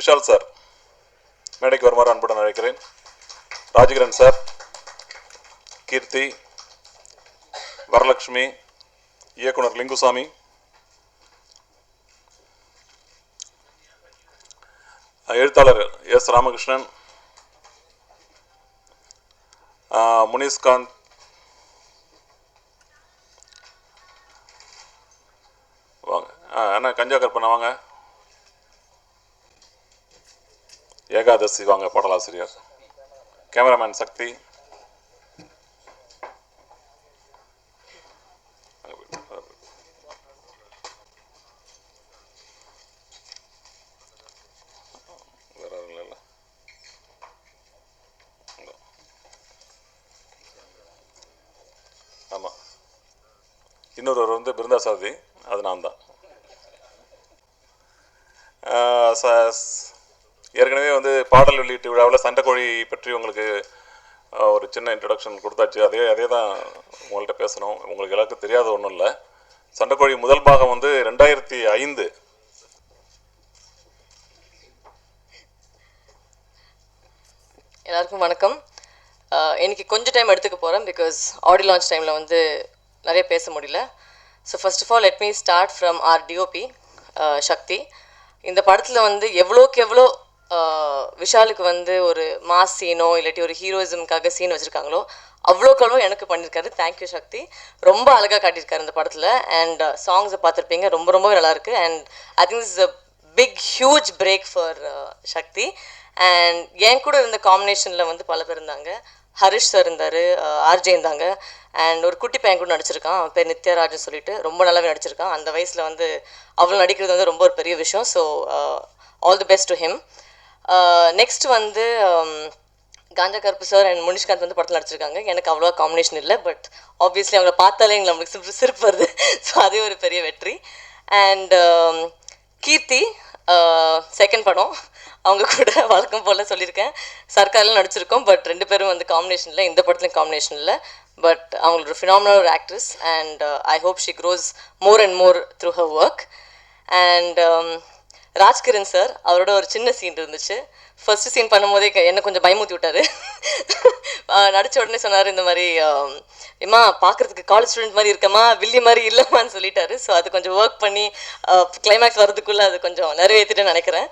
Vishal sir மேடைக்கு வருமாறு அன்புடன் அழைக்கிறேன். ராஜகிரண் சார், கீர்த்தி, வரலட்சுமி, இயக்குனர் லிங்குசாமி, எழுத்தாளர் எஸ் ராமகிருஷ்ணன், முனிஸ்காந்த், வாங்க அண்ணா, கஞ்சா கற்பனை வாங்க, ஏகாதசி வாங்க, பாடலாசிரியர், கேமராமேன் சக்தி, ஆமாம், இன்னொருவர் வந்து பிருந்தாசாரதி, அது நான் தான். ஏற்கனவே வந்து பாடல் வெளியீட்டு விழாவில் சண்டைக்கோழி பற்றி உங்களுக்கு ஒரு சின்ன இன்ட்ரடக்ஷன் கொடுத்தாச்சு. அதே தான் உங்கள்கிட்ட பேசணும். உங்களுக்கு எல்லாருக்கும் தெரியாத ஒன்றும் இல்லை. சண்டைக்கோழி முதல் பாகம் வந்து 2005. எல்லாருக்கும் வணக்கம். இன்னைக்கு கொஞ்சம் டைம் எடுத்துக்க போகிறேன் பிகாஸ் ஆடியோ லான்ச் டைமில் வந்து நிறைய பேச முடியல. So first of all let me start from our DOP Sakthi. இந்த படத்தில் வந்து எவ்வளோக்கு எவ்வளோ விஷாலுக்கு வந்து ஒரு மாஸ் சீனோ இல்லாட்டி ஒரு ஹீரோயிசமுக்காக சீன் வச்சுருக்காங்களோ அவ்வளோக்கு அவ்வளோ எனக்கு பண்ணியிருக்காரு. தேங்க்யூ சக்தி. ரொம்ப அழகாக காட்டியிருக்காரு இந்த படத்தில். அண்ட் சாங்ஸை பார்த்துருப்பீங்க, ரொம்ப ரொம்பவே நல்லாயிருக்கு. And I think this is a big huge break for Sakthi. And என் கூட இருந்த காம்பினேஷனில் வந்து பல பேர் இருந்தாங்க. ஹரிஷ் சார் இருந்தார், ஆர்ஜே இருந்தாங்க, அண்ட் ஒரு குட்டி பையன் கூட நடிச்சிருக்கான், அவன் பேர் நித்யாராஜ்னு சொல்லிட்டு, ரொம்ப நல்லாவே நடிச்சிருக்கான். அந்த வயசில் வந்து அவ்வளோ நடிக்கிறது வந்து ரொம்ப ஒரு பெரிய விஷயம். So all the best to him. Next வந்து காஞ்சா கருப்பு சார் அண்ட் முனிஷ்காந்த் வந்து படத்தில் நடிச்சிருக்காங்க. எனக்கு அவ்வளோவா காம்பினேஷன் இல்லை, பட் ஆப்வியஸ்லி அவங்கள பார்த்தாலே நம்மளுக்கு சிரிப்பு வருது. ஸோ அதே ஒரு பெரிய வெற்றி. அண்ட் கீர்த்தி செகண்ட் படம், அவங்க கூட வழக்கம் போல் சொல்லியிருக்கேன், சர்க்காரில் நடிச்சிருக்கோம். பட் ரெண்டு பேரும் வந்து காம்பினேஷன் இல்லை, இந்த படத்துலையும் காம்பினேஷன் இல்லை. பட் அவங்களோட ஃபினாமினல் ஒரு actress and I hope she grows more and more through her work. And Rajkiran sir, அவரோட ஒரு சின்ன சீன் இருந்துச்சு. ஃபர்ஸ்ட் சீன் பண்ணும்போதே என்னை கொஞ்சம் பயமுத்தி விட்டார். நடித்த உடனே சொன்னார், இந்த மாதிரி ஏம்மா பார்க்குறதுக்கு காலேஜ் ஸ்டூடெண்ட் மாதிரி இருக்கம்மா, வில்லி மாதிரி இல்லைம்மான்னு சொல்லிட்டாரு. ஸோ அது கொஞ்சம் ஒர்க் பண்ணி கிளைமேக்ஸ் வர்றதுக்குள்ளே அது கொஞ்சம் நிறைவேற்றிட்டு நினைக்கிறேன்.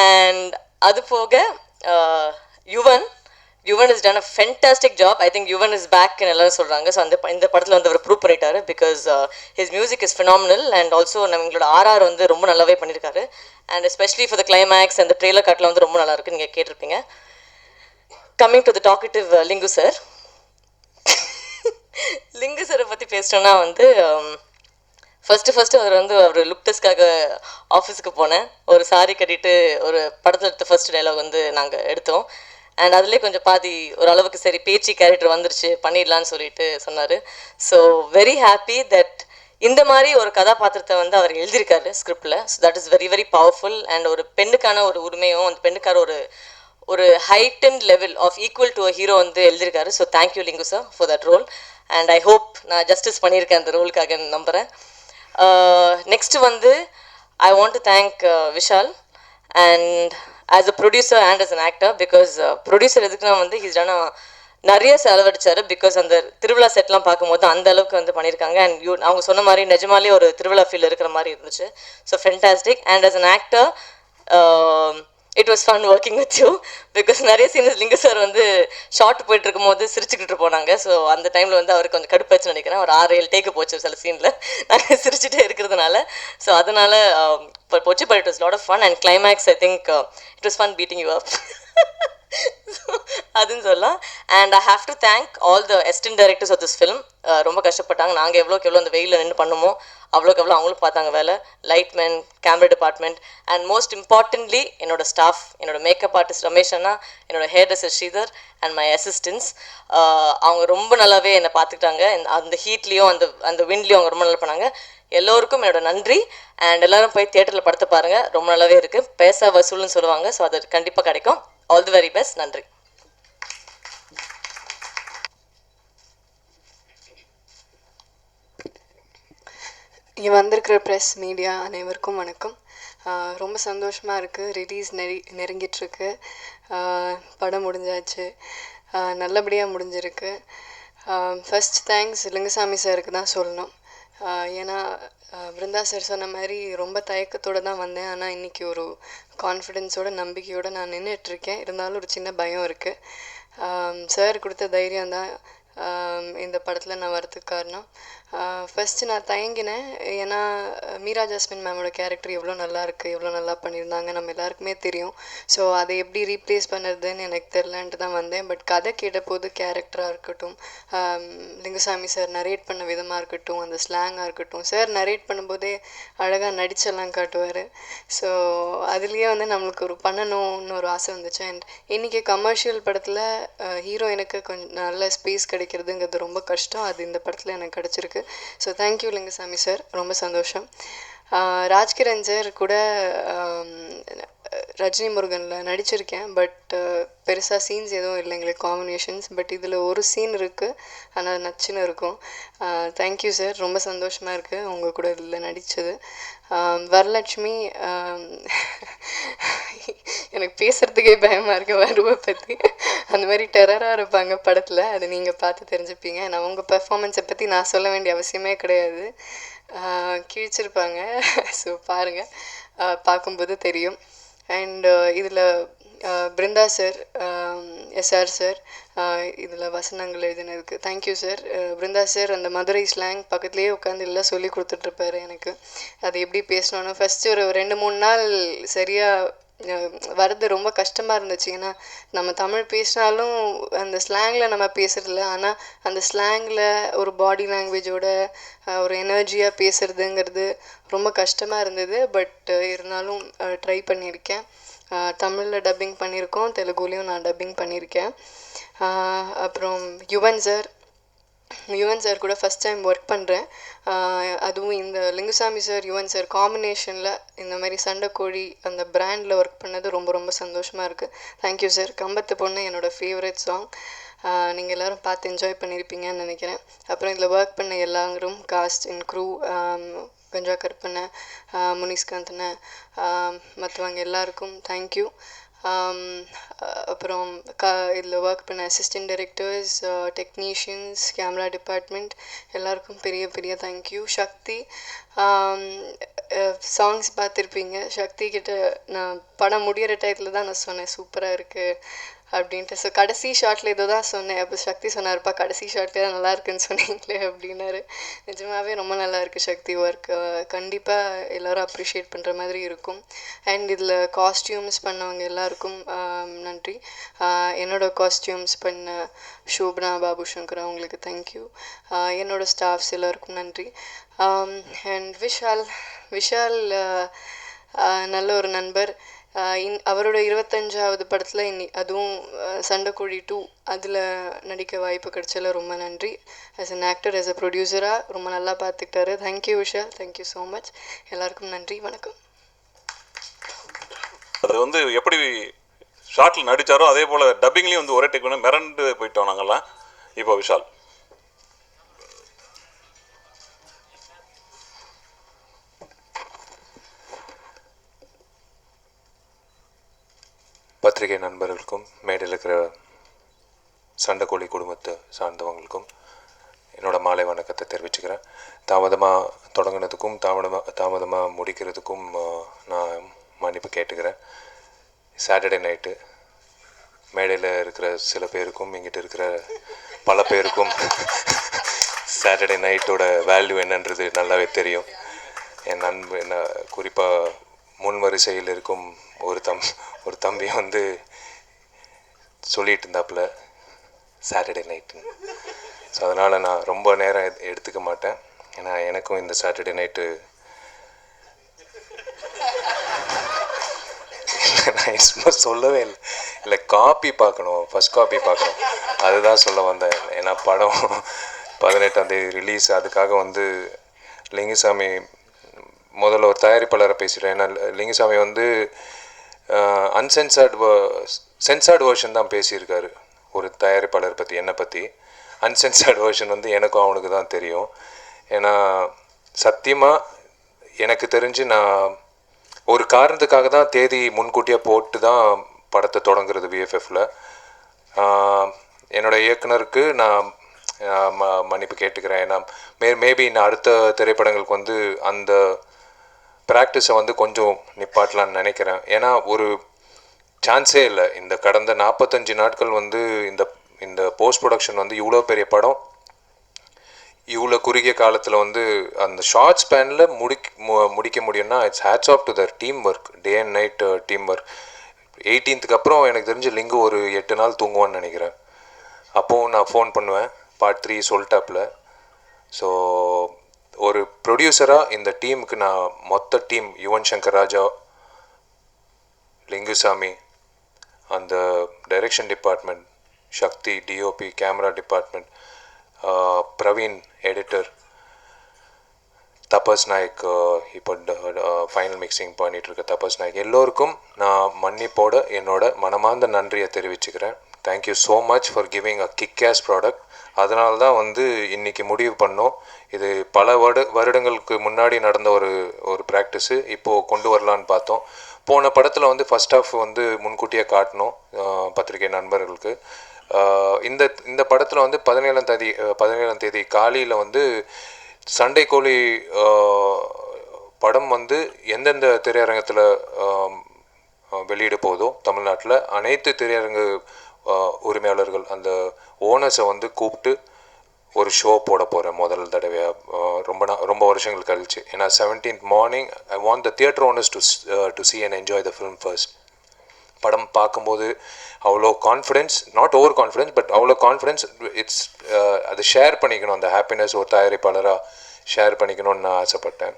அண்ட் அது போக Yuvan is done a fantastic job. I think Yuvan is பேக்னு எல்லாரும் சொல்கிறாங்க. ஸோ இந்த படத்தில் வந்து அவர் ப்ரூவ் பண்ணிட்டாரு. Because his music is phenomenal. And also நம்மளோட ஆர்ஆர் வந்து ரொம்ப நல்லாவே பண்ணியிருக்காரு. And especially for the climax அந்த ட்ரெய்லர் கட்டில் வந்து ரொம்ப நல்லா இருக்கு, நீங்கள் கேட்டிருப்பீங்க. Coming to the talkative Lingu sir. Lingu சாரை பற்றி பேசிட்டோன்னா வந்து ஃபஸ்ட்டு அவர் லுக் டெஸ்ட்காக ஆஃபீஸுக்கு போனேன். ஒரு சாரி கட்டிட்டு ஒரு படத்தில் எடுத்த ஃபர்ஸ்ட் டைலாக் வந்து நாங்கள் எடுத்தோம். அண்ட் அதுலேயே கொஞ்சம் பாதி ஒரு அளவுக்கு சரி பேச்சு கேரக்டர் வந்துருச்சு, பண்ணிடலான்னு சொல்லிட்டு சொன்னார். ஸோ வெரி ஹாப்பி தட் இந்த மாதிரி ஒரு கதாபாத்திரத்தை வந்து அவர் எழுதியிருக்காரு ஸ்கிரிப்டில். So that is very very powerful. And ஒரு பெண்ணுக்கான ஒரு உரிமையும் அந்த பெண்ணுக்கான ஒரு heightened level of equal to a hero வந்து எழுதியிருக்காரு. So thank you Lingu sir for that role. And I hope நான் ஜஸ்டிஸ் பண்ணியிருக்கேன் அந்த ரோலுக்காக நம்புகிறேன். நெக்ஸ்ட்டு வந்து I want to thank Vishal and as a producer and as an actor. Because producer எதுக்குன்னா வந்து ஹீஸ் டன் நிறைய செலவழிச்சார். பிகாஸ் அந்த திருவிழா செட்லாம் பார்க்கும்போது அந்த அளவுக்கு வந்து பண்ணியிருக்காங்க. அண்ட் அவங்க சொன்ன மாதிரி நிஜமாலே ஒரு திருவிழா ஃபீல் இருக்கிற மாதிரி இருந்துச்சு. So fantastic. And as an actor it was fun working with you. Because நிறைய சீன்ஸ் லிங்கு சார் வந்து ஷார்ட் போயிட்டு இருக்கும்போது சிரிச்சுக்கிட்டு போனாங்க. ஸோ அந்த டைமில் வந்து அவருக்கு கொஞ்சம் கடுப்பாச்சுன்னு நினைக்கிறேன். ஒரு 6-7 டேக்கு போச்சு சில சீனில் நாங்கள் சிரிச்சுட்டே இருக்கிறதுனால. ஸோ அதனால் போச்சு. But it was lot of fun. And climax I think it was fun beating you up அதுன்னு சொல்லலாம். And I have to thank all the assistant directors of this film. ரொம்ப கஷ்டப்பட்டாங்க. நாங்கள் எவ்வளோக்கு எவ்வளோ அந்த வெயிலில் நின்று பண்ணுமோ அவ்வளோக்கு எவ்வளோ அவங்களும் பார்த்தாங்க வேலை. Lightman, camera department, and most importantly என்னோட ஸ்டாஃப், என்னோட மேக்கப் ஆர்டிஸ்ட் ரமேஷ் அண்ணா, என்னோட hair dresser Sridhar and my assistants. அவங்க ரொம்ப நல்லாவே என்னை பார்த்துக்கிட்டாங்க. அந்த ஹீட்லேயும் அந்த விண்ட்லேயும் அவங்க ரொம்ப நல்லா பண்ணாங்க. எல்லோருக்கும் என்னோட நன்றி. அண்ட் எல்லோரும் போய் தியேட்டரில் படத்தை பாருங்கள், ரொம்ப நல்லாவே இருக்குது. பேச வசூல்னு சொல்லுவாங்க. ஸோ அது கண்டிப்பாக கிடைக்கும். All the very best. நன்றி. இங்கே வந்திருக்கிற ப்ரெஸ் மீடியா அனைவருக்கும் வணக்கம். ரொம்ப சந்தோஷமாக இருக்குது. ரிலீஸ் நெருங்கிட்டுருக்கு. படம் முடிஞ்சாச்சு, நல்லபடியாக முடிஞ்சிருக்கு. ஃபஸ்ட் தேங்க்ஸ் லிங்குசாமி சாருக்கு தான் சொல்லணும். ஏன்னா பிருந்தா சார் சொன்ன மாதிரி ரொம்ப தயக்கத்தோடு தான் வந்தேன். ஆனால் இன்றைக்கி ஒரு கான்ஃபிடென்ஸோட நம்பிக்கையோடு நான் நின்றுட்டுருக்கேன். இருந்தாலும் ஒரு சின்ன பயம் இருக்குது. சார் கொடுத்த தைரியம் தான் இந்த படத்தில் நான் வரதுக்கு காரணம். ஃபஸ்ட்டு நான் தயங்கினேன். ஏன்னா மீரா ஜாஸ்மின் மேமோட கேரக்டர் எவ்வளோ நல்லா இருக்குது, எவ்வளோ நல்லா பண்ணியிருந்தாங்க, நம்ம எல்லாருக்குமே தெரியும். ஸோ அதை எப்படி ரீப்ளேஸ் பண்ணுறதுன்னு எனக்கு தெரிலன்ட்டு தான் வந்தேன். பட் கதை கேட்டபோது கேரக்டராக இருக்கட்டும், லிங்குசாமி சார் நரேட் பண்ண விதமாக இருக்கட்டும், அந்த ஸ்லாங்காக இருக்கட்டும், சார் நரேட் பண்ணும்போதே அழகாக நடிச்செல்லாம் காட்டுவார். ஸோ அதுலேயே வந்து நம்மளுக்கு ஒரு பண்ணணும்னு ஒரு ஆசை வந்துச்சு. அண்ட் இன்றைக்கி கமர்ஷியல் படத்தில் ஹீரோயினுக்கு கொஞ்சம் நல்ல ஸ்பேஸ் கிடைக்கிறதுங்கிறது ரொம்ப கஷ்டம். அது இந்த படத்தில் எனக்கு கிடச்சிருக்கு. ஸோ தேங்க்யூ லிங்குசாமி சார், ரொம்ப சந்தோஷம். ராஜ்கிரண் சார் கூட ரஜினி முருகனில் நடிச்சிருக்கேன். பட் பெருசாக சீன்ஸ் எதுவும் இல்லை எங்களுக்கு காம்பினேஷன்ஸ். பட் இதில் ஒரு சீன் இருக்குது, ஆனால் நச்சுன்னு இருக்கும். தேங்க்யூ சார், ரொம்ப சந்தோஷமாக இருக்குது உங்கள் கூட இதில் நடித்தது. வரலட்சுமி, எனக்கு பேசுகிறதுக்கே பயமாக இருக்குது வருவை பற்றி. அந்த மாதிரி டெரராக இருப்பாங்க படத்தில், அது நீங்கள் பார்த்து தெரிஞ்சுப்பீங்க. நான் உங்கள் பெர்ஃபார்மன்ஸை பற்றி நான் சொல்ல வேண்டிய அவசியமே கிடையாது, கிழிச்சிருப்பாங்க. ஸோ பாருங்கள், பார்க்கும்போது தெரியும். அண்ட் இதில் பிருந்தா சார், எஸ்ஆர் சார் இதில் வசனங்கள் எழுதினதுக்கு தேங்க்யூ சார். பிருந்தா சார் அந்த மதுரை ஸ்லாங் பக்கத்துலேயே உட்காந்து எல்லாம் சொல்லி கொடுத்துட்ருப்பாரு எனக்கு. அது எப்படி பேசணுன்னு ஃபஸ்ட்டு ஒரு 2-3 நாள் சரியாக வரது ரொம்ப கஷ்டமாக இருந்துச்சு. ஏன்னா நம்ம தமிழ் பேசினாலும் அந்த ஸ்லாங்கில் நம்ம பேசுகிறதில்ல. ஆனால் அந்த ஸ்லாங்கில் ஒரு பாடி லாங்குவேஜோட ஒரு எனர்ஜியாக பேசுகிறதுங்கிறது ரொம்ப கஷ்டமாக இருந்தது. பட் இருந்தாலும் ட்ரை பண்ணியிருக்கேன். தமிழில் டப்பிங் பண்ணியிருக்கோம், தெலுங்குலேயும் நான் டப்பிங் பண்ணியிருக்கேன். அப்புறம் யுவன் சார் கூட ஃபஸ்ட் டைம் ஒர்க் பண்ணுறேன். அதுவும் இந்த லிங்குசாமி சார் யுவன் சார் காம்பினேஷனில் இந்த மாதிரி சண்டைக்கோழி அந்த பிராண்டில் ஒர்க் பண்ணது ரொம்ப ரொம்ப சந்தோஷமாக இருக்குது. Thank you sir. கம்பத்து பொண்ணு என்னோடய ஃபேவரட் சாங், நீங்கள் எல்லோரும் பார்த்து என்ஜாய் பண்ணியிருப்பீங்கன்னு நினைக்கிறேன். அப்புறம் இதில் ஒர்க் பண்ண எல்லாரும் காஸ்ட் அண்ட் க்ரூ, கஞ்சா கற்பனை, முனிஸ்காந்தனை, மற்றவங்க எல்லாருக்கும் தேங்க்யூ. அப்புறம் இதில் ஒர்க் பண்ண assistant directors, technicians, camera department எல்லாருக்கும் பெரிய பெரிய தேங்க்யூ. சக்தி, சாங்ஸ் பார்த்துருப்பீங்க. சக்தி கிட்ட நான் படம் முடிகிற டயத்தில் தான் நான் சொன்னேன் சூப்பராக இருக்குது அப்படின்ட்டு. ஸோ கடைசி ஷார்ட்டில் ஏதோ தான் சொன்னேன். அப்போ சக்தி சொன்னார்ப்பா கடைசி ஷார்ட்லேயே தான் நல்லா இருக்குன்னு சொன்னீங்களே அப்படின்னாரு. நிஜமாகவே ரொம்ப நல்லா இருக்குது சக்தி ஒர்க். கண்டிப்பாக எல்லோரும் அப்ரிஷியேட் பண்ணுற மாதிரி இருக்கும். அண்ட் இதில் காஸ்டியூம்ஸ் பண்ணவங்க எல்லாருக்கும் நன்றி. என்னோடய காஸ்டியூம்ஸ் பண்ண ஷோபனா, பாபு சங்கர் அவங்களுக்கு தேங்க்யூ. என்னோடய ஸ்டாஃப்ஸ் எல்லாருக்கும் நன்றி. அண்ட் விஷால் நல்ல ஒரு நண்பர். அவரோட 25வது படத்தில் அதுவும் சண்டைக்கோழி 2 அதில் நடிக்க வாய்ப்பு கிடைச்சல ரொம்ப நன்றி. As an actor, as a ப்ரொடியூசராக ரொம்ப நல்லா பார்த்துக்கிட்டாரு. Thank you Vishal, thank you so much. எல்லாருக்கும் நன்றி, வணக்கம். அது வந்து எப்படி ஷார்ட்டில் நடித்தாரோ அதே போல் டப்பிங்லேயும் வந்து ஒரே டேக் பண்ண மிரண்டு போயிட்டோம் நாங்கள்லாம். இப்போ விஷால். பத்திரிகை நண்பர்களுக்கும் மேடையில் இருக்கிற சண்டைக்கோழி குடும்பத்தை சார்ந்தவங்களுக்கும் என்னோடய மாலை வணக்கத்தை தெரிவிச்சுக்கிறேன். தாமதமாக தொடங்கினதுக்கும் தாமதமாக முடிக்கிறதுக்கும் நான் மன்னிப்பு கேட்டுக்கிறேன். சாட்டர்டே நைட்டு மேடையில் இருக்கிற சில பேருக்கும் இங்கிட்ட இருக்கிற பல பேருக்கும் சாட்டர்டே நைட்டோட வேல்யூ என்னன்றது நல்லாவே தெரியும். என் என்ன குறிப்பாக முன் வரிசையில் இருக்கும் ஒரு தம்பி வந்து சொல்லிகிட்டு இருந்தாப்புல சாட்டர்டே நைட்டுன்னு. ஸோ அதனால் நான் ரொம்ப நேரம் எடுத்துக்க மாட்டேன். ஏன்னா எனக்கும் இந்த சாட்டர்டே நைட்டு நான் சும்மா சொல்லவே இல்லை காப்பி பார்க்கணும், ஃபஸ்ட் காப்பி பார்க்கணும், அதுதான் சொல்ல வந்தேன். ஏன்னா படம் 18ஆம் தேதி ரிலீஸ். அதுக்காக வந்து லிங்குசாமி முதல்ல ஒரு தயாரிப்பாளரை பேசிட்டேன். ஏன்னா லிங்குசாமி வந்து சென்சார்டு வேர்ஷன் தான் பேசியிருக்காரு ஒரு தயாரிப்பாளர் பற்றி, என்னை பற்றி. அன்சென்சார்டு வேர்ஷன் வந்து எனக்கும் அவனுக்கு தான் தெரியும். ஏன்னா சத்தியமாக எனக்கு தெரிஞ்சு நான் ஒரு காரணத்துக்காக தான் தேதி முன்கூட்டியே போட்டு தான் படத்தை தொடங்குறது விஎஃப்எஃப்பில். என்னோடய இயக்குனருக்கு நான் மன்னிப்பு கேட்டுக்கிறேன். ஏன்னா மேபி நான் அடுத்த திரைப்படங்களுக்கு வந்து அந்த ப்ராக்டிஸை வந்து கொஞ்சம் நிப்பாட்டலான்னு நினைக்கிறேன். ஏன்னா ஒரு சான்ஸே இல்லை. இந்த கடந்த 45 நாட்கள் வந்து இந்த போஸ்ட் ப்ரொடக்ஷன் வந்து இவ்வளோ பெரிய படம் இவ்வளோ குறுகிய காலத்தில் வந்து அந்த ஷார்ட் ஸ்பேனில் முடிக்க முடியும்னா it's hats off to the team work, day and night team work. 18th அப்புறம் எனக்கு தெரிஞ்ச லிங்கு ஒரு 8 நாள் தூங்குவான்னு நினைக்கிறேன். அப்போவும் நான் ஃபோன் பண்ணுவேன், பார்ட் 3 சொல்லிட்டாப்பில். ஸோ ஒரு ப்ரொடியூசராக இந்த டீமுக்கு நான் மொத்த டீம் யுவன் சங்கர் ராஜா, லிங்குசாமி, அந்த direction department, Sakthi DOP, camera department, Praveen editor, Tapas Nayak இப்போ ஃபைனல் மிக்சிங் பண்ணிகிட்ருக்க தபஸ் நாயக், எல்லோருக்கும் நான் மன்னிப்போட என்னோட மனமார்ந்த நன்றியை தெரிவிச்சுக்கிறேன். Thank you so much for giving a kick as product. அதனால தான் வந்து இன்றைக்கி முடிவு பண்ணோம். இது பல வருடங்களுக்கு முன்னாடி நடந்த ஒரு ப்ராக்டிஸு இப்போது கொண்டு வரலான்னு பார்த்தோம். போன படத்தில் வந்து ஃபஸ்ட் ஹாஃப் வந்து முன்கூட்டியே காட்டணும் பத்திரிகை நண்பர்களுக்கு. இந்த படத்தில் வந்து 17ஆம் தேதி காலையில் வந்து சண்டை கோழி படம் வந்து எந்தெந்த திரையரங்கத்தில் வெளியிட போதோ தமிழ்நாட்டில் அனைத்து திரையரங்கு உரிமையாளர்கள் அந்த ஓனர்ஸை வந்து கூப்பிட்டு ஒரு ஷோ போட போகிறேன் முதல் தடவையாக ரொம்ப வருஷங்கள் கழிச்சு. ஏன்னா 17th morning I want the theatre owners to see and enjoy the film first. படம் பார்க்கும்போது அவ்வளோ confidence, not over confidence, but அவ்வளோ கான்ஃபிடென்ஸ். இட்ஸ் அதை ஷேர் பண்ணிக்கணும், அந்த ஹாப்பினஸ் ஒரு தயாரிப்பாளராக ஷேர் பண்ணிக்கணும்னு நான் ஆசைப்பட்டேன்.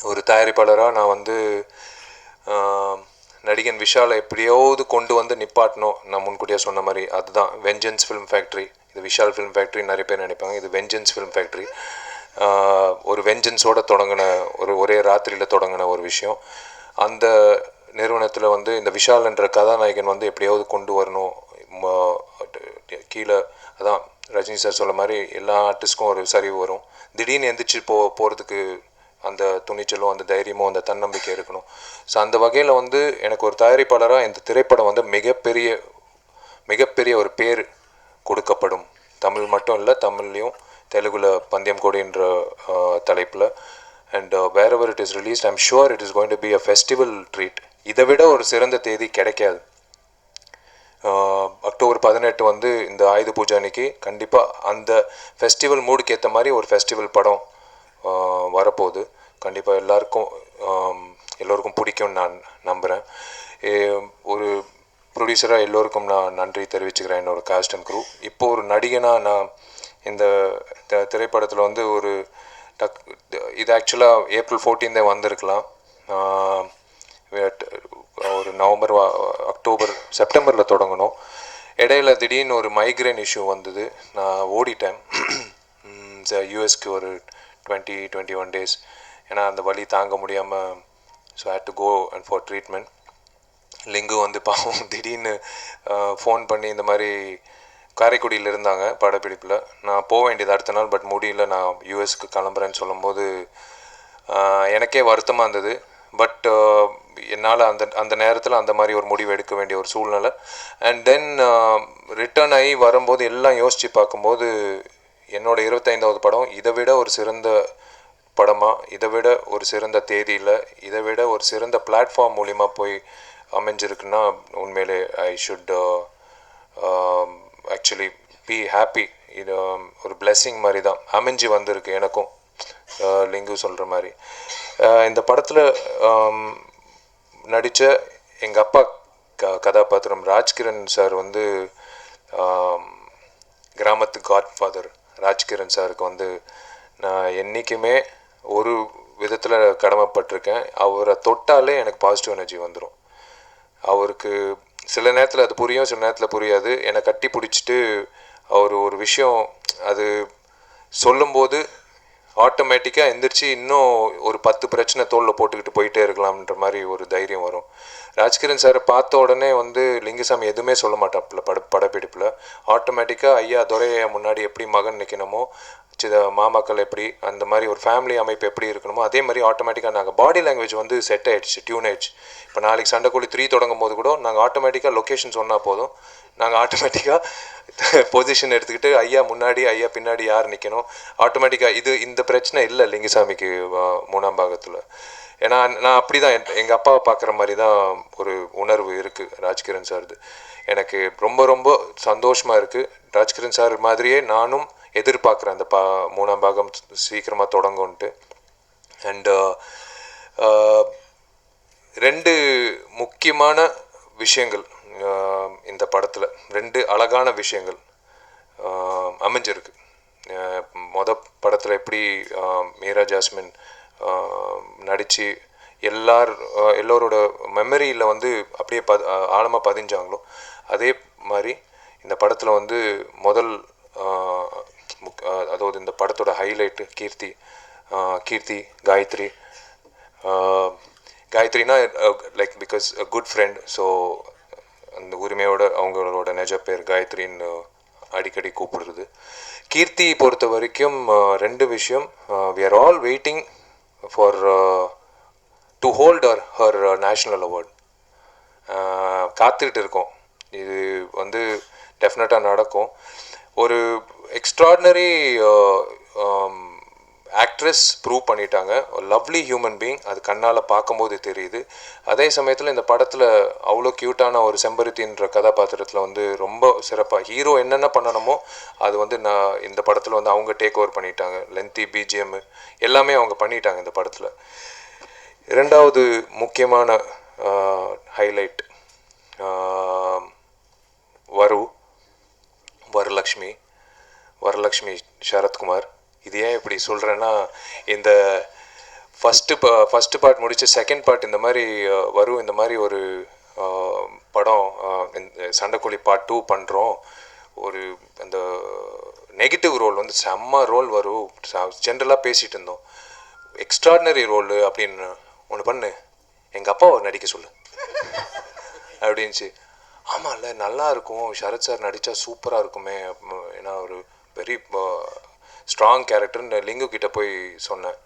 ஒரு தயாரிப்பாளராக நான் வந்து நடிகன் விஷாலை எப்படியாவது கொண்டு வந்து நிப்பாட்டணும். நான் முன்கூட்டியே சொன்ன மாதிரி அதுதான் வெஞ்சன்ஸ் ஃபிலிம் ஃபேக்ட்ரி. இது விஷால் ஃபிலிம் ஃபேக்ட்ரி நிறைய பேர் நினைப்பாங்க, இது வெஞ்சன்ஸ் ஃபிலிம் ஃபேக்ட்ரி. ஒரு வெஞ்சன்ஸோடு தொடங்கின ஒரே ராத்திரியில் தொடங்கின ஒரு விஷயம். அந்த நிறுவனத்தில் வந்து இந்த விஷால் என்ற கதாநாயகன் வந்து எப்படியாவது கொண்டு வரணும். கீழே அதான் ரஜினி சார் சொல்ல மாதிரி எல்லா ஆர்டிஸ்ட்க்கும் ஒரு சரிவு வரும். திடீர்னு எந்திரிச்சு போகிறதுக்கு அந்த துணிச்சலும் அந்த தைரியமும் அந்த தன்னம்பிக்கை இருக்கணும். ஸோ அந்த வகையில் வந்து எனக்கு ஒரு தயாரிப்பாளராக இந்த திரைப்படம் வந்து மிகப்பெரிய ஒரு பேர் கொடுக்கப்படும். தமிழ் மட்டும் இல்லை, தமிழ்லேயும் தெலுங்குல பந்தயம் கோடின்ற தலைப்பில். And where it is released I'm sure it is going to be a festival treat. இதை விட ஒரு சிறந்த தேதி கிடைக்காது. அக்டோபர் 18 வந்து இந்த ஆயுத பூஜை அன்னைக்கு கண்டிப்பாக அந்த ஃபெஸ்டிவல் மூடுக்கு ஏற்ற மாதிரி ஒரு ஃபெஸ்டிவல் படம் வரப்போகுது. கண்டிப்பாக எல்லோருக்கும் பிடிக்கும்னு நான் நம்புகிறேன். ஒரு ப்ரொடியூசராக எல்லோருக்கும் நான் நன்றி தெரிவிச்சுக்கிறேன், என்னோடய காஸ்ட் அண்ட் க்ரூ. இப்போது ஒரு நடிகனாக நான் இந்த திரைப்படத்தில் வந்து இது ஆக்சுவலாக April 14 வந்திருக்கலாம். ஒரு நவம்பர், அக்டோபர், செப்டம்பரில் தொடங்கணும். இடையில திடீர்னு ஒரு மைக்ரைன் இஷ்யூ வந்தது, நான் ஓடிட்டேன் யூஎஸ்க்கு ஒரு 20-21 days. ஏன்னா அந்த வலி தாங்க முடியாமல் so had to go and for treatment. Lingu வந்து பாவம் திடீர்னு ஃபோன் பண்ணி இந்த மாதிரி காரைக்குடியில் இருந்தாங்க படப்பிடிப்பில். நான் போக வேண்டியது அடுத்த நாள், பட் முடியல, நான் யூஎஸ்க்கு கிளம்புறேன்னு சொல்லும்போது எனக்கே வருத்தமாக இருந்தது. பட் என்னால் அந்த நேரத்தில் அந்த மாதிரி ஒரு முடிவு எடுக்க வேண்டிய ஒரு சூழ்நிலை. அண்ட் தென் ரிட்டர்ன் ஆகி வரும்போது எல்லாம் யோசித்து பார்க்கும்போது என்னோடய 25வது படம் இதை விட ஒரு சிறந்த படமாக, இதை விட ஒரு சிறந்த தேதியில், இதை விட ஒரு சிறந்த பிளாட்ஃபார்ம் மூலிமா போய் அமைஞ்சிருக்குன்னா உண்மையிலே I should actually be happy. இது ஒரு பிளெஸ்ஸிங் மாதிரி தான் அமைஞ்சு வந்திருக்கு எனக்கும். லிங்கு சொல்கிற மாதிரி இந்த படத்தில் நடித்த எங்கள் அப்பா கதாபாத்திரம் ராஜ்கிரண் சார் வந்து கிராமத்து காட்ஃபாதர் ராஜ்கிரண் சாருக்கு வந்து நான் என்றைக்குமே ஒரு விதத்தில் கடமைப்பட்டிருக்கேன். அவரை தொட்டாலே எனக்கு பாசிட்டிவ் எனர்ஜி வந்துடும். அவருக்கு சில நேரத்தில் அது புரியும், சில நேரத்தில் புரியாது. என்னை கட்டி பிடிச்சிட்டு அவர் ஒரு விஷயம் அது சொல்லும்போது ஆட்டோமேட்டிக்காக எந்திரிச்சு இன்னும் ஒரு 10 பிரச்சனை தோளில் போட்டுக்கிட்டு போயிட்டே இருக்கலாம்ன்ற மாதிரி ஒரு தைரியம் வரும். ராஜ்கிரண் சாரை பார்த்த உடனே வந்து லிங்குசாமி எதுவுமே சொல்ல மாட்டாப்புல படப்பிடிப்பில். ஆட்டோமேட்டிக்காக ஐயா துரையா முன்னாடி எப்படி மகன் நிற்கணுமோ, மாமாக்கள் எப்படி அந்த மாதிரி ஒரு ஃபேமிலி அமைப்பு எப்படி இருக்கணுமோ அதே மாதிரி ஆட்டோமேட்டிக்காக நாங்கள் பாடி லாங்குவேஜ் வந்து செட் ஆகிடுச்சு, டியூன் ஆகிடுச்சு. இப்போ நாளைக்கு சண்டைக்கோழி 3 தொடங்கும் போது கூட நாங்கள் ஆட்டோமேட்டிக்காக லொக்கேஷன் சொன்னால் போதும், நாங்கள் ஆட்டோமேட்டிக்காக பொசிஷன் எடுத்துக்கிட்டு ஐயா முன்னாடி ஐயா பின்னாடி யார் நிற்கணும் ஆட்டோமேட்டிக்காக இந்த பிரச்சனை இல்லை லிங்குசாமிக்கு 3ஆம் பாகத்தில். ஏன்னா நான் அப்படி தான் எங்கள் அப்பாவை பார்க்குற மாதிரி தான் ஒரு உணர்வு இருக்குது ராஜ்கிரண் சார்து. எனக்கு ரொம்ப ரொம்ப சந்தோஷமாக இருக்குது. ராஜ்கிரண் சார் மாதிரியே நானும் எதிர்பார்க்குறேன் அந்த 3ஆம் பாகம் சீக்கிரமாக தொடங்கும்ன்ட்டு. அண்டு 2 முக்கியமான விஷயங்கள் இந்த படத்தில், 2 அழகான விஷயங்கள் அமைஞ்சிருக்கு. படத்தில் எப்படி மீரா ஜாஸ்மின் நடித்து எல்லோரோட மெமரியில் வந்து அப்படியே ஆழமாக பதிஞ்சாங்களோ அதே மாதிரி இந்த படத்தில் வந்து அதாவது இந்த படத்தோட ஹைலைட்டு கீர்த்தி காயத்ரினா like because a good friend. So அந்த உரிமையோட அவங்களோட நிஜ பேர் காயத்ரின்னு அடிக்கடி கூப்பிடுறது. கீர்த்தி பொறுத்த வரைக்கும் 2 விஷயம். we are all waiting for to hold her national award. காத்துக்கிட்டு இருக்கோம். இது வந்து டெஃபினட்டாக நடக்கும். ஒரு எக்ஸ்ட்ராடினரி ஆக்ட்ரஸ் ப்ரூவ் பண்ணிட்டாங்க. ஒரு லவ்லி ஹியூமன் பீயிங், அது கண்ணால் பார்க்கும்போது தெரியுது. அதே சமயத்தில் இந்த படத்தில் அவ்வளோ க்யூட்டான ஒரு செம்பருத்தின்ற கதாபாத்திரத்தில் வந்து ரொம்ப சிறப்பாக ஹீரோ என்னென்ன பண்ணணுமோ அது வந்து இந்த படத்தில் வந்து அவங்க டேக் ஓவர் பண்ணிட்டாங்க. லென்த்தி பிஜிஎம் எல்லாமே அவங்க பண்ணிட்டாங்க இந்த படத்தில். 2வது முக்கியமான ஹைலைட் வரலக்ஷ்மி சரத்குமார். இது ஏன் இப்படி சொல்கிறேன்னா, இந்த ஃபஸ்ட்டு பார்ட் முடித்து செகண்ட் பார்ட் இந்த மாதிரி இந்த மாதிரி ஒரு படம் இந்த சண்டைக்கோழி பார்ட் 2 பண்ணுறோம். ஒரு அந்த நெகட்டிவ் ரோல் வந்து செம்ம ரோல் ஜென்ரலாக பேசிகிட்டு இருந்தோம். எக்ஸ்ட்ராடினரி ரோல் அப்படின்னு ஒன்று பண்ணு, எங்கள் அப்பாவை நடிக்க சொல்லு அப்படின்ச்சு. ஆமாம் இல்லை நல்லா இருக்கும், சரத் சார் நடித்தா சூப்பராக இருக்குமே. ஏன்னா ஒரு வெரி ஸ்ட்ராங் கேரக்டர்னு லிங்கு கிட்டே போய் சொன்னேன்.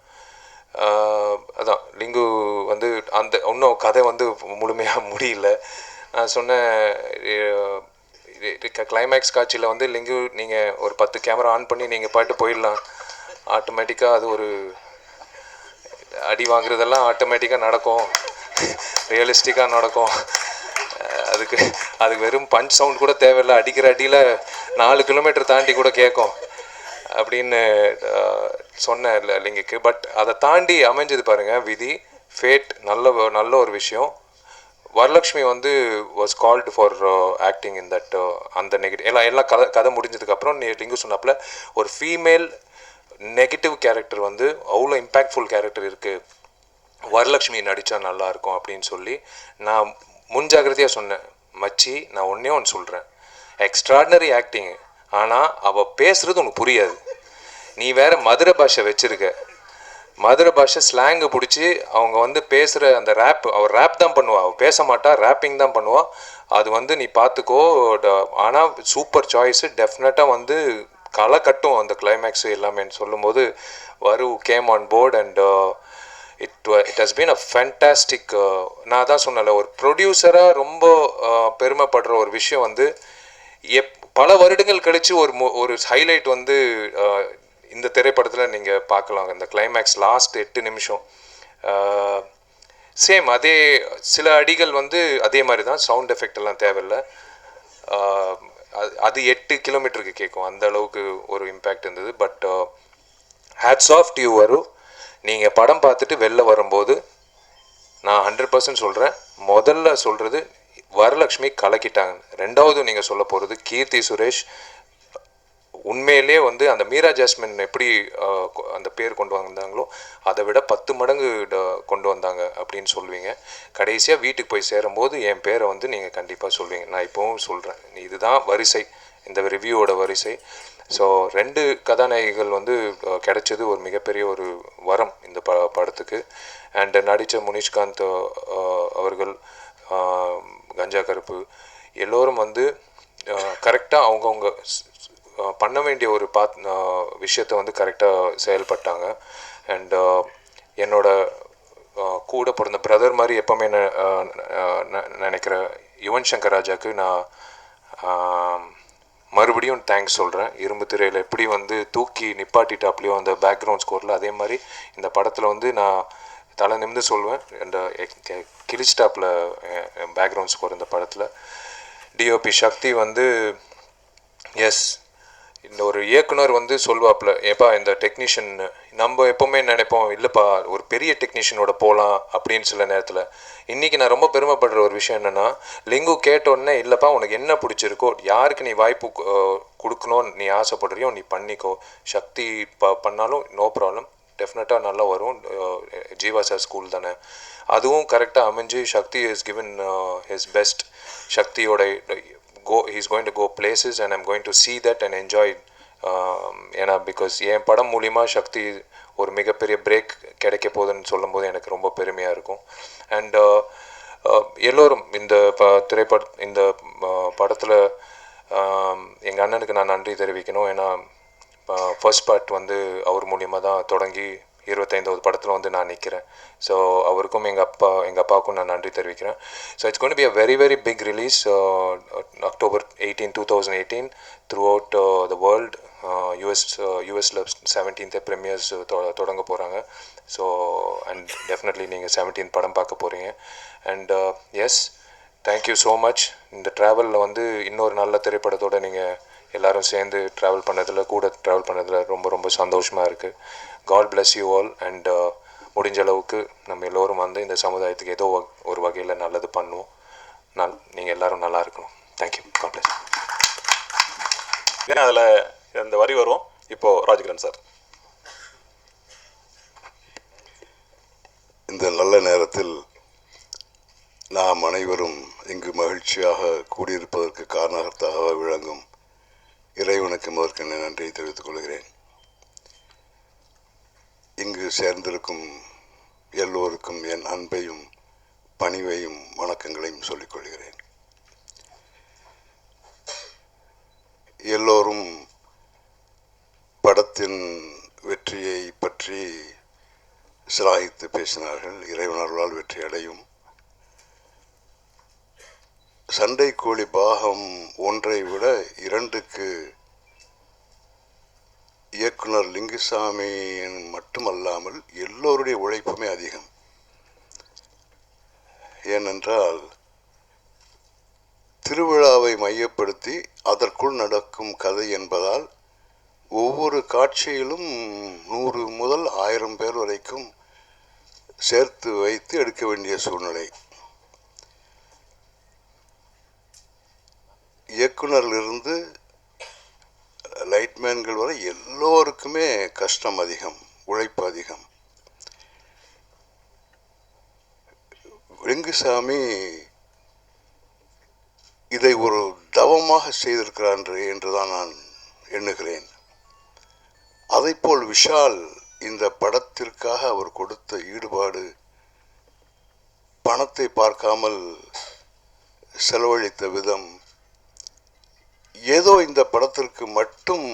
அதான் லிங்கு வந்து இன்னும் கதை வந்து முழுமையாக முடியல. நான் சொன்னேன் கிளைமேக்ஸ் காட்சியில் வந்து லிங்கு நீங்கள் ஒரு 10 கேமரா ஆன் பண்ணி நீங்கள் பாட்டு போயிடலாம், ஆட்டோமேட்டிக்காக அது ஒரு அடி வாங்குறதெல்லாம் ஆட்டோமேட்டிக்காக நடக்கும், ரியலிஸ்டிக்காக நடக்கும். அதுக்கு வெறும் பஞ்ச் சவுண்ட் கூட தேவையில்லை, அடிக்கிற அடியில் 4 கிலோமீட்டர் தாண்டி கூட கேட்கும் அப்படின்னு சொன்னேன் இல்லை லிங்குக்கு. பட் அதை தாண்டி அமைஞ்சது பாருங்கள் விதி, ஃபேட். நல்ல ஒரு விஷயம். வரலக்ஷ்மி வந்து was called for acting in that அந்த நெகட்டிவ் எல்லாம் கதை முடிஞ்சதுக்கப்புறம் லிங்கு சொன்னாப்புல ஒரு ஃபீமேல் நெகட்டிவ் கேரக்டர் வந்து அவ்வளோ இம்பேக்ட்ஃபுல் கேரக்டர் இருக்குது, வரலக்ஷ்மி நடித்தா நல்லாயிருக்கும் அப்படின்னு சொல்லி நான் முன்ஜாகிரதையாக சொன்னேன். மச்சி நான் ஒன்று சொல்கிறேன், எக்ஸ்ட்ராடினரி ஆக்டிங், ஆனால் அவள் பேசுகிறது உனக்கு புரியாது. நீ வேறு மதுரை பாஷை வச்சுருக்க, மதுரை பாஷை ஸ்லாங்கு பிடிச்சி அவங்க வந்து பேசுகிற அந்த அவள் ரேப் தான் பண்ணுவாள், அவள் பேச மாட்டா, ரேப்பிங் தான் பண்ணுவாள். அது வந்து நீ பார்த்துக்கோ. ஆனால் சூப்பர் சாய்ஸு, டெஃபினட்டாக வந்து களை கட்டும் அந்த கிளைமேக்ஸு எல்லாமேன்னு சொல்லும்போது came on board and it has been a fantastic. நான் தான் சொன்னல, ஒரு ப்ரொடியூசராக ரொம்ப பெருமைப்படுற ஒரு விஷயம் வந்து பல வருடங்கள் கழித்து ஒரு ஹைலைட் வந்து இந்த திரைப்படத்தில் நீங்கள் பார்க்கலாம். இந்த கிளைமேக்ஸ் லாஸ்ட் 8 நிமிஷம் சேம் அதே சில அடிகள் வந்து அதே மாதிரி தான், சவுண்ட் எஃபெக்ட் எல்லாம் தேவையில்லை. அது 8 கிலோமீட்டருக்கு கேட்கும், அந்த அளவுக்கு ஒரு இம்பேக்ட் இருந்தது. But hats off to you Varu. நீங்கள் படம் பார்த்துட்டு வெளில வரும்போது நான் 100% சொல்கிறேன், முதல்ல சொல்கிறது வரலக்ஷ்மி கலக்கிட்டாங்க. 2வது நீங்கள் சொல்ல போகிறது கீர்த்தி சுரேஷ். உண்மையிலே வந்து அந்த மீரா ஜாஸ்மின் எப்படி அந்த பேர் கொண்டு வந்தாங்களோ அதை விட 10 மடங்கு கொண்டு வந்தாங்க அப்படின்னு சொல்லுவீங்க. கடைசியாக வீட்டுக்கு போய் சேரும்போது என் பேரை வந்து நீங்கள் கண்டிப்பாக சொல்லுவீங்க. நான் இப்போவும் சொல்கிறேன், இதுதான் வரிசை, இந்த ரிவ்யூவோட வரிசை. ஸோ 2 கதாநாயகிகள் வந்து கிடைச்சது ஒரு மிகப்பெரிய ஒரு வரம் இந்த படத்துக்கு. அண்ட் நடித்த முனிஷ்காந்த் அவர்கள், கஞ்சா கருப்பு எல்லோரும் வந்து கரெக்டாக அவங்கவுங்க பண்ண வேண்டிய ஒரு விஷயத்தை வந்து கரெக்டாக செயல்பட்டாங்க. அண்ட் என்னோட கூட பிறந்த பிரதர் மாதிரி எப்போவுமே நினைக்கிற யுவன் சங்கர் ராஜாவுக்கு நான் மறுபடியும் தேங்க்ஸ் சொல்கிறேன். இரும்பு திரையில் எப்படி வந்து தூக்கி நிப்பாட்டிட்டாப்லையோ அந்த பேக்ரவுண்ட் ஸ்கோரில், அதே மாதிரி இந்த படத்தில் வந்து நான் தலை நிமிந்து சொல்வேன். இந்த கிளிஸ்டாப்பில் பேக்ரவுண்ட் ஸ்கோர் இந்த படத்தில். டிஓபி சக்தி வந்து எஸ், இந்த ஒரு இயக்குனர் வந்து சொல்வாப்பில், ஏப்பா இந்த டெக்னீஷியன் நம்ம எப்போவுமே நினைப்போம் இல்லைப்பா ஒரு பெரிய டெக்னீஷியனோட போகலாம் அப்படின்னு சில நேரத்தில். இன்றைக்கி நான் ரொம்ப பெருமைப்படுற ஒரு விஷயம் என்னென்னா, லிங்கு கேட்டோடனே இல்லைப்பா உனக்கு என்ன பிடிச்சிருக்கோ, யாருக்கு நீ வாய்ப்பு கொடுக்கணும்னு நீ ஆசைப்படுறியோ நீ பண்ணிக்கோ, சக்தி பண்ணாலும் நோ ப்ராப்ளம், டெஃபினட்டாக நல்லா வரும். ஜீவா சார் ஸ்கூல் தானே, அதுவும் கரெக்டாக அமைஞ்சு சக்தி இஸ் கிவன் ஹிஸ் பெஸ்ட். சக்தியோட he's going to go places and I'm going to see that and enjoy it. ஏன்னா பிகாஸ் என் படம் மூலிமா சக்தி ஒரு மிகப்பெரிய பிரேக் கிடைக்க போகுதுன்னு சொல்லும்போது எனக்கு ரொம்ப பெருமையாக இருக்கும். அண்ட் எல்லோரும் இந்த இந்த படத்தில் எங்கள் அண்ணனுக்கு நான் நன்றி தெரிவிக்கணும். ஏன்னா ஃபர்ஸ்ட் பார்ட் வந்து அவர் மூலிமா தான் தொடங்கி 25வது படத்தில் வந்து நான் நிற்கிறேன். ஸோ அவருக்கும் எங்கள் அப்பாவுக்கும் நான் நன்றி தெரிவிக்கிறேன். So it's going to be a very very big release October 18, 2018 throughout the world. யூஎஸில் 17th ப்ரீமியர்ஸ் தொடங்க போகிறாங்க. ஸோ அண்ட் டெஃபினெட்லி நீங்கள் 17th படம் பார்க்க போகிறீங்க. And yes, thank you so much. இந்த ட்ராவலில் வந்து இன்னொரு நல்ல திரைப்படத்தோடு நீங்கள் எல்லோரும் சேர்ந்து ட்ராவல் பண்ணதில் ரொம்ப ரொம்ப சந்தோஷமாக இருக்குது. God bless you all. அண்ட் முடிஞ்ச அளவுக்கு நம்ம எல்லோரும் வந்து இந்த சமுதாயத்துக்கு ஏதோ ஒரு வகையில் நல்லது பண்ணுவோம். நீங்கள் எல்லோரும் நல்லா இருக்கணும். தேங்க்யூ. God bless. ஏன்னா அதில் இந்த வரி வரும். இப்போது ராஜகிரண் சார். இந்த நல்ல நேரத்தில் நாம் அனைவரும் இங்கு மகிழ்ச்சியாக கூடியிருப்பதற்கு காரணத்தாக விளங்கும் இறைவனுக்கு முதற்கென நன்றியை தெரிவித்துக் கொள்கிறேன். இங்கு சேர்ந்திருக்கும் எல்லோருக்கும் என் அன்பையும் பணிவையும் வணக்கங்களையும் சொல்லிக் கொள்கிறேன். எல்லோரும் படத்தின் வெற்றியை பற்றி சிலாகித்து பேசினார்கள். இறைவனர்களால் வெற்றி அடையும். சண்டை கோழி பாகம் 1 விட 2க்கு இயக்குனர் லிங்குசாமி மட்டுமல்லாமல் எல்லோருடைய உழைப்புமே அதிகம். ஏனென்றால் திருவிழாவை மையப்படுத்தி அதற்குள் நடக்கும் கதை என்பதால் ஒவ்வொரு காட்சியிலும் 100 முதல் 1000 பேர் வரைக்கும் சேர்த்து வைத்து எடுக்க வேண்டிய சூழ்நிலை. இயக்குனரிலிருந்து லைட்மேன்கள் வரை எல்லோருக்குமே கஷ்டம் அதிகம், உழைப்பு அதிகம். லிங்குசாமி இதை ஒரு தவமாக செய்திருக்கிறார் என்றுதான் நான் எண்ணுகிறேன். அதைப்போல் விஷால் இந்த படத்திற்காக அவர் கொடுத்த ஈடுபாடு, பணத்தை பார்க்காமல் செலவழித்த விதம், ஏதோ இந்த படத்திற்கு மட்டும்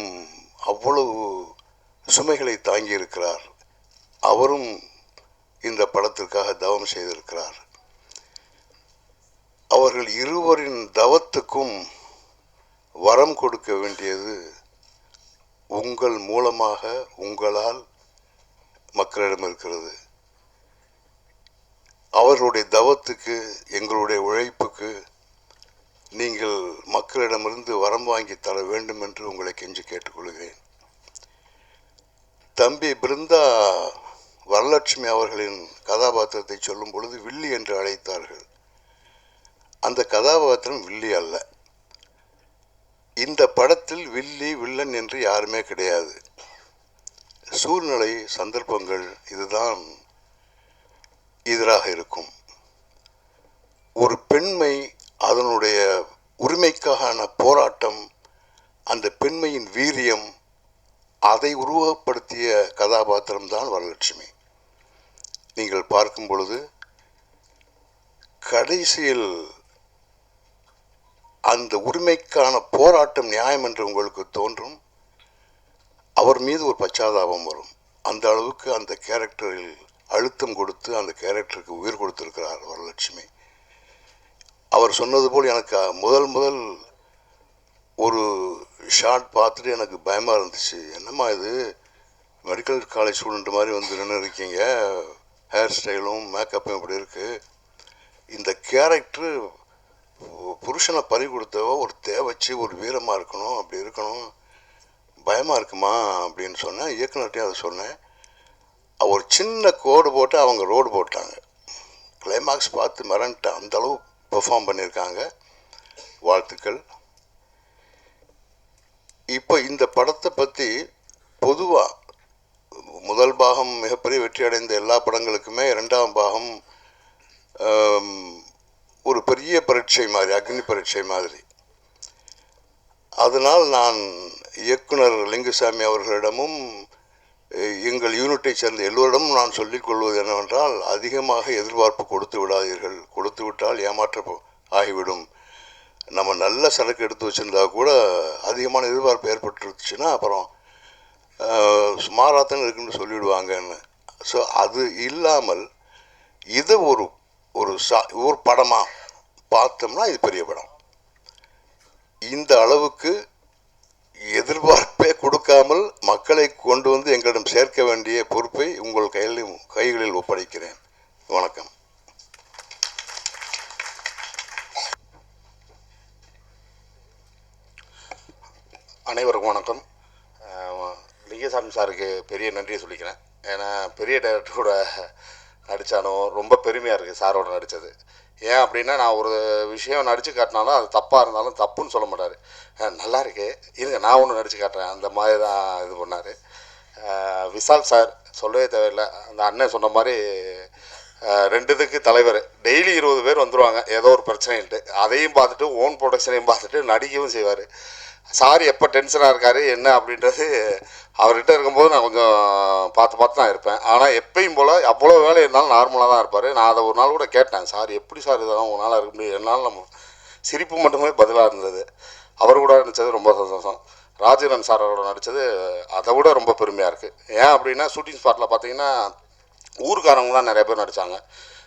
அவ்வளவு சுமைகளை தாங்கியிருக்கிறார். அவரும் இந்த படத்திற்காக தவம் செய்திருக்கிறார். அவர்கள் இருவரின் தவத்துக்கும் வரம் கொடுக்க வேண்டியது உங்கள் மூலமாக, உங்களால் மக்களிடம் இருக்கிறது. அவர்களுடைய தவத்துக்கு, எங்களுடைய உழைப்புக்கு நீங்கள் மக்களிடமிருந்து வரம் வாங்கி தர வேண்டும் என்று உங்களை கெஞ்சி கேட்டுக்கொள்கிறேன். தம்பி பிருந்தா வரலட்சுமி அவர்களின் கதாபாத்திரத்தை சொல்லும் பொழுது வில்லி என்று அழைத்தார்கள். அந்த கதாபாத்திரம் வில்லி அல்ல. இந்த படத்தில் வில்லி வில்லன் என்று யாருமே கிடையாது. சூழ்நிலை, சந்தர்ப்பங்கள் இதுதான் எதிராக இருக்கும். ஒரு பெண்மை, அதனுடைய உரிமைக்கான போராட்டம், அந்த பெண்மையின் வீரியம், அதை உருவகப்படுத்திய கதாபாத்திரம்தான் வரலட்சுமி. நீங்கள் பார்க்கும் பொழுது கடைசியில் அந்த உரிமைக்கான போராட்டம் நியாயம் என்று உங்களுக்கு தோன்றும். அவர் மீது ஒரு பச்சாதாபம் வரும். அந்த அளவுக்கு அந்த கேரக்டரில் அழுத்தம் கொடுத்து அந்த கேரக்டருக்கு உயிர் கொடுத்திருக்கிறார் வரலட்சுமி. அவர் சொன்னது போல் எனக்கு முதல் ஒரு ஷாட் பார்த்துட்டு எனக்கு பயமாக இருந்துச்சு. என்னம்மா இது மெடிக்கல் காலேஜ் ஸ்டூடெண்ட் மாதிரி வந்து நின்று இருக்கீங்க, ஹேர் ஸ்டைலும் மேக்கப்பும் இப்படி இருக்குது. இந்த கேரக்டரு புருஷனை பறி கொடுத்தவ ஒரு தேவச்சு ஒரு வீரமாக இருக்கணும், அப்படி இருக்கணும், பயமாக இருக்குமா அப்படின்னு சொன்னேன். இயக்குனர்கிட்டையும் அதை சொன்னேன். ஒரு சின்ன கோடு போட்டு அவங்க ரோடு போட்டாங்க. கிளைமாக்ஸ் பார்த்து மிரண்டேன். அந்தளவு பெர்ஃபார்ம் பண்ணியிருக்காங்க. வாழ்த்துக்கள். இப்போ இந்த படத்தை பற்றி பொதுவாக முதல் பாகம் மிகப்பெரிய வெற்றி அடைந்த எல்லா படங்களுக்குமே இரண்டாம் பாகம் ஒரு பெரிய பரீட்சை மாதிரி, அக்னி பரீட்சை மாதிரி. அதனால் நான் இயக்குனர் லிங்குசாமி அவர்களிடமும் எங்கள் யூனிட்டை சேர்ந்த எல்லோரிடமும் நான் சொல்லிக்கொள்வது என்னவென்றால், அதிகமாக எதிர்பார்ப்பு கொடுத்து விடாதீர்கள். கொடுத்து விட்டால் ஏமாற்ற ஆகிவிடும். நம்ம நல்ல சரக்கு எடுத்து வச்சுருந்தா கூட அதிகமான எதிர்பார்ப்பு ஏற்பட்டுருச்சுன்னா அப்புறம் சுமாராகத்தான் இருக்குன்னு சொல்லிவிடுவாங்கன்னு. ஸோ அது இல்லாமல் இது ஒரு படமாக பார்த்தோம்னா இது பெரிய படம். இந்த அளவுக்கு எதிர்பார்ப்பே கொடுக்காமல் மக்களை கொண்டு வந்து எங்களிடம் சேர்க்க வேண்டிய பொறுப்பை உங்கள் கைகளில் ஒப்படைக்கிறேன். வணக்கம். அனைவருக்கும் வணக்கம். லிங்கசாமி சாருக்கு பெரிய நன்றியை சொல்லிக்கிறேன். ஏன்னா பெரிய டைரக்டரோட நடித்தாலும் ரொம்ப பெருமையாக இருக்குது சாரோட நடித்தது. ஏன் அப்படின்னா, நான் ஒரு விஷயம் நடித்து காட்டினாலும் அது தப்பாக இருந்தாலும் தப்புன்னு சொல்ல மாட்டார். நல்லா இருக்கு, இருங்க நான் ஒன்று நடித்து காட்டுறேன், அந்த மாதிரி தான் இது பண்ணார். விஷால் சார் சொல்லவே தேவையில்லை. அந்த அண்ணன் சொன்ன மாதிரி 2 இதுக்கு தலைவர். டெய்லி 20 பேர் வந்துடுவாங்க ஏதோ ஒரு பிரச்சனைன்ட்டு. அதையும் பார்த்துட்டு ஓன் ப்ரொடக்ஷனையும் பார்த்துட்டு நடிக்கவும் செய்வார். சார் எப்போ டென்ஷனாக இருக்கார் என்ன அப்படின்றது அவர்கிட்ட இருக்கும்போது நான் கொஞ்சம் பார்த்து தான் இருப்பேன். ஆனால் எப்பயும் போல் அவ்வளோ வேலை இருந்தாலும் நார்மலாக தான் இருப்பார். நான் அதை ஒரு நாள் கூட கேட்டேன், சார் எப்படி சார் இதெல்லாம் உங்களால் இருக்க முடியும்? என்னால் நம்ம சிரிப்பு மட்டுமே பதிலாக இருந்தது. அவர் கூட நடித்தது ரொம்ப சந்தோஷம். ராஜீவன் சாரோட நடித்தது அதை விட ரொம்ப பெருமையாக இருக்குது. ஏன் அப்படின்னா, ஷூட்டிங் ஸ்பாட்டில் பார்த்தீங்கன்னா ஊருக்காரங்களாம் நிறைய பேர் நடித்தாங்க.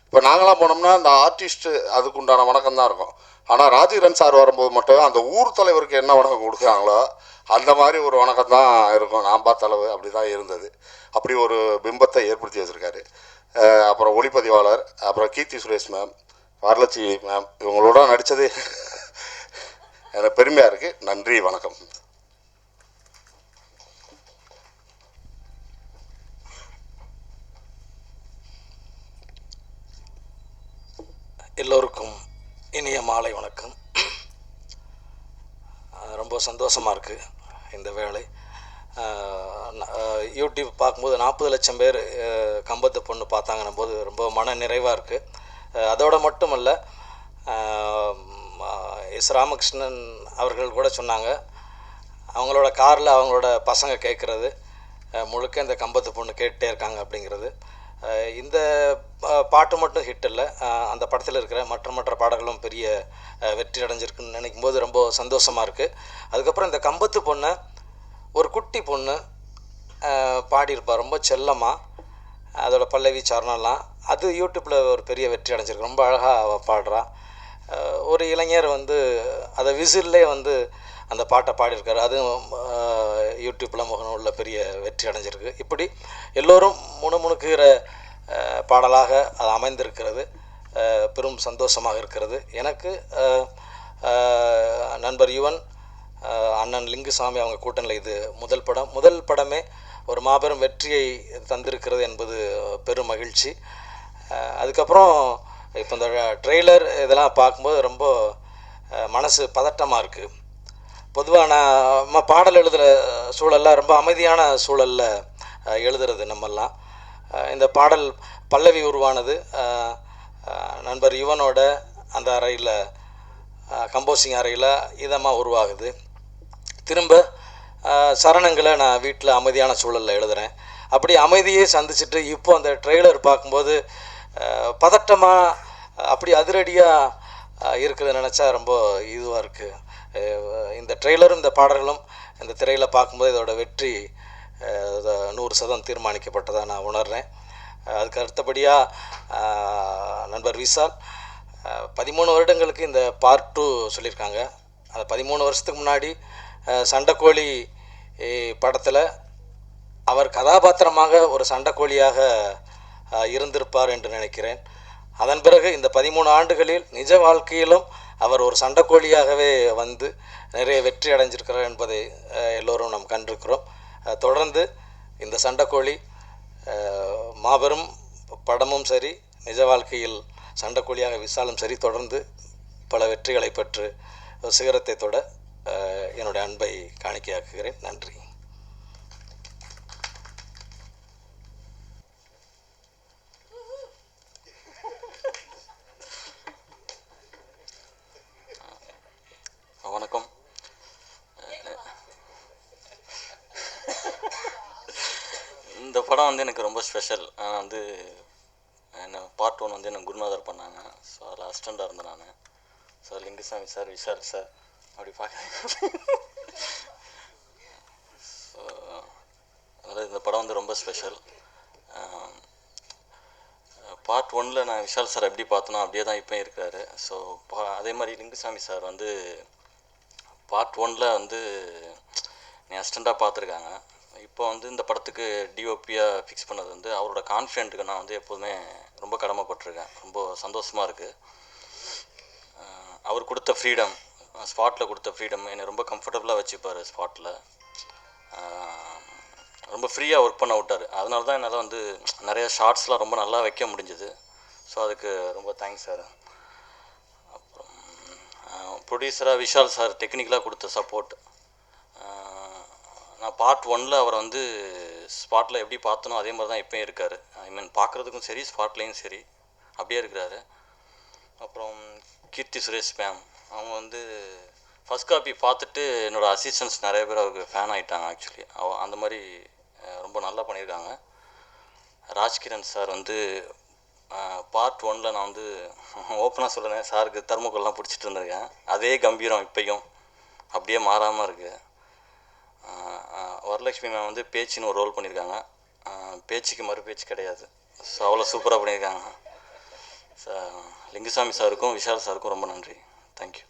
இப்போ நாங்களாம் போனோம்னா அந்த ஆர்டிஸ்ட்டு அதுக்கு உண்டான வணக்கம் தான் இருக்கும். ஆனால் ராஜீவன் சார் வரும்போது மட்டும் அந்த ஊர் தலைவருக்கு என்ன வணக்கம் கொடுக்குறாங்களோ அந்த மாதிரி ஒரு வணக்கம் தான் இருக்கும். நான் பார்த்த அளவு அப்படி தான் இருந்தது. அப்படி ஒரு பிம்பத்தை ஏற்படுத்தி வச்சுருக்காரு. அப்புறம் ஒளிப்பதிவாளர், அப்புறம் கீர்த்தி சுரேஷ் மேம், வரலட்சுமி மேம், இவங்களோட நடித்தது எனக்கு பெருமையாக இருக்குது. நன்றி, வணக்கம். எல்லோருக்கும் இனிய மாலை வணக்கம். ரொம்ப சந்தோஷமாக இருக்குது இந்த வேலை. யூடியூப் பார்க்கும்போது 40 லட்சம் பேர் கம்பத்து பொண்ணு பார்த்தாங்கன்னும் போது ரொம்ப மன நிறைவாக இருக்குது. அதோடு மட்டுமல்ல, எஸ் ராமகிருஷ்ணன் அவர்கள் கூட சொன்னாங்க, அவங்களோட காரில் அவங்களோட பசங்க கேட்குறது முழுக்க இந்த கம்பத்து பொண்ணு கேட்டுகிட்டே இருக்காங்க அப்படிங்கிறது. இந்த பாட்டு மட்டும் ஹிட் இல்லை, அந்த படத்தில் இருக்கிற மற்ற பாடல்களும் பெரிய வெற்றி அடைஞ்சிருக்குன்னு நினைக்கும் போது ரொம்ப சந்தோஷமாக இருக்குது. அதுக்கப்புறம் இந்த கம்பத்து பொண்ணை ஒரு குட்டி பொண்ணு பாடியிருப்பா ரொம்ப செல்லமாக, அதோட பல்லவி சரணம்லாம். அது யூடியூப்பில் ஒரு பெரிய வெற்றி அடைஞ்சிருக்கு. ரொம்ப அழகாக அவள் பாடுறா. ஒரு இளைஞர் வந்து அதை விசில்லே வந்து அந்த பாட்டை பாடியிருக்காரு. அதுவும் யூடியூப்பில் முகநூல்ல பெரிய வெற்றி அடைஞ்சிருக்கு. இப்படி எல்லோரும் முணுமுணுக்குகிற பாடலாக அது அமைந்திருக்கிறது. பெரும் சந்தோஷமாக இருக்கிறது. எனக்கு நண்பர் யுவன், அண்ணன் லிங்குசாமி அவங்க கூட்டணியில் இது முதல் படமே ஒரு மாபெரும் வெற்றியை தந்திருக்கிறது என்பது பெரும் மகிழ்ச்சி. அதுக்கப்புறம் இப்போ இந்த ட்ரெய்லர் இதெல்லாம் பார்க்கும்போது ரொம்ப மனசு பதட்டமாக இருக்குது. பொதுவாக நம்ம பாடல் எழுதுகிற சூழலில் ரொம்ப அமைதியான சூழலில் எழுதுறது நம்மெல்லாம். இந்த பாடல் பல்லவி உருவானது நண்பர் யுவனோட அந்த அறையில், கம்போசிங் அறையில் இதமாக உருவாகுது. திரும்ப சரணங்களை நான் வீட்டில் அமைதியான சூழலில் எழுதுகிறேன். அப்படி அமைதியே சந்திச்சுட்டு இப்போ அந்த ட்ரெய்லர் பார்க்கும்போது பதட்டமாக அப்படி அதிரடியாக இருக்கிறத நினச்சா ரொம்ப இதுவாக இருக்குது. இந்த ட்ரெய்லரும் இந்த பாடல்களும் இந்த திரையில் பார்க்கும்போது இதோட வெற்றி 100% தீர்மானிக்கப்பட்டதாக நான் உணர்கிறேன். அதுக்கு அடுத்தபடியாக நண்பர் விஷால் 13 வருடங்களுக்கு இந்த பார்ட் 2 சொல்லியிருக்காங்க. அந்த 13 வருஷத்துக்கு முன்னாடி சண்டைக்கோழி படத்தில் அவர் கதாபாத்திரமாக ஒரு சண்டைக்கோழியாக இருந்திருப்பார் என்று நினைக்கிறேன். அதன் பிறகு இந்த 13 ஆண்டுகளில் நிஜ வாழ்க்கையிலும் அவர் ஒரு சண்டைக்கோழியாகவே வந்து நிறைய வெற்றி அடைஞ்சிருக்கிறார் என்பதை எல்லோரும் நாம் கண்டிருக்கிறோம். தொடர்ந்து இந்த சண்டைக்கோழி மாபெரும் படமும் சரி, நிஜ வாழ்க்கையில் சண்டைக்கோழியாக விசாலும் சரி, தொடர்ந்து பல வெற்றிகளை பெற்று சிகரத்தை தொட என்னுடைய அன்பை காணிக்கையாக்குகிறேன். நன்றி. வணக்கம். இந்த படம் வந்து எனக்கு ரொம்ப ஸ்பெஷல். வந்து என்ன பார்ட் 1 வந்து எனக்கு குருநாதர் பண்ணாங்க. ஸோ அதில் அசிஸ்டண்ட்டாக இருந்தேன் நான். So Lingusamy sir, Vishal sir அப்படி பார்க்க. ஸோ அதாவது இந்த படம் வந்து ரொம்ப ஸ்பெஷல். பார்ட் 1ல் நான் விஷால் சார் எப்படி பார்த்தனோ அப்படியே தான் இப்போ இருக்காரு. ஸோ அதே மாதிரி லிங்குசாமி சார் வந்து பார்ட் 1ல் வந்து நீ அசிஸ்டண்ட்டாக பார்த்துருக்காங்க. இப்போ வந்து இந்த படத்துக்கு டிஓபியாக ஃபிக்ஸ் பண்ணது வந்து அவரோட கான்ஃபிடென்ட்டுக்கு நான் வந்து எப்போதுமே ரொம்ப கடமைப்பட்டிருக்கேன். ரொம்ப சந்தோஷமாக இருக்குது. அவர் கொடுத்த ஃப்ரீடம், ஸ்பாட்டில் கொடுத்த ஃப்ரீடம் என்னை ரொம்ப கம்ஃபர்டபுளாக வச்சுப்பார். ஸ்பாட்டில் ரொம்ப ஃப்ரீயாக ஒர்க் பண்ண விட்டார். அதனால தான் என்னால் வந்து நிறையா ஷார்ட்ஸ்லாம் ரொம்ப நல்லா வைக்க முடிஞ்சுது. ஸோ அதுக்கு ரொம்ப தேங்க்ஸ் சார். அப்புறம் ப்ரொடியூசராக விஷால் சார் டெக்னிக்கலாக கொடுத்த சப்போர்ட். நான் பார்ட் 1ல் அவர் வந்து ஸ்பாட்டில் எப்படி பார்த்தனோ அதே மாதிரி தான் இப்போயும் இருக்கார். ஐ மீன் பார்க்குறதுக்கும் சரி, ஸ்பாட்லேயும் சரி அப்படியே இருக்கிறாரு. அப்புறம் கீர்த்தி சுரேஷ் மேம், அவங்க வந்து ஃபஸ்ட் காப்பி பார்த்துட்டு என்னோடய அசிஸ்டன்ட்ஸ் நிறைய பேர் அவருக்கு ஃபேன் ஆகிட்டாங்க. ஆக்சுவலி அந்த மாதிரி ரொம்ப நல்லா பண்ணியிருக்காங்க. ராஜ்கிரண் சார் வந்து பார்ட் 1ல் நான் வந்து ஓப்பனாக சொல்கிறேன், சாருக்கு தர்மக்கோல்லாம் பிடிச்சிட்டு இருந்திருக்கேன். அதே கம்பீரம் இப்பையும் அப்படியே மாறாமல் இருக்குது. வரலட்சுமி மேம் வந்து பேச்சுன்னு ஒரு ரோல் பண்ணியிருக்காங்க. பேச்சுக்கு மறு பேச்சு கிடையாது. ஸோ அவ்வளோ சூப்பராக பண்ணியிருக்காங்க. லிங்குசாமி சாருக்கும் விஷால் சாருக்கும் ரொம்ப நன்றி. தேங்க்யூ.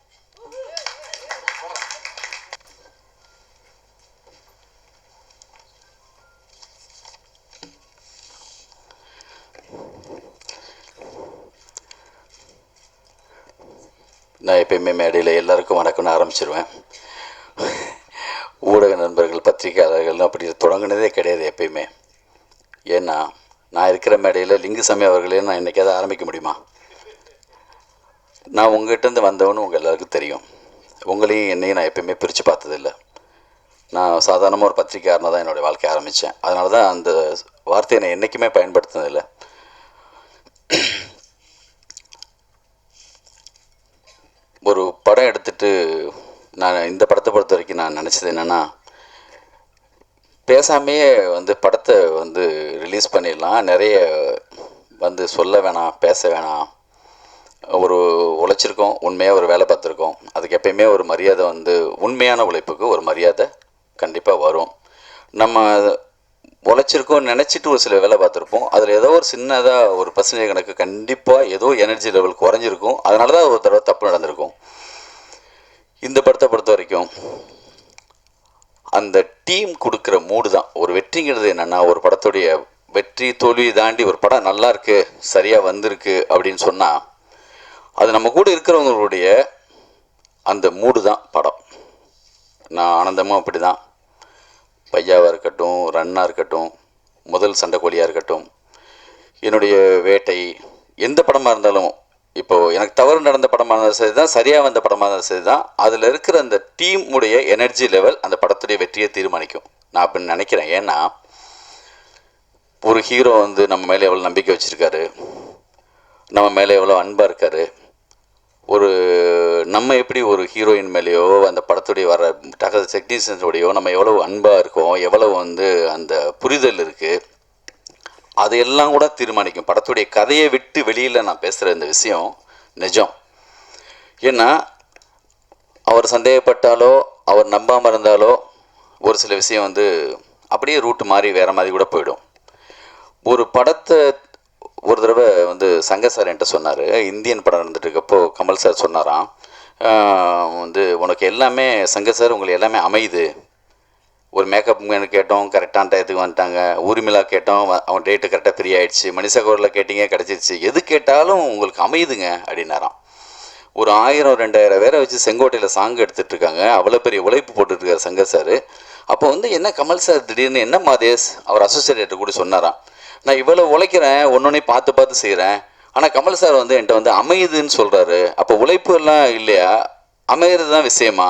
நான் எப்பயுமே மேடையில் எல்லாருக்கும் வணக்கம்னு ஆரம்பிச்சிருவேன். ஊடக நண்பர்கள், பத்திரிகையாளர்கள் அப்படி தொடங்கினதே கிடையாது எப்பயுமே. ஏன்னா நான் இருக்கிற மேடையில் லிங்குசாமி அவர்களே நான் என்றைக்காவது ஆரம்பிக்க முடியுமா? நான் உங்கள்கிட்டருந்து வந்தவனு உங்கள் எல்லாருக்கும் தெரியும். உங்களையும் என்னையும் நான் எப்பயுமே பிரித்து பார்த்ததில்லை. நான் சாதாரணமாக ஒரு பத்திரிகையாளனாக தான் என்னுடைய வாழ்க்கையை ஆரம்பித்தேன். அதனால தான் அந்த வார்த்தையை நான் என்றைக்குமே பயன்படுத்தினதில்லை. ஒரு படம் எடுத்துகிட்டு நான் இந்த படத்தை பொறுத்த வரைக்கும் நான் நினச்சது என்னென்னா, பேசாமையே வந்து படத்தை வந்து ரிலீஸ் பண்ணிடலாம், நிறைய வந்து சொல்ல வேணாம், பேச வேணாம். ஒரு உழைச்சிருக்கோம், உண்மையாக ஒரு வேலை பார்த்துருக்கோம், அதுக்கு எப்பயுமே ஒரு மரியாதை வந்து உண்மையான உழைப்புக்கு ஒரு மரியாதை கண்டிப்பாக வரும். நம்ம உழைச்சிருக்கோம் நினச்சிட்டு ஒரு சில வேலை பார்த்துருப்போம், அதில் ஏதோ ஒரு சின்னதாக ஒரு பர்சன்டேஜ் கணக்கு கண்டிப்பாக ஏதோ எனர்ஜி லெவல் குறைஞ்சிருக்கும். அதனால தான் ஒரு தடவை தப்பு நடந்திருக்கும். இந்த படத்தை பொறுத்த வரைக்கும் அந்த டீம் கொடுக்குற மூடு தான் ஒரு வெற்றிங்கிறது. என்னென்னா, ஒரு படத்துடைய வெற்றி தோல்வி தாண்டி ஒரு படம் நல்லா இருக்குது, சரியாக வந்திருக்கு அப்படின்னு சொன்னால் அது நம்ம கூட இருக்கிறவங்களுடைய அந்த மூடு தான் படம். நான் ஆனந்தமும் அப்படி தான். பையாவாக இருக்கட்டும், ரன்னாக இருக்கட்டும், முதல் சண்டைக்கோழியாக இருக்கட்டும், என்னுடைய வேட்டை, எந்த படமாக இருந்தாலும், இப்போது எனக்கு தவறு நடந்த படமாக இருந்தாலும் சரி தான், சரியாக வந்த படமாக இருந்தாலும் சரி தான், அதில் இருக்கிற அந்த டீம் உடைய எனர்ஜி லெவல் அந்த படத்துடைய வெற்றியை தீர்மானிக்கும் நான் அப்படின்னு நினைக்கிறேன். ஏன்னா ஒரு ஹீரோ வந்து நம்ம மேலே எவ்வளோ நம்பிக்கை வச்சுருக்காரு, நம்ம மேலே எவ்வளோ அன்பாக இருக்கார், ஒரு நம்ம எப்படி ஒரு ஹீரோயின் மேலேயோ அந்த படத்துடைய வர டெக்னீஷியன்ஸோடையோ நம்ம எவ்வளோ அன்பாக இருக்கோம், எவ்வளோ வந்து அந்த புரிதல் இருக்குது, அதையெல்லாம் கூட தீர்மானிக்கும். படத்துடைய கதையை விட்டு வெளியில் நான் பேசுகிற இந்த விஷயம் நிஜம். ஏன்னா அவர் சந்தேகப்பட்டாலோ அவர் நம்பாமல் இருந்தாலோ ஒரு சில விஷயம் வந்து அப்படியே ரூட்டு மாறி வேறு மாதிரி கூட போயிடும். ஒரு படத்தை ஒரு தடவை வந்து சங்கர் சார் என்கிட்ட சொன்னார், இந்தியன் படம் இருந்துட்டு இருக்கப்போ கமல் சார் சொன்னாராம், வந்து உனக்கு எல்லாமே சங்கர் சார் உங்களுக்கு எல்லாமே அமையுது. ஒரு மேக்கப் மேனு கேட்டோம், கரெக்டான டயத்துக்கு வந்துட்டாங்க. ஊர்மிளா கேட்டோம், அவன் டேட்டு கரெக்டாக ஃப்ரீ ஆகிடுச்சு. மணிசகோரில் கேட்டிங்க, கிடச்சிருச்சு. எது கேட்டாலும் உங்களுக்கு அமையுதுங்க அப்படின்னாராம். ஒரு 1000-2000 பேரை வச்சு செங்கோட்டையில் சாங் எடுத்துகிட்டு இருக்காங்க. அவ்வளோ பெரிய உழைப்பு போட்டுட்ருக்கார் சங்கர் சார். அப்போ வந்து என்ன கமல் சார் திடீர்னு என்ன மாதேஷ் அவர் அசோசியேட்டர் கூட சொன்னாராம், நான் இவ்வளோ உழைக்கிறேன், ஒன்னொன்னே பார்த்து செய்கிறேன், ஆனால் கமல் சார் வந்து என்கிட்ட வந்து அமையுதுன்னு சொல்கிறாரு. அப்போ உழைப்பு எல்லாம் இல்லையா, அமையிறது தான் விஷயமா,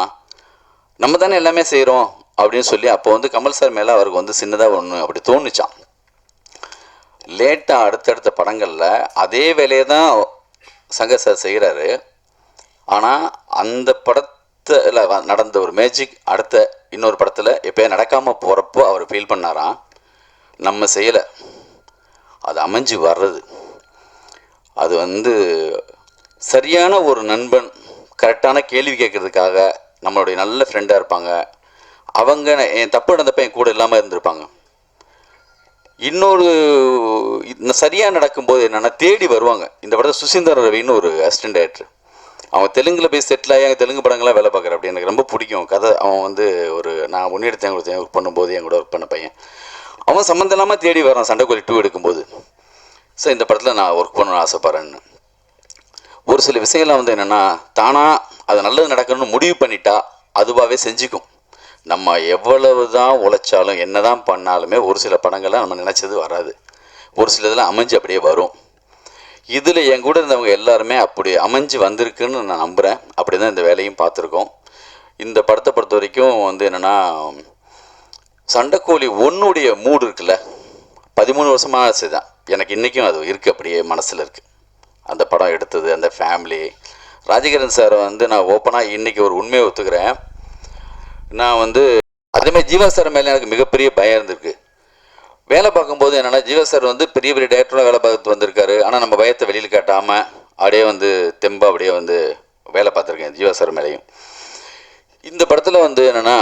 நம்ம தானே எல்லாமே செய்கிறோம் அப்படின்னு சொல்லி அப்போ வந்து கமல் சார் மேலே அவருக்கு வந்து சின்னதாக ஒன்று அப்படி தோணுச்சான். லேட்டாக அடுத்தடுத்த படங்களில் அதே வேலையை தான் சங்கர் சார் செய்கிறாரு. ஆனால் அந்த படத்தில் நடந்த ஒரு மேஜிக் அடுத்த இன்னொரு படத்தில் எப்போயே நடக்காமல் போகிறப்போ அவர் ஃபீல் பண்ணாராம், நம்ம செய்யலை, அது அமைஞ்சு வர்றது. அது வந்து சரியான ஒரு நண்பன் கரெக்டான கேள்வி கேட்குறதுக்காக நம்மளுடைய நல்ல ஃப்ரெண்டாக இருப்பாங்க. அவங்க என் தப்பு நடந்தப்போ என் கூட இல்லாமல் இருந்திருப்பாங்க. இன்னொரு சரியாக நடக்கும்போது என்னென்னா தேடி வருவாங்க. இந்த படத்தில் சுசீந்தர் ரவின்னு ஒரு அசிஸ்டன்ட் டைரக்டர், அவன் தெலுங்கில் போய் செட்டில் ஆகி தெலுங்கு படங்கள்லாம் வேலை பார்க்குற. அப்படி எனக்கு ரொம்ப பிடிக்கும் கதை. அவன் வந்து ஒரு நான் முன்னெடுத்தேன் கொடுத்தேன் ஒர்க் பண்ணும்போது என் கூட ஒர்க் பண்ண பையன். அவன் சம்மந்தம் இல்லாமல் தேடி வரான் சண்டைக்கோழி 2 எடுக்கும்போது. சார் இந்த படத்தில் நான் ஒர்க் பண்ணணும்னு ஆசைப்பட்றேன்னு. ஒரு சில விஷயங்கள்லாம் வந்து என்னென்னா தானாக அது நல்லது நடக்கணும்னு முடிவு பண்ணிட்டா அதுவாகவே செஞ்சுக்கும். நம்ம எவ்வளவு தான் உழைச்சாலும் என்ன தான் பண்ணாலுமே ஒரு சில படங்கள்லாம் நம்ம நினச்சது வராது, ஒரு சில இதெல்லாம் அமைஞ்சு அப்படியே வரும். இதில் என் கூட இருந்தவங்க எல்லாருமே அப்படி அமைஞ்சு வந்திருக்குன்னு நான் நம்புகிறேன். அப்படி தான் இந்த வேலையும் பார்த்துருக்கோம். இந்த படத்தை பொறுத்த வரைக்கும் வந்து என்னென்னா சண்டைக்கோழி 1 மூடு இருக்குல்ல, 13 வருஷமாக செய்தான். எனக்கு இன்றைக்கும் அது இருக்குது, அப்படியே மனசில் இருக்குது. அந்த படம் எடுத்தது, அந்த ஃபேமிலி. ராஜகிரண் சார் வந்து நான் ஓப்பனாக இன்றைக்கி ஒரு உண்மையை ஒத்துக்கிறேன். நான் வந்து அதேமாதிரி ஜீவா சார் மேலே எனக்கு மிகப்பெரிய பயம் இருந்திருக்கு. வேலை பார்க்கும்போது என்னென்னா ஜீவா சார் வந்து பெரிய பெரிய டேரக்டரோட வேலை பார்த்து வந்திருக்காரு. ஆனால் நம்ம பயத்தை வெளியில் காட்டாமல் அப்படியே வந்து தெம்பா அப்படியே வந்து வேலை பார்த்துருக்கேன் ஜீவா சார் மேலேயும். இந்த படத்தில் வந்து என்னென்னா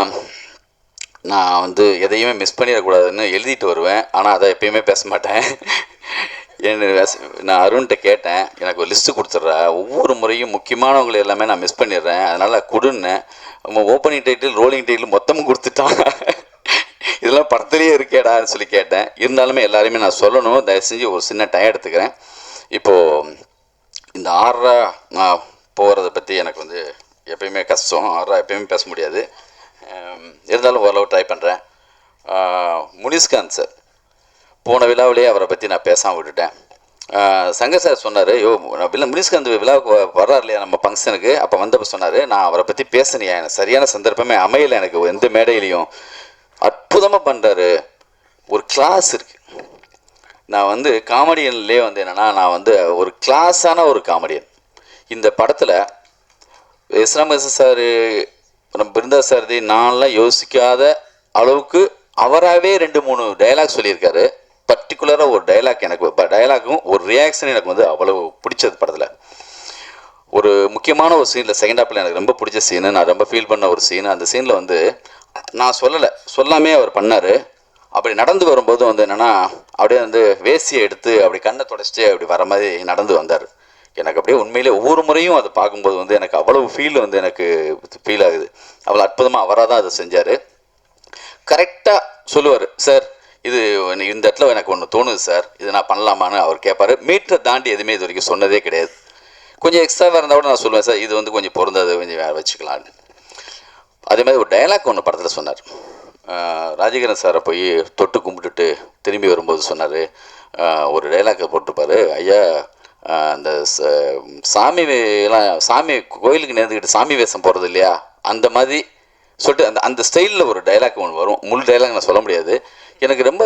நான் வந்து எதையுமே மிஸ் பண்ணிடக்கூடாதுன்னு எழுதிட்டு வருவேன், ஆனால் அதை எப்பயுமே பேச மாட்டேன். நான் அருண்கிட்ட கேட்டேன், எனக்கு ஒரு லிஸ்ட்டு கொடுத்துட்றா, ஒவ்வொரு முறையும் முக்கியமானவங்களை எல்லாமே நான் மிஸ் பண்ணிடுறேன், அதனால் கொடுன்னு ஓப்பனிங் டைட்டில் ரோலிங் டைட்டில் மொத்தமும் கொடுத்துட்டான். இதெல்லாம் படத்துலேயே இருக்கேடான்னு சொல்லி கேட்டேன். இருந்தாலுமே எல்லாருமே நான் சொல்லணும், தயவு செஞ்சு ஒரு சின்ன டைம் எடுத்துக்கிறேன். இப்போது இந்த 6 நான் போகிறத பற்றி எனக்கு வந்து எப்பயுமே கஷ்டம், 6 எப்பயுமே பேச முடியாது. இருந்தாலும் ஓரளவு ட்ரை பண்ணுறேன். முனிஷ்காந்த் சார் போன விழாவிலேயே அவரை பற்றி நான் பேசாமல் விட்டுட்டேன். சங்கர் சார் சொன்னார், முனிஷ்காந்த் விழாவுக்கு வர்றார் இல்லையா நம்ம ஃபங்க்ஷனுக்கு, அப்போ வந்தப்போ சொன்னார், நான் அவரை பற்றி பேசினியா, எனக்கு சரியான சந்தர்ப்பமே அமையலை, எனக்கு எந்த மேடையிலையும் அற்புதமாக பண்ணுறாரு, ஒரு கிளாஸ் இருக்குது. நான் வந்து காமெடியன்லேயே வந்து என்னென்னா நான் வந்து ஒரு கிளாஸான ஒரு காமெடியன். இந்த படத்தில் எஸ்ராமேச சார், நம்ம பிருந்தா சாரதி, நான்லாம் யோசிக்காத அளவுக்கு அவராகவே 2-3 டைலாக் சொல்லியிருக்காரு. பர்டிகுலராக ஒரு டைலாக், எனக்கு டைலாக்கும் ஒரு ரியாக்ஷன் எனக்கு வந்து அவ்வளோ பிடிச்சது படத்தில். ஒரு முக்கியமான ஒரு சீனில் செகண்ட் ஹாப்பில் எனக்கு ரொம்ப பிடிச்ச சீனு, நான் ரொம்ப ஃபீல் பண்ண ஒரு சீனு. அந்த சீனில் வந்து நான் சொல்லாமே அவர் பண்ணார். அப்படி நடந்து வரும்போது வந்து என்னென்னா அப்படியே வந்து வேசியை எடுத்து அப்படி கண்ணை தொடச்சிட்டு அப்படி வர மாதிரி நடந்து வந்தார். எனக்கு அப்படியே உண்மையிலே ஒவ்வொரு முறையும் அதை பார்க்கும்போது வந்து எனக்கு அவ்வளவு ஃபீல் வந்து எனக்கு ஃபீல் ஆகுது. அவ்வளோ அற்புதமாக அவராக தான் அதை செஞ்சார். கரெக்டாக சொல்லுவார், சார் இது இந்த இடத்துல எனக்கு ஒன்று தோணுது சார், இது நான் பண்ணலாமான்னு அவர் கேட்பார். மீட்டரை தாண்டி எதுவுமே இது வரைக்கும் சொன்னதே கிடையாது. கொஞ்சம் எக்ஸ்ட்ராவாக இருந்தால் கூட நான் சொல்லுவேன், சார் இது வந்து கொஞ்சம் பொருந்தாது, கொஞ்சம் வேறு வச்சுக்கலான்னு. அதே மாதிரி ஒரு டைலாக் ஒன்று படத்தில் சொன்னார். ராஜகிரண் சாரை போய் தொட்டு கும்பிட்டுட்டு திரும்பி வரும்போது சொன்னார், ஒரு டைலாக்கை போட்டிருப்பார், ஐயா அந்த சாமி கோயிலுக்கு நேர்ந்துக்கிட்டு சாமி வேஷம் போகிறது இல்லையா, அந்த மாதிரி சொல்லிட்டு அந்த ஸ்டைலில் ஒரு டைலாக் ஒன்று வரும். முழு டைலாக் நான் சொல்ல முடியாது. எனக்கு ரொம்ப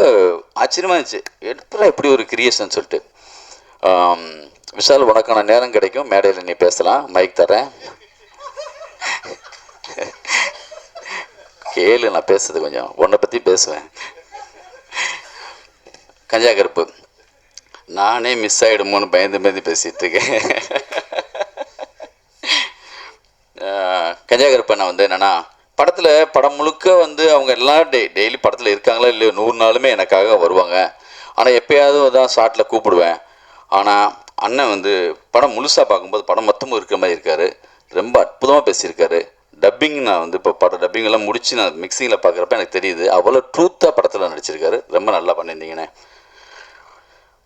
ஆச்சரியமாக இருந்துச்சு, எப்படா இப்படி ஒரு கிரியேஷன் சொல்லிட்டு. விஷால், உனக்கான நேரம் கிடைக்கும், மேடையில் நீ பேசலாம், மைக் தரேன், கேளு, நான் பேசுறது கொஞ்சம் உன்னை பற்றி பேசுவேன். கஞ்சா கருப்பு, நானே மிஸ் ஆகிடுமோன்னு பயந்து பேசிகிட்டு இருக்கேன். கன்னியாகுமரி வந்து என்னென்னா படத்தில் படம் முழுக்க வந்து அவங்க எல்லாம் டெய்லி படத்தில் இருக்காங்களா இல்லையோ 100 நாளுமே எனக்காக வருவாங்க. ஆனால் எப்போயாவது தான் ஷார்ட்டில் கூப்பிடுவேன். ஆனால் அண்ணன் வந்து படம் முழுசாக பார்க்கும்போது படம் மொத்தமும் இருக்கிற மாதிரி இருக்கார். ரொம்ப அற்புதமாக பேசியிருக்காரு. டப்பிங் நான் வந்து இப்போ படம் டப்பிங்கெல்லாம் முடித்து நான் மிக்சிங்கில் பார்க்குறப்ப எனக்கு தெரியுது அவ்வளோ ட்ரூத்தாக படத்தில் நடிச்சிருக்காரு. ரொம்ப நல்லா பண்ணியிருந்தீங்கண்ணே.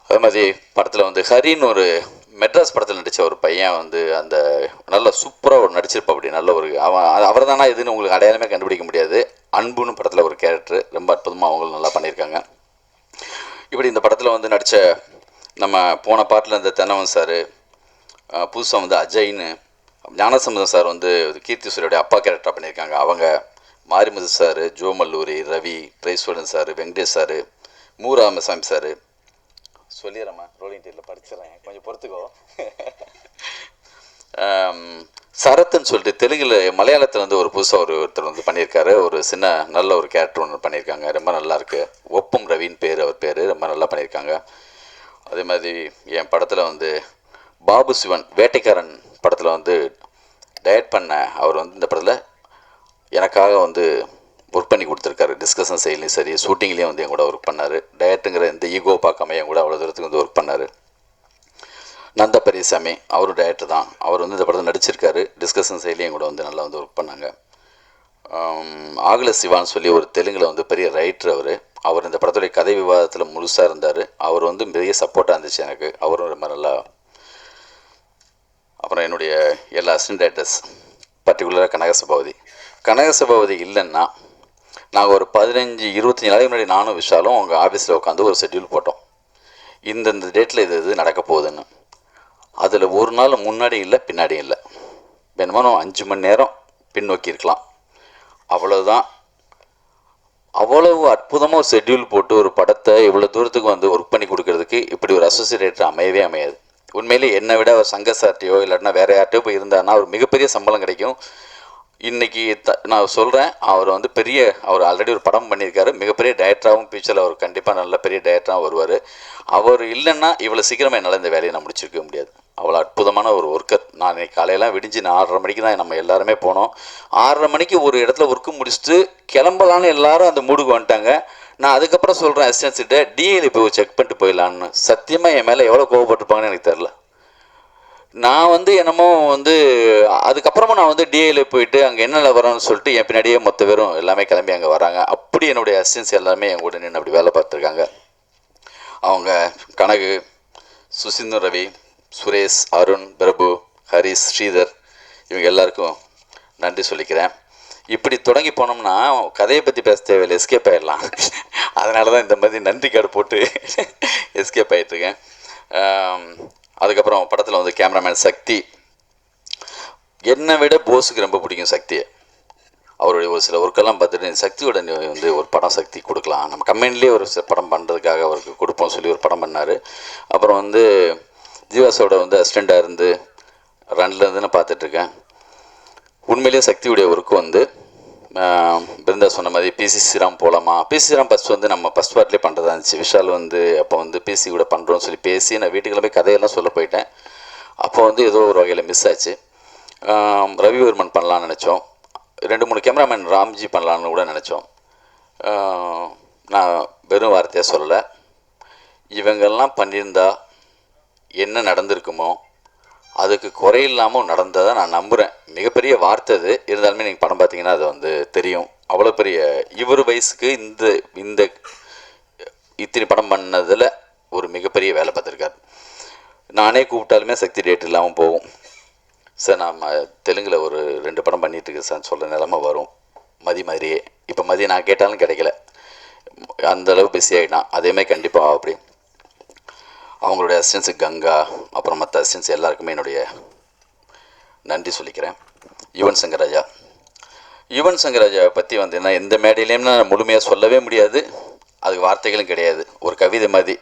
அதே மாதிரி படத்தில் வந்து ஹரின்னு ஒரு மெட்ராஸ் படத்தில் நடித்த ஒரு பையன் வந்து அந்த நல்ல சூப்பராக ஒரு நடிச்சிருப்பா. அப்படி நல்ல ஒரு அவர் தானா எதுன்னு உங்களுக்கு அடையாளமே கண்டுபிடிக்க முடியாது. அன்புன்னு படத்தில் ஒரு கேரக்டர் ரொம்ப அற்புதமாக அவங்களும் நல்லா பண்ணியிருக்காங்க. இப்படி இந்த படத்தில் வந்து நடித்த நம்ம போன பாட்டில் இந்த தென்னவன் சார், புதுசாக வந்து அஜய்னு, ஞானசம்பந்தம் சார் வந்து கீர்த்தி சுரேஷோடைய அப்பா கேரக்டராக பண்ணியிருக்காங்க. அவங்க மாரிமுத்து சார், ஜோ மல்லூரி, ரவி, பிரைஸ்வரன் சார், வெங்கடேஷ் சார், மூராமசாமி சார், சொல்லிடுறேம்மா ரோலிங் டீட்டில் படிச்சிடறேன், கொஞ்சம் பொறுத்துக்கோ. சரத்துன்னு சொல்லிட்டு தெலுங்கில் மலையாளத்தில் வந்து ஒரு புதுசாக ஒருத்தர் வந்து பண்ணியிருக்காரு. ஒரு சின்ன நல்ல ஒரு கேரக்டர் ஒன்று பண்ணியிருக்காங்க. ரொம்ப நல்லாயிருக்கு. ஒப்பம் ரவின்னு பேர், அவர் பேர். ரொம்ப நல்லா பண்ணியிருக்காங்க. அதே மாதிரி என் படத்தில் வந்து பாபு சிவன் வேட்டைக்காரன் படத்தில் வந்து டயட் பண்ண அவர் வந்து இந்த படத்தில் எனக்காக வந்து ஒர்க் பண்ணி கொடுத்துருக்காரு. டிஸ்கஷன் செயலையும் சரி, ஷூட்டிங்லேயும் வந்து என் கூட ஒர்க் பண்ணார். டயட்டுங்கிற இந்த ஈகோ பார்க்காம என் கூட அவ்வளோ தூரத்துக்கு வந்து ஒர்க் பண்ணார். நந்த பெரியசாமி அவரும் டயட்டர் தான். அவர் வந்து இந்த படத்தில் நடிச்சிருக்காரு. டிஸ்கஷன் செயலையும் கூட வந்து நல்லா வந்து ஒர்க் பண்ணாங்க. ஆகல சிவான்னு சொல்லி ஒரு தெலுங்கில் வந்து பெரிய ரைட்டர் அவர் இந்த படத்துடைய கதை விவாதத்தில் முழுசாக இருந்தார். அவர் வந்து பெரிய சப்போர்ட்டாக இருந்துச்சு எனக்கு. அவரும் ரொம்ப நல்லா. அப்புறம் என்னுடைய எல்லா அசிஸ்டன்ட் டைரக்டர்ஸ், பர்டிகுலராக கனகசபாவதி இல்லைன்னா நாங்கள் ஒரு 15-25 நாளைக்கு முன்னாடி நானும் விஷாலும் அவங்க ஆஃபீஸில் உட்காந்து ஒரு ஷெட்யூல் போட்டோம். இந்த டேட்டில் இது நடக்க போகுதுன்னு. அதில் ஒரு நாள் முன்னாடி இல்லை பின்னாடி இல்லை. வேணுமானோ 5 மணி நேரம் பின்னோக்கி இருக்கலாம். அவ்வளோதான். அவ்வளவு அற்புதமாக ஒரு ஷெட்யூல் போட்டு ஒரு படத்தை இவ்வளோ தூரத்துக்கு வந்து ஒர்க் பண்ணி கொடுக்கறதுக்கு இப்படி ஒரு அசோசியேட்டர் அமையாது. உண்மையிலே என்னை விட அவர் சங்க சார்ட்டையோ இல்லாட்டினா வேறு யார்ட்டையோ போய் இருந்தாருன்னா அவர் மிகப்பெரிய சம்பளம் கிடைக்கும். இன்றைக்கி நான் சொல்கிறேன், அவர் வந்து அவர் ஆல்ரெடி ஒரு படம் பண்ணியிருக்காரு. மிகப்பெரிய டைரக்டராகவும் ஃபியூச்சரில் அவர் கண்டிப்பாக நல்ல பெரிய டைரக்டராகவும் வருவார். அவர் இல்லைன்னா இவ்வளோ சீக்கிரமாக என்னால் இந்த வேலையை நான் முடிச்சிருக்க முடியாது. அவ்வளோ அற்புதமான ஒரு ஒர்க்கர். நான் இன்றைக்கி காலையெல்லாம் விடிஞ்சு 4:30 மணிக்கு தான் நம்ம எல்லாருமே போனோம். 6:30 மணிக்கு ஒரு இடத்துல ஒர்க்கு முடிச்சுட்டு கிளம்பலான்னு எல்லாரும் அந்த மூடுக்கு வந்துட்டாங்க. நான் அதுக்கப்புறம் சொல்கிறேன் அசிஸ்டன்ஸ்கிட்ட, டிஏல போய் செக் பண்ணிட்டு போயிடலான்னு. சத்தியமாக என் மேலே எவ்வளோ கோவப்பட்டிருப்பாங்கன்னு எனக்கு தெரில. நான் வந்து என்னமோ வந்து அதுக்கப்புறமா நான் வந்து டிஏல போயிட்டு அங்கே என்ன வரோன்னு சொல்லிட்டு என் பின்னாடியே மொத்த பேரும் எல்லாமே கிளம்பி அங்கே வராங்க. அப்படி என்னுடைய அசிஸ்டன்ஸ் எல்லாமே என் கூட நின்று அப்படி வேலை பார்த்துருக்காங்க. அவங்க கனகு, சுசிந்தர், ரவி, சுரேஷ், அருண், பிரபு, ஹரிஷ், ஸ்ரீதர், இவங்க எல்லாருக்கும் நன்றி சொல்லிக்கிறேன். இப்படி தொடங்கி போனோம்னா கதையை பற்றி பேச தேவையில்லை, எஸ்கேப் ஆகிடலாம். அதனால தான் இந்த மாதிரி நன்றி கார்டு போட்டு எஸ்கேப் ஆகிட்டுருக்கேன். அதுக்கப்புறம் படத்தில் வந்து கேமராமேன் சக்தி. என்னை விட போஸுக்கு ரொம்ப பிடிக்கும் சக்தியை. அவருடைய ஒரு சில ஒர்க்கெல்லாம் பார்த்துட்டு சக்தியோட வந்து ஒரு படம் சக்தி கொடுக்கலாம், நம்ம கம்பெனிலே ஒரு படம் பண்ணுறதுக்காக அவருக்கு கொடுப்போம் சொல்லி ஒரு படம் பண்ணார். அப்புறம் வந்து ஜீவாஸோட வந்து அசிஸ்டண்ட்டாக இருந்து ரன்லேருந்து நான் பார்த்துட்ருக்கேன். உண்மையிலேயே சக்தியுடைய ஒர்க்கு வந்து பிருந்தா சொன்ன மாதிரி பிசி ஸ்ரீராம் போகலாமா, பிசி ஸ்ரீராம் ஃபஸ்ட் வந்து நம்ம ஃபஸ்ட் பார்ட்லேயே பண்ணுறதா இருந்துச்சு. விஷால் வந்து அப்போ வந்து பிசி கூட பண்ணுறோன்னு சொல்லி பேசி நான் வீட்டுக்குள்ள போய் கதையெல்லாம் சொல்ல போயிட்டேன். அப்போ வந்து ஏதோ ஒரு வகையில் மிஸ் ஆச்சு. ரவிவர்மன் பண்ணலான்னு நினச்சோம். 2-3 கேமராமேன் ராம்ஜி பண்ணலான்னு கூட நினச்சோம். நான் வெறும் வார்த்தையாக சொல்லலை. இவங்கெல்லாம் பண்ணியிருந்தா என்ன நடந்திருக்குமோ அதுக்கு குறையில்லாமல் நடந்ததை நான் நம்புகிறேன். மிகப்பெரிய வார்த்தை அது. இருந்தாலுமே நீங்கள் படம் பார்த்தீங்கன்னா அது வந்து தெரியும். அவ்வளோ பெரிய இவர் வயசுக்கு இந்த இத்தனை படம் பண்ணதில் ஒரு மிகப்பெரிய வேலை பார்த்துருக்காரு. நானே கூப்பிட்டாலுமே சக்தி டேட் இல்லாமல் போகும். சார் நான் தெலுங்கில் ஒரு 2 படம் பண்ணிகிட்ருக்கேன் சார் சொல்கிற நிலமை வரும். மதி மாதிரியே இப்போ மதி நான் கேட்டாலும் கிடைக்கல, அந்தளவு பிஸி ஆகிட்டான். அதேமாதிரி கண்டிப்பாக அப்படி அவங்களுடைய அசிஸ்டன்ஸு கங்கா, அப்புறம் மற்ற அசிஸ்டன்ஸ் எல்லாருக்குமே என்னுடைய நன்றி சொல்லிக்கிறேன். யுவன் சங்கர் ராஜாவை பற்றி வந்து நான் எந்த மேடையிலையும் நான் முழுமையாக சொல்லவே முடியாது. அதுக்கு வார்த்தைகளும் கிடையாது. ஒரு கவிதை மாதிரி,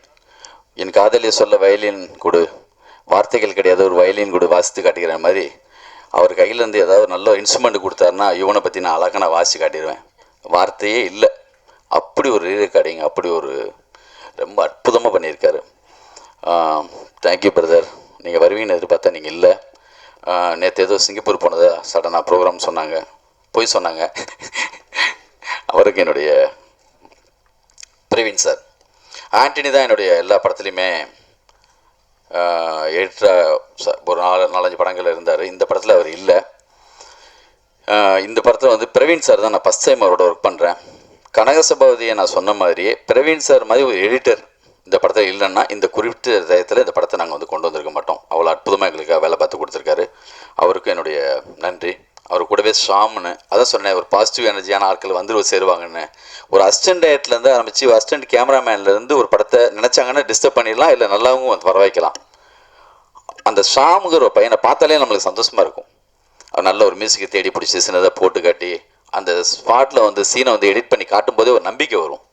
என் காதலியை சொல்ல வயலின் கொடு, வார்த்தைகள் கிடையாது, ஒரு வயலின் கொடு வாசித்து காட்டிக்கிற மாதிரி அவர் கையிலேருந்து ஏதாவது நல்ல இன்ஸ்ட்ருமெண்ட் கொடுத்தாருன்னா யுவனை பற்றி நான் அழகாக நான் வாசித்து காட்டிடுவேன். வார்த்தையே இல்லை. அப்படி ஒரு ரெக்கார்டிங், அப்படி ஒரு ரொம்ப அற்புதமாக பண்ணியிருக்காரு. Thank you brother. நீங்கள் வருவீங்கன்னு எதிர்பார்த்தா நீங்கள் இல்லை. நேற்று ஏதோ சிங்கப்பூர் போனதா சடனாக ப்ரோக்ராம் சொன்னாங்க, போய் சொன்னாங்க. அவருக்கு என்னுடைய பிரவீன் சார். ஆண்டனி தான் என்னுடைய எல்லா படத்துலையுமே எடிட்டராக ஒரு 4-5 படங்கள் இருந்தார். இந்த படத்தில் அவர் இல்லை. இந்த படத்தில் வந்து பிரவீன் சார் தான் நான் ஃபஸ்ட் டைம் அவரோட ஒர்க் பண்ணுறேன். கனகசபாவதியை நான் சொன்ன மாதிரியே பிரவீன் சார் மாதிரி ஒரு எடிட்டர் இந்த படத்தில் இல்லைன்னா இந்த குறிப்பிட்ட டயத்தில் இந்த படத்தை நாங்கள் வந்து கொண்டு வந்திருக்க மாட்டோம். அவ்வளோ அற்புதமாக எங்களுக்கு வேலை பார்த்து கொடுத்துருக்காரு. அவருக்கும் என்னுடைய நன்றி. அவர் கூடவே ஷாம்னு அதான் சொன்னேன், ஒரு பாசிட்டிவ் எனர்ஜியான ஆட்கள் வந்து சேருவாங்கன்னு. ஒரு அசிஸ்டன்ட் டேரக்டர்லேருந்து ஆரம்பித்து அசிஸ்டன்ட் கேமராமேன்லேருந்து ஒரு படத்தை நினச்சாங்கன்னா டிஸ்டர்ப் பண்ணிடலாம், இல்லை நல்லாவும் வர வைக்கலாம். அந்த ஷாமுங்கிற ஒரு பையனை பார்த்தாலே நம்மளுக்கு சந்தோஷமாக இருக்கும். அவர் நல்ல ஒரு மியூசிக்கை தேடி பிடிச்சி சின்னதாக போட்டு காட்டி அந்த ஸ்பாட்டில் வந்து சீனை வந்து எடிட் பண்ணி காட்டும்போதே ஒரு நம்பிக்கை வரும்.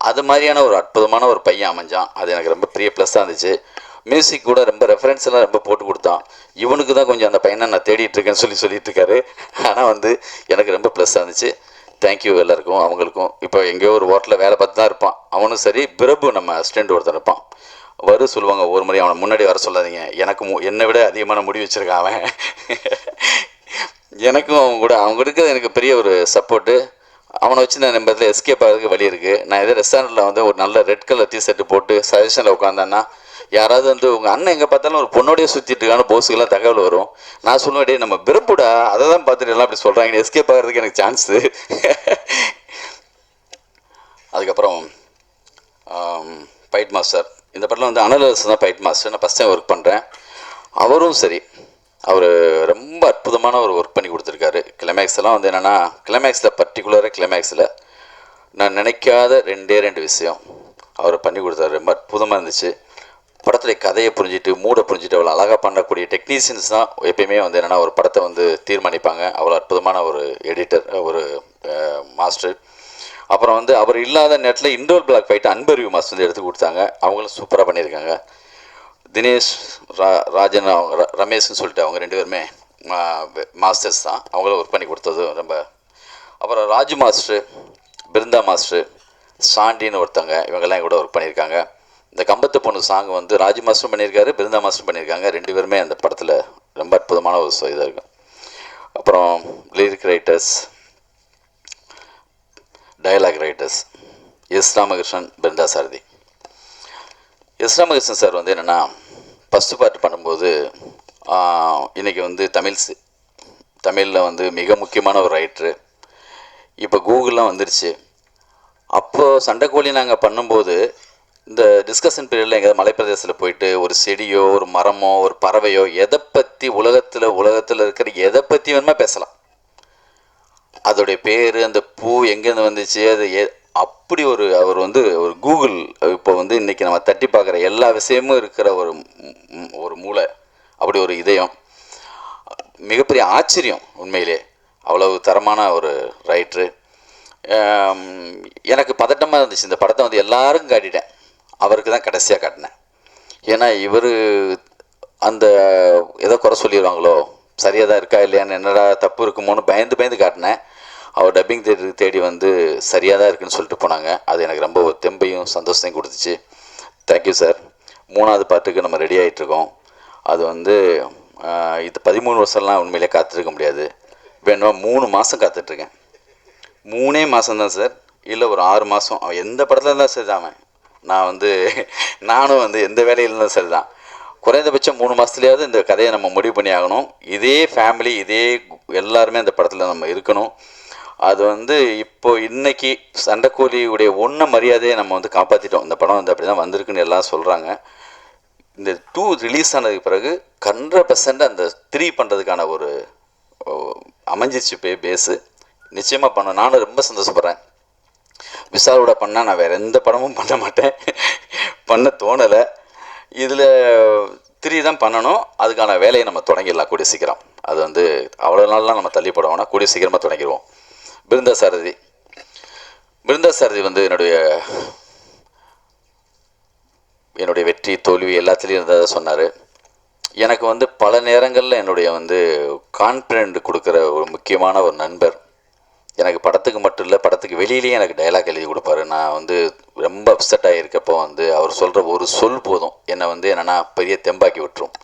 அது மாதிரியான ஒரு அற்புதமான ஒரு பையன் அமைஞ்சான். அது எனக்கு ரொம்ப பெரிய ப்ளஸ்ஸாக இருந்துச்சு. மியூசிக் கூட ரொம்ப ரெஃபரன்ஸ் எல்லாம் ரொம்ப போட்டு கொடுத்தான். இவனுக்கு தான் கொஞ்சம் அந்த பையனை நான் தேடிட்டு இருக்கேன்னு சொல்லிட்டு இருக்காரு. ஆனால் வந்து எனக்கு ரொம்ப ப்ளஸ்ஸாக இருந்துச்சு. தேங்க்யூ எல்லாருக்கும். அவங்களுக்கும் இப்போ எங்கேயோ ஒரு ஹோட்டலில் வேலை பார்த்து தான் இருப்பான் அவனும் சரி. பிரபு நம்ம அசிஸ்டண்ட் ஒருத்தர் இருப்பான், சொல்லுவாங்க ஒரு முறை அவனை முன்னாடி வர சொல்லாதீங்க, எனக்கு என்னை விட அதிகமான முடி வச்சுருக்கான் அவன். எனக்கும் அவங்க இருக்கிறது எனக்கு பெரிய ஒரு சப்போர்ட்டு. அவனை வச்சு நான் நம்ம இதில் எஸ்கேப் ஆகிறதுக்கு வழி இருக்குது. நான் எதோ ரெஸ்டாரண்ட்டில் வந்து ஒரு நல்ல ரெட் கலர் டிஷர்ட்டு போட்டு சஜஷனில் உட்காந்தேன்னா யாராவது வந்து உங்கள் அண்ணன் எங்கே பார்த்தாலும் ஒரு பொண்ணோடையே சுற்றிட்டு இருக்கான்னு போஸுக்கெல்லாம் தகவல் வரும். நான் சொல்லுவேன், டே நம்ம பிரபுடா அதை தான் பார்த்துட்டு எல்லாம் அப்படி சொல்கிறாங்க, எஸ்கேப் ஆகிறதுக்கு எனக்கு சான்ஸு. அதுக்கப்புறம் ஃபைட் மாஸ்டர். இந்த படத்தில் வந்து அனலரசு தான் ஃபைட் மாஸ்டர். நான் ஃபஸ்ட் டைம் ஒர்க் பண்ணுறேன். அவரும் சரி, அவர் ரொம்ப அற்புதமான ஒரு ஒர்க் பண்ணி கொடுத்துருக்காரு. கிளைமேக்ஸ் எல்லாம் வந்து என்னென்னா, கிளைமேக்ஸில் பர்டிகுலராக கிளைமேக்ஸில் நான் நினைக்காத 2 விஷயம் அவர் பண்ணி கொடுத்தாரு. ரொம்ப அற்புதமாக இருந்துச்சு. படத்துடைய கதையை புரிஞ்சுட்டு மூடை புரிஞ்சுட்டு அவ்வளோ அழகாக பண்ணக்கூடிய டெக்னீஷியன்ஸ் தான் எப்பயுமே வந்து என்னென்னா ஒரு படத்தை வந்து தீர்மானிப்பாங்க. அவ்வளோ அற்புதமான ஒரு எடிட்டர், ஒரு மாஸ்டர். அப்புறம் வந்து அவர் இல்லாத நேரத்தில் இண்டோர் பிளாக் ஃபைட்டு அன்பரிவு மாஸ்டர் வந்து எடுத்து கொடுத்தாங்க. அவங்களும் சூப்பராக பண்ணியிருக்காங்க. தினேஷ் ராஜன் ரமேஷ்னு சொல்லிட்டு அவங்க 2 பேருமே மாஸ்டர்ஸ் தான். அவங்களும் ஒர்க் பண்ணி கொடுத்தது ரொம்ப. அப்புறம் ராஜு மாஸ்டர், பிருந்தா மாஸ்டர், சாண்டின்னு ஒருத்தவங்க, இவங்கெல்லாம் கூட ஒர்க் பண்ணியிருக்காங்க. இந்த கம்பத்து பொண்ணு சாங் வந்து ராஜு மாஸ்டரும் பண்ணியிருக்காரு, பிருந்தா மாஸ்டரும் பண்ணியிருக்காங்க. 2 பேருமே அந்த படத்தில் ரொம்ப அற்புதமான ஒரு இதாக இருக்கும். அப்புறம் lyric writers, dialogue writers S Ramakrishnan, Brinda Sarathi. S Ramakrishnan sir வந்து என்னென்னா ஃபஸ்ட்டு பார்ட் பண்ணும்போது இன்றைக்கி வந்து தமிழில் வந்து மிக முக்கியமான ஒரு ரைட்ரு. இப்போ கூகுள்லாம் வந்துருச்சு. அப்போது சண்டைக்கோழி நாங்கள் பண்ணும்போது இந்த டிஸ்கஷன் பீரியடில் எங்கேயாவது மலைப்பிரதேசத்தில் போயிட்டு ஒரு செடியோ ஒரு மரமோ ஒரு பறவையோ எதை பற்றி உலகத்தில் இருக்கிற எதை பற்றி வேணுமா பேசலாம். அதோடைய பேர், அந்த பூ எங்கேருந்து வந்துச்சு, அது அப்படி அவர் வந்து ஒரு கூகுள். இப்போ வந்து இன்றைக்கி நம்ம தட்டி பார்க்குற எல்லா விஷயமும் இருக்கிற ஒரு மூளை, அப்படி ஒரு இதயம். மிகப்பெரிய ஆச்சரியம் உண்மையிலே. அவ்வளவு தரமான ஒரு ரைட்ரு. எனக்கு பதட்டமாக இருந்துச்சு. இந்த படத்தை வந்து எல்லாருக்கும் காட்டிட்டேன், அவருக்கு தான் கடைசியாக காட்டினேன். ஏன்னா இவர் அந்த ஏதோ குறை சொல்லிடுவாங்களோ, சரியாக தான் இருக்கா இல்லையான்னு, என்னடா தப்பு இருக்குமோன்னு பயந்து காட்டினேன். அவர் டப்பிங் தேடி வந்து சரியாக தான் இருக்குன்னு சொல்லிட்டு போனாங்க. அது எனக்கு ரொம்ப தெம்பையும் சந்தோஷத்தையும் கொடுத்துச்சு. Thank you sir. 3வது பார்ட்டுக்கு நம்ம ரெடி ஆகிட்ருக்கோம். அது வந்து இது 13 வருஷம்லாம் உண்மையிலே காத்திருக்க முடியாது. வேணுமா 3 மாதம் காத்துட்ருக்கேன். 3 மாதம்தான் சார், இல்லை ஒரு 6 மாதம். அவன் எந்த படத்தில் இருந்தால் சரி தான். நான் வந்து நானும் வந்து எந்த வேலையில் இருந்தால் சரி தான். குறைந்தபட்சம் 3 மாதத்துலேயாவது இந்த கதையை நம்ம முடிவு பண்ணி ஆகணும். இதே ஃபேமிலி, இதே எல்லாருமே அந்த படத்தில் நம்ம இருக்கணும். அது வந்து இப்போது இன்றைக்கி சண்டைக்கோழியுடைய மரியாதையை நம்ம வந்து காப்பாற்றிட்டோம். இந்த படம் வந்து அப்படி தான் வந்திருக்குன்னு எல்லாம் சொல்கிறாங்க. இந்த 2 ரிலீஸ் ஆனதுக்கு பிறகு 100% அந்த 3 பண்ணுறதுக்கான ஒரு அமைஞ்சிச்சு பேஸு. நிச்சயமாக பண்ண நானும் ரொம்ப சந்தோஷப்படுறேன். விசாலோட பண்ணால் நான் வேறு எந்த படமும் பண்ண மாட்டேன், பண்ண தோணலை. இதில் 3 தான் பண்ணணும். அதுக்கான வேலையை நம்ம தொடங்கிடலாம் கூடிய சீக்கிரம். அது வந்து அவ்வளோ நாள்லாம் நம்ம தள்ளி போட வேணாம், கூடிய சீக்கிரமாக தொடங்கிடுவோம். பிருந்தா சாரதி வந்து என்னுடைய வெற்றி தோல்வி எல்லாத்துலேயும் இருந்ததை சொன்னார். எனக்கு வந்து பல நேரங்களில் என்னுடைய வந்து கான்ஃபிடென்ட் கொடுக்குற ஒரு முக்கியமான ஒரு நண்பர். எனக்கு படத்துக்கு மட்டும் இல்லை, படத்துக்கு வெளியிலேயே எனக்கு டைலாக் எழுதி கொடுப்பாரு. நான் வந்து ரொம்ப அப்செட் ஆகியிருக்கப்போ வந்து அவர் சொல்கிற ஒரு சொல் போதும் என்னை வந்து என்னென்னா பெரிய தெம்பாக்கி விட்டுரும்.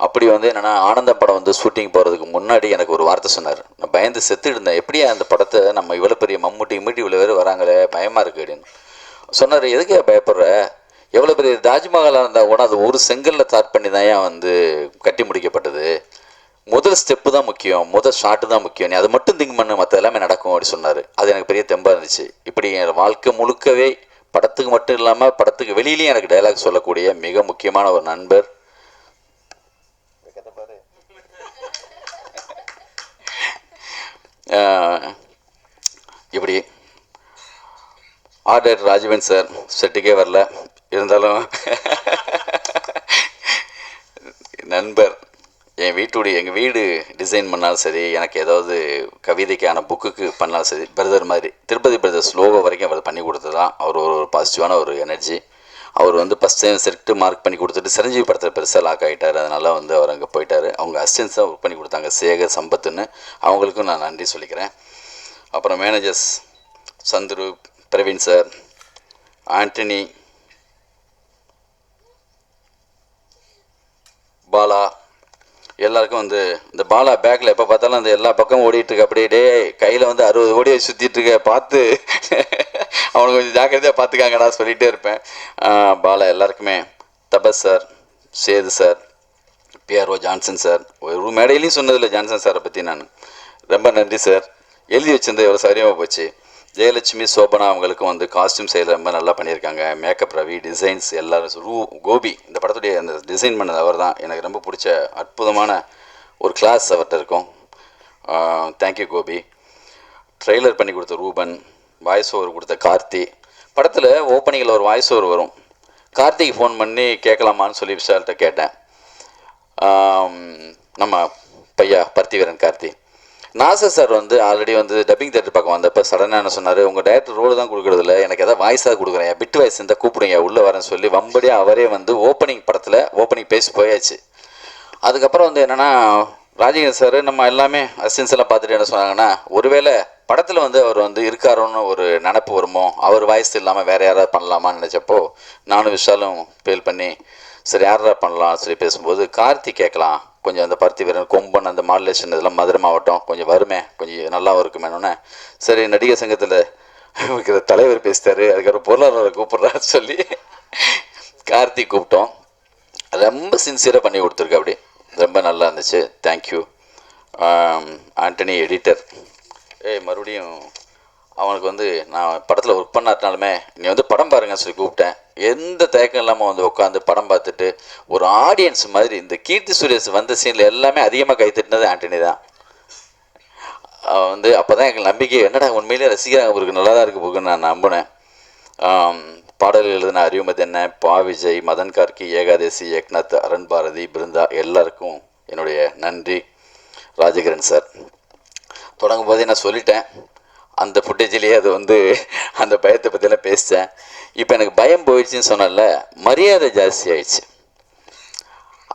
அப்படி வந்து என்னென்னா ஆனந்தம் படம் வந்து ஷூட்டிங் போகிறதுக்கு முன்னாடி எனக்கு ஒரு வார்த்தை சொன்னார். நான் பயந்து செத்து இருந்தேன். எப்படியா அந்த படத்தை நம்ம இவ்வளோ பெரிய மம்முட்டி இவ்வளோ பேர் வராங்களே பயமாக இருக்குது அப்படின்னு சொன்னார். எதுக்கு பயப்படுற, எவ்வளோ பெரிய தாஜ்மஹாலாக இருந்தால் கூட அது ஒரு செங்கலில் ஸ்டார்ட் பண்ணி தான் ஏன் வந்து கட்டி முடிக்கப்பட்டது. முதல் ஸ்டெப்பு தான் முக்கியம், முதல் ஷாட்டு தான் முக்கியம், நீ அதை மட்டும் திங்க் பண்ணு, மற்ற எல்லாமே நடக்கும் அப்படின்னு சொன்னார். அது எனக்கு பெரிய தெம்பாக இருந்துச்சு. இப்படி என் வாழ்க்கை முழுக்கவே படத்துக்கு மட்டும் இல்லாமல் படத்துக்கு வெளியிலேயும் எனக்கு டைலாக் சொல்லக்கூடிய மிக முக்கியமான ஒரு நண்பர். இப்படி ஆர்டர் ராஜவன் சார் செட்டுக்கே வரல, இருந்தாலும் நண்பர் எங்கள் வீடு டிசைன் பண்ணாலும் சரி, எனக்கு ஏதாவது கவிதைக்கான புக்குக்கு பண்ணாலும் சரி, பிரதர் மாதிரி திருப்பதி பிரதர்ஸ் லோகோ வரைக்கும் அவர் பண்ணி கொடுத்து தான் அவர் ஒரு பாசிட்டிவான ஒரு எனர்ஜி. அவர் வந்து ஃபஸ்ட் டைம் செட்டு மார்க் பண்ணி கொடுத்துட்டு சிரஞ்சீவி படத்தில் பெருசாக லாக் ஆகிட்டார். அதனால் வந்து அவர் அங்கே போயிட்டார். அவங்க அசிஸ்டன்ஸ் தான் ஒர்க் பண்ணி கொடுத்தாங்க, சேகர் சம்பத்துன்னு. அவங்களுக்கும் நான் நன்றி சொல்லிக்கிறேன். அப்புறம் மேனேஜர்ஸ் சந்துரு, பிரவீன் சார், ஆண்டனி, பாலா, எல்லாருக்கும் வந்து இந்த பாலா பேக்கில் எப்போ பார்த்தாலும் அந்த எல்லா பக்கமும் ஓடிட்டுருக்கு. அப்படியே டே கையில் வந்து 60 ஓடி சுற்றிட்டுருக்க, பார்த்து அவனுக்கு கொஞ்சம் ஜாக்கிரதையாக பார்த்துக்காங்க நான் சொல்லிகிட்டே இருப்பேன். பாலா எல்லாருக்குமே, Tapas sir, Sethu sir, PRO Johnson sir, ஒரு மேடையிலையும் சொன்னதில்லை ஜான்சன் சாரை பற்றி நான். ரொம்ப நன்றி சார். எழுதி வச்சிருந்தது எவ்வளோ சரியாக போச்சு. ஜெயலட்சுமி, சோபனா அவங்களுக்கும் வந்து காஸ்டியூம் செயல் ரொம்ப நல்லா பண்ணியிருக்காங்க. மேக்கப் ரவி, டிசைன்ஸ் எல்லோரும். கோபி இந்த படத்துடைய அந்த டிசைன் பண்ணது அவர் தான். எனக்கு ரொம்ப பிடிச்ச அற்புதமான ஒரு கிளாஸ் அவர்கிட்ட இருக்கும். தேங்க்யூ கோபி. ட்ரெய்லர் பண்ணி கொடுத்த ரூபன், வாய்ஸ் ஓவர் கொடுத்த கார்த்தி. படத்தில் ஓப்பனிங்கில் ஒரு வாய்ஸ் ஓவர் வரும். கார்த்திக்கு ஃபோன் பண்ணி கேட்கலாமான்னு சொல்லி விஷால்கிட்ட கேட்டேன். நம்ம பையா பர்த்திவீரன் கார்த்தி. நாசர் சார் வந்து ஆல்ரெடி வந்து டப்பிங் தேட்டர் பக்கம் வந்தப்போ சடனாக என்ன சொன்னார், உங்கள் டேரக்டர் ரோடு தான் கொடுக்குறதில்ல, எனக்கு எதாவது வாய்ஸாக கொடுக்குறேன், பிட் வாய்ஸ் இருந்தால் கூப்பிடுங்க உள்ளே வரேன்னு சொல்லி வம்படியாக அவரே வந்து ஓப்பனிங் படத்தில் ஓப்பனிங் பேசி போயாச்சு. அதுக்கப்புறம் வந்து என்னென்னா ராஜேந்திரன் சார் நம்ம எல்லாமே அசிஸ்டன்ஸ் எல்லாம் பார்த்துட்டு என்ன சொன்னாங்கன்னா, ஒருவேளை படத்தில் வந்து அவர் வந்து இருக்காரோன்னு ஒரு நினப்பு வருமோ, அவர் வாய்ஸ் இல்லாமல் வேறு யாராவது பண்ணலாமான்னு நினச்சப்போ நானும் விஷாலும் ஃபீல் பண்ணி சரி யாரா பண்ணலாம்னு சொல்லி பேசும்போது கார்த்தி கேட்கலாம், கொஞ்சம் அந்த பருத்தி வீரன் கொம்பன் அந்த மாடுலேஷன் இதெல்லாம் மதுரை மாவட்டம் கொஞ்சம் வருமே, கொஞ்சம் நல்லாவும் இருக்குமேனோன்னே சரி நடிகர் சங்கத்தில் இருக்கிற தலைவர் பேசிட்டாரு, அதுக்கப்புறம் பொருளாதார கூப்பிட்றான்னு சொல்லி கார்த்தி கூப்பிட்டோம். ரொம்ப சின்சியராக பண்ணி கொடுத்துருக்கு. அப்படி ரொம்ப நல்லா இருந்துச்சு. தேங்க்யூ. ஆண்டனி எடிட்டர், மறுபடியும் அவனுக்கு வந்து நான் படத்தில் ஒர்க் பண்ணாட்டினாலுமே நீ வந்து படம் பாருங்கன்னு சொல்லி கூப்பிட்டேன். எந்த தயக்கம் இல்லாமல் வந்து உட்காந்து படம் பார்த்துட்டு ஒரு ஆடியன்ஸ் மாதிரி இந்த கீர்த்தி சுரேஷ் வந்த சீனில் எல்லாமே அதிகமாக கைத்தட்டினது ஆண்டனி தான். வந்து அப்போ தான் எங்களுக்கு நம்பிக்கை, என்னடா உண்மையிலே ரசிக்கிறாங்க அவருக்கு நல்லா தான் இருக்குது போக்குன்னு நான் நம்பினேன். பாடல்கள் எழுதின அறிவுமதி என்ன, பா விஜய், மதன் கார்கி, ஏகாதேசி, ஏக்நாத், அருண் பாரதி, பிருந்தா எல்லாருக்கும் என்னுடைய நன்றி. ராஜகிரண் சார் தொடங்கும் போதே நான் சொல்லிட்டேன், அந்த ஃபுட்டேஜிலேயே அது வந்து அந்த பயத்தை பற்றிலாம் பேசித்தேன். இப்போ எனக்கு பயம் போயிடுச்சுன்னு சொன்னால மரியாதை ஜாஸ்தி ஆயிடுச்சு.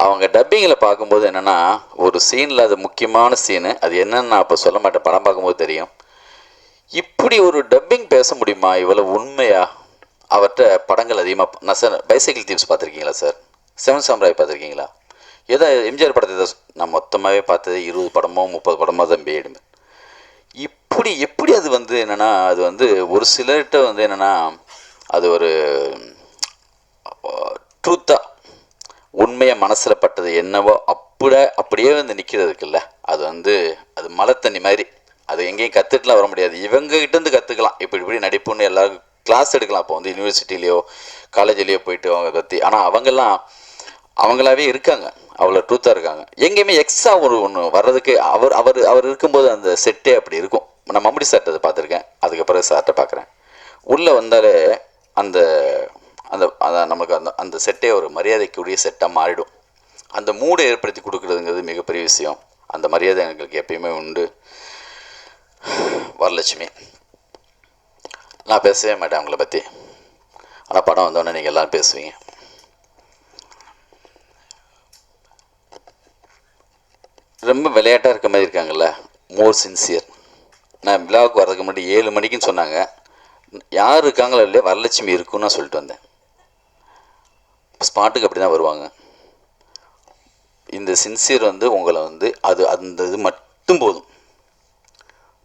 அவங்க டப்பிங்கில் பார்க்கும்போது என்னென்னா ஒரு சீனில் அது முக்கியமான சீனு, அது என்னன்னு நான் இப்போ சொல்ல மாட்டேன், படம் பார்க்கும்போது தெரியும். இப்படி ஒரு டப்பிங் பேச முடியுமா இவ்வளோ உண்மையாக? அவர்கிட்ட படங்கள் அதிகமாக நான் சார் பைசைக்கிள் தீவ்ஸ் பார்த்துருக்கீங்களா சார், செவன் சாம்ராய் பார்த்துருக்கீங்களா, ஏதோ எம்ஜிஆர் படத்தை நான் மொத்தமாகவே பார்த்தது 20 படமோ 30 படமோ தான் போயிடுவேன். எப்படி அது வந்து என்னென்னா அது வந்து ஒரு சிலர்கிட்ட வந்து என்னென்னா அது ஒரு ட்ரூத்தாக உண்மையாக மனசில் பட்டது என்னவோ அப்படியே வந்து நிற்கிறதுக்குல்ல, அது வந்து அது மழை தண்ணி மாதிரி, அது எங்கேயும் கற்றுட்டுலாம் வர முடியாது. இவங்ககிட்டேருந்து கற்றுக்கலாம், இப்படி நடிப்புன்னு எல்லாரும் கிளாஸ் எடுக்கலாம். இப்போ வந்து யூனிவர்சிட்டிலேயோ காலேஜ்லேயோ போயிட்டு அவங்க பற்றி, ஆனால் அவங்களாவே இருக்காங்க, அவ்வளோ ட்ரூத்தாக இருக்காங்க. எங்கேயுமே எக்ஸ்ட்ரா ஒன்று வர்றதுக்கு அவர் இருக்கும்போது அந்த செட்டே அப்படி இருக்கும். நான் மம்முடி சார்ட்டை அதை பார்த்துருக்கேன், அதுக்கப்புறம் சார்ட்டை பார்க்குறேன். உள்ளே வந்தாலே அந்த அந்த நமக்கு அந்த செட்டே ஒரு மரியாதைக்குரிய செட்டாக மாறிடும். அந்த மூடை ஏற்படுத்தி கொடுக்குறதுங்கிறது மிகப்பெரிய விஷயம். அந்த மரியாதை எங்களுக்கு எப்பயுமே உண்டு. வரலட்சுமி, நான் பேசவே மாட்டேன் அவங்கள பற்றி, ஆனால் படம் வந்தோடனே நீங்கள் எல்லோரும் பேசுவீங்க. ரொம்ப விளையாட்டாக இருக்க மாதிரி இருக்காங்கல்ல, மோர் சின்சியர். நான் விழாவுக்கு வர்றதுக்கு முன்னாடி 7 மணிக்குன்னு சொன்னாங்க, யார் இருக்காங்களோ இல்லையா வரலட்சுமி இருக்குன்னு நான் சொல்லிட்டு வந்தேன். ஸ்பாட்டுக்கு அப்படி தான் வருவாங்க. இந்த சின்சியர் வந்து உங்களை வந்து அந்த இது மட்டும் போதும்.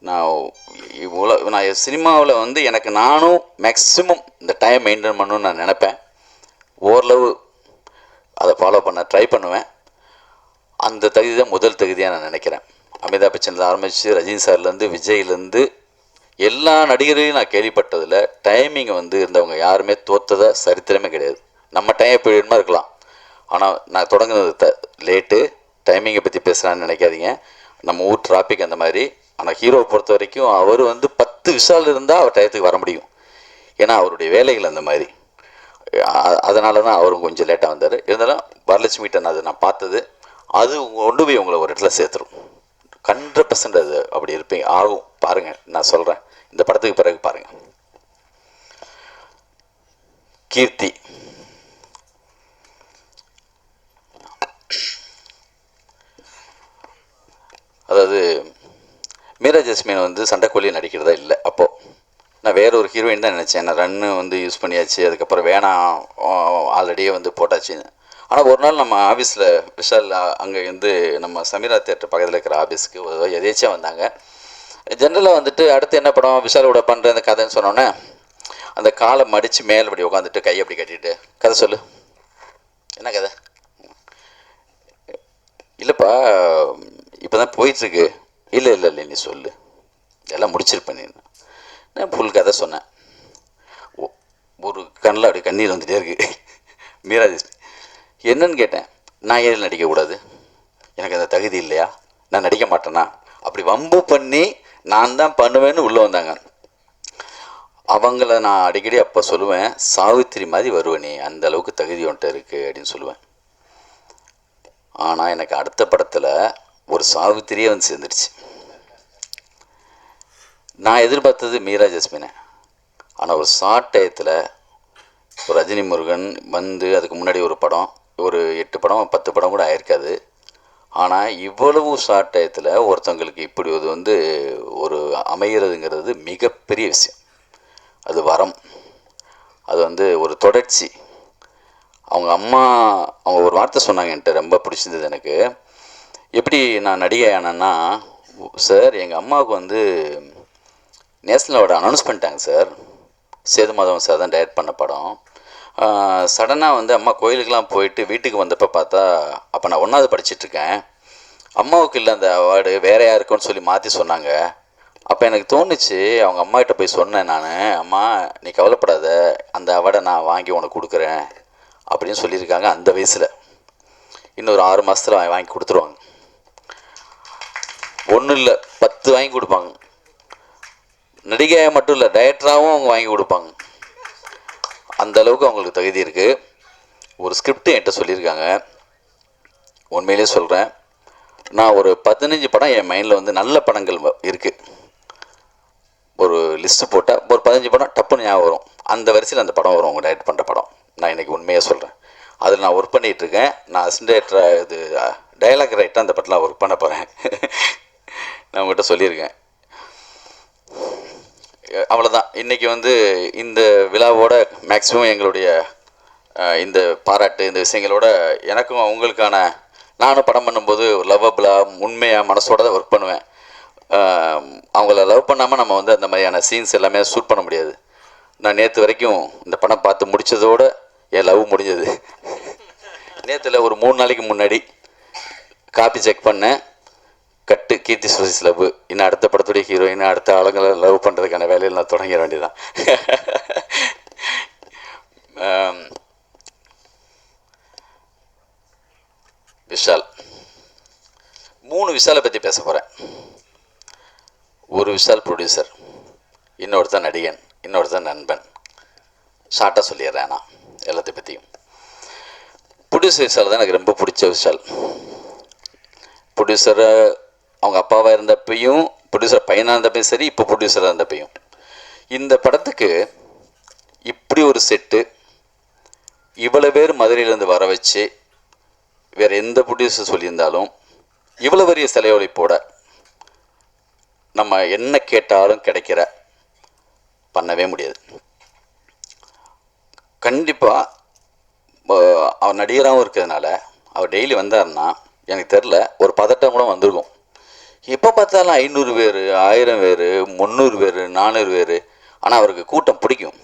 நான் சினிமாவில் வந்து எனக்கு நானும் மேக்ஸிமம் இந்த டைம் மெயின்டைன் பண்ணணும்னு நான் நினப்பேன். ஓரளவு அதை ஃபாலோ பண்ண ட்ரை பண்ணுவேன். அந்த தகுதி தான் முதல் தகுதியாக நான் நினைக்கிறேன். அமிதாப் பச்சன்லேருந்து ஆரம்பித்து ரஜினி சார்லேருந்து விஜய்லேருந்து எல்லா நடிகரையும் நான் கேள்விப்பட்டதில் டைமிங்கை வந்து இருந்தவங்க யாருமே தோற்றதா சரித்திரமே கிடையாது. நம்ம டைம் பீரியட்மா இருக்கலாம், ஆனால் நான் தொடங்குனது லேட்டு. டைமிங்கை பற்றி பேசுகிறான்னு நினைக்காதீங்க. நம்ம ஊர் டிராஃபிக் அந்த மாதிரி. ஆனால் ஹீரோவை பொறுத்த வரைக்கும் அவர் வந்து 10 விஷால் இருந்தால் அவர் டயத்துக்கு வர முடியும். ஏன்னா அவருடைய வேலைகள் அந்த மாதிரி. அதனால தான் அவரும் கொஞ்சம் லேட்டாக வந்தார். இருந்தாலும் வரலட்சுமிகிட்ட நான் அதை நான் பார்த்தது, அது கொண்டு போய் உங்களை ஒரு இடத்துல சேர்த்துரும். 100% அது அப்படி இருப்பீங்க, ஆகும். பாருங்கள், நான் சொல்கிறேன், இந்த படத்துக்கு பிறகு பாருங்கள். கீர்த்தி அதாவது மீரா ஜஸ்மின் வந்து சண்டைக்கோழி நடிக்கிறதா இல்லை. அப்போது நான் வேற ஒரு ஹீரோயின் தான் நினச்சேன். நான் ரன்னு வந்து யூஸ் பண்ணியாச்சு, அதுக்கப்புறம் வேணாம் ஆல்ரெடியே வந்து போட்டாச்சு. ஆனால் ஒரு நாள் நம்ம ஆஃபீஸில் விஷால் அங்கே வந்து நம்ம சமீரா தேட்டர் பக்கத்தில் இருக்கிற ஆஃபீஸுக்கு எதேச்சியாக வந்தாங்க. ஜென்ரலாக வந்துட்டு அடுத்து என்ன படம் விஷாலோட பண்ணுற அந்த கதைன்னு சொன்னோன்னே அந்த காலை மடித்து மேலே அப்படி உட்காந்துட்டு கையை அப்படி கட்டிட்டு கதை சொல்லு, என்ன கதை? இல்லைப்பா இப்போ தான் போயிட்டுருக்கு. இல்லை இல்லை இல்லை நீ சொல்லு, எல்லாம் முடிச்சிருப்பேன். நான் ஃபுல் கதை சொன்னேன். ஒரு கண்ணில் அப்படி கண்ணீர் வந்துகிட்டே இருக்கு. மீரா ஜஸ்மின் என்னன்னு கேட்டேன். நான் ஏன் நடிக்கக்கூடாது? எனக்கு அந்த தகுதி இல்லையா? நான் நடிக்க மாட்டேனா? அப்படி வம்பு பண்ணி நான் தான் பண்ணுவேன்னு உள்ளே வந்தாங்க. அவங்கள நான் அடிக்கடி அப்போ சொல்லுவேன், சாவித்திரி மாதிரி வருவேனே, அந்த அளவுக்கு தகுதி ஒன்ட்டு இருக்குது அப்படின்னு சொல்லுவேன். ஆனால் எனக்கு அடுத்த படத்தில் ஒரு சாவித்திரியே வந்து சேர்ந்துருச்சு. நான் எதிர்பார்த்தது மீரா ஜஸ்மினை. ஆனால் ஒரு ஷார்ட் டயத்தில் ஒரு ரஜினி முருகன் வந்து அதுக்கு முன்னாடி ஒரு படம், ஒரு 8 படம் 10 படம் கூட ஆயிருக்காது. ஆனால் இவ்வளவு ஷார்ட் டயத்தில் ஒருத்தவங்களுக்கு இப்படி அது வந்து ஒரு அமைகிறதுங்கிறது மிகப்பெரிய விஷயம். அது வரம், அது வந்து ஒரு தொடர்ச்சி. அவங்க அம்மா அவங்க ஒரு வார்த்தை சொன்னாங்க, என்கிட்ட ரொம்ப பிடிச்சிருந்தது எனக்கு. எப்படி நான் நடிகை ஆனேன்னா, சார் எங்கள் அம்மாவுக்கு வந்து நேஷனல் அவார்டு அனௌன்ஸ் பண்ணிட்டாங்க சார். சேது மாதவன் சார் தான் டைரக்ட் பண்ண படம். சடனாக வந்து அம்மா கோயிலுக்கெலாம் போயிட்டு வீட்டுக்கு வந்தப்போ பார்த்தா, அப்போ நான் 1வது படிச்சிட்ருக்கேன், அம்மாவுக்கு இல்லை அந்த அவார்டு வேற யாருக்குன்னு சொல்லி மாற்றி சொன்னாங்க. அப்போ எனக்கு தோணுச்சு, அவங்க அம்மாகிட்ட போய் சொன்னேன் நான், அம்மா நீ கவலைப்படாத, அந்த அவார்டை நான் வாங்கி உனக்கு கொடுக்குறேன் அப்படின்னு சொல்லியிருக்காங்க. அந்த வயசில் இன்னொரு 6 மாதத்தில் வாங்கி கொடுத்துருவாங்க. ஒன்றும் இல்லை 10 வாங்கி கொடுப்பாங்க. நடிகையாக மட்டும் இல்லை, டைரக்டராகவும் அவங்க வாங்கி கொடுப்பாங்க. அந்த அளவுக்கு அவங்களுக்கு தகுதி இருக்குது. ஒரு ஸ்கிரிப்ட் என்கிட்ட சொல்லியிருக்காங்க. உண்மையிலே சொல்கிறேன், நான் ஒரு 15 படம் என் மைண்டில் வந்து நல்ல படங்கள் இருக்குது. ஒரு லிஸ்ட்டு போட்டால் ஒரு 15 படம் டப்புன்னு ஞாபகம் வரும். அந்த வரிசையில் அந்த படம் வரும், அவங்க டைரக்ட் பண்ணுற படம். நான் இன்றைக்கி உண்மையாக சொல்கிறேன், அதில் நான் ஒர்க் பண்ணிகிட்ருக்கேன். நான் அசிஸ்டன்ட் இது டைலாக் ரைட்டாக அந்த படத்தில் ஒர்க் பண்ண போகிறேன். நான் உங்கள்கிட்ட சொல்லியிருக்கேன். அவ்வளோதான். இன்றைக்கி வந்து இந்த விழாவோட மேக்ஸிமம் எங்களுடைய இந்த பாராட்டு இந்த விஷயங்களோட எனக்கும் அவங்களுக்கான, நானும் படம் பண்ணும்போது ஒரு லவ்வபிளாக உண்மையாக மனசோட தான் ஒர்க் பண்ணுவேன். அவங்கள லவ் பண்ணாமல் நம்ம வந்து அந்த மாதிரியான சீன்ஸ் எல்லாமே ஷூட் பண்ண முடியாது. நான் நேற்று வரைக்கும் இந்த படம் பார்த்து முடித்ததோடு என் லவ் முடிஞ்சது. நேற்றுல ஒரு 3 நாளைக்கு முன்னாடி காப்பி செக் பண்ணேன், கட்டு கீர்த்தி சுரேஷ் லவ். இன்னும் அடுத்த படத்துடைய ஹீரோயின் அடுத்த ஆளுங்களை லவ் பண்ணுறதுக்கான வேலையில் நான் தொடங்கிட வேண்டியதான். விஷால், 3 விஷாலை பற்றி பேச போகிறேன். ஒரு விஷால் ப்ரொடியூசர், இன்னொருத்தன் நடிகன், இன்னொருத்தன் நண்பன். ஷார்ட்டாக சொல்லிடுறேன் நான் எல்லாத்தை பற்றியும். ப்ரொடியூசர் விஷால் தான் எனக்கு ரொம்ப பிடிச்ச விஷால். ப்ரொடியூசரை அவங்க அப்பாவாக இருந்தப்பையும், ப்ரொடியூசர் பையனாக இருந்தப்பையும் சரி, இப்போ ப்ரொடியூசராக இருந்தப்பையும், இந்த படத்துக்கு இப்படி ஒரு செட்டு இவ்வளோ பேர் மதுரையிலேருந்து வர வச்சு வேறு எந்த ப்ரொடியூசர் சொல்லியிருந்தாலும் இவ்வளோ பெரிய செலவழிப்போட நம்ம என்ன கேட்டாலும் கிடைக்கிற பண்ணவே முடியாது. கண்டிப்பாக அவர் நடிகராகவும் இருக்கிறதுனால அவர் டெய்லி வந்தார்னா எனக்கு தெரில, ஒரு பதட்டம் கூட வந்திருக்கும். எப்போ பார்த்தாலும் 500 பேர், 1000 பேர், 300 பேர், 400 பேர். ஆனால் அவருக்கு கூட்டம் பிடிக்கும்.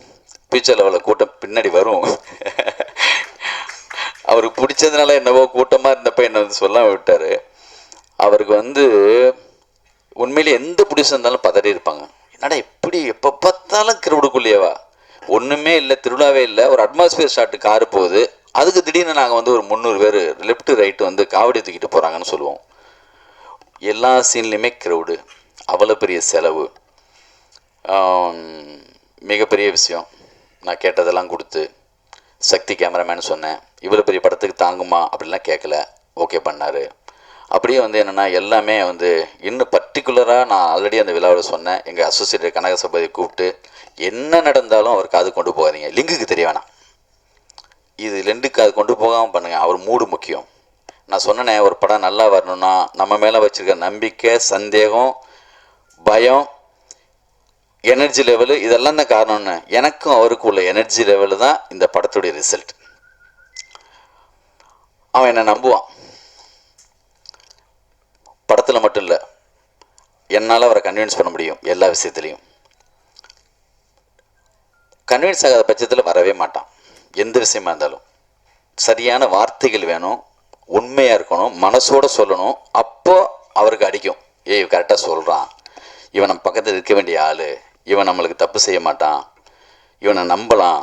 ஃபியூச்சர் லெவலில் கூட்டம் பின்னாடி வரும். அவருக்கு பிடிச்சதுனால என்னவோ கூட்டமாக இருந்தப்போ என்ன வந்து சொல்லாம விட்டார். அவருக்கு வந்து உண்மையிலே எந்த பிடிச்சம் இருந்தாலும் பதறி இருப்பாங்க. என்னடா இப்படி எப்போ பார்த்தாலும் கிரவுடுக்குள்ளேயேவா, ஒன்றுமே இல்லை, திருவிழாவே இல்லை, ஒரு அட்மாஸ்பியர் ஷாட்டு காரு போகுது, அதுக்கு திடீர்னு நாங்கள் வந்து ஒரு 300 பேர் லெஃப்ட் ரைட்டு வந்து காவடி தூக்கிட்டு போகிறாங்கன்னு சொல்லுவோம். எல்லா சீன்லேயுமே க்ரௌடு, அவ்வளோ பெரிய செலவு, மிகப்பெரிய விஷயம். நான் கேட்டதெல்லாம் கொடுத்து சக்தி கேமராமேன் சொன்னேன், இவ்வளோ பெரிய படத்துக்கு தாங்குமா அப்படின்லாம் கேட்கல, ஓகே பண்ணார். அப்படியே வந்து என்னென்னா எல்லாமே வந்து இன்னும் பர்டிகுலராக நான் ஆல்ரெடி அந்த விழாவில் சொன்னேன், எங்கள் அசோசியேட் கனகசபதியை கூப்பிட்டு என்ன நடந்தாலும் அவர் காது கொண்டு போகாதீங்க, லிங்குக்கு தெரிய வேணாம், இது ரெண்டுக்கு அது கொண்டு போகாமல் பண்ணுங்கள், அவர் மூடு முக்கியம். நான் சொன்னேனே, ஒரு படம் நல்லா வரணும்னா நம்ம மேலே வச்சுருக்க நம்பிக்கை, சந்தேகம், பயம், எனர்ஜி லெவலு, இதெல்லாம் தான் காரணம்னு. எனக்கும் அவருக்கும் உள்ள எனர்ஜி லெவலு தான் இந்த படத்துடைய ரிசல்ட். அவன் என்னை நம்புவான். படத்தில் மட்டும் இல்லை, என்னால் அவரை கன்வின்ஸ் பண்ண முடியும் எல்லா விஷயத்துலையும். கன்வின்ஸ் ஆகாத பட்சத்தில் வரவே மாட்டான். எந்த விஷயமா இருந்தாலும் சரியான வார்த்தைகள் வேணும், உண்மையாக இருக்கணும், மனசோட சொல்லணும். அப்போ அவருக்கு அடிக்கும், ஏய் கரெக்டாக சொல்கிறான், இவன் நம்ம பக்கத்தில் இருக்க வேண்டிய ஆள், இவன் நம்மளுக்கு தப்பு செய்ய மாட்டான், இவனை நம்பலாம்,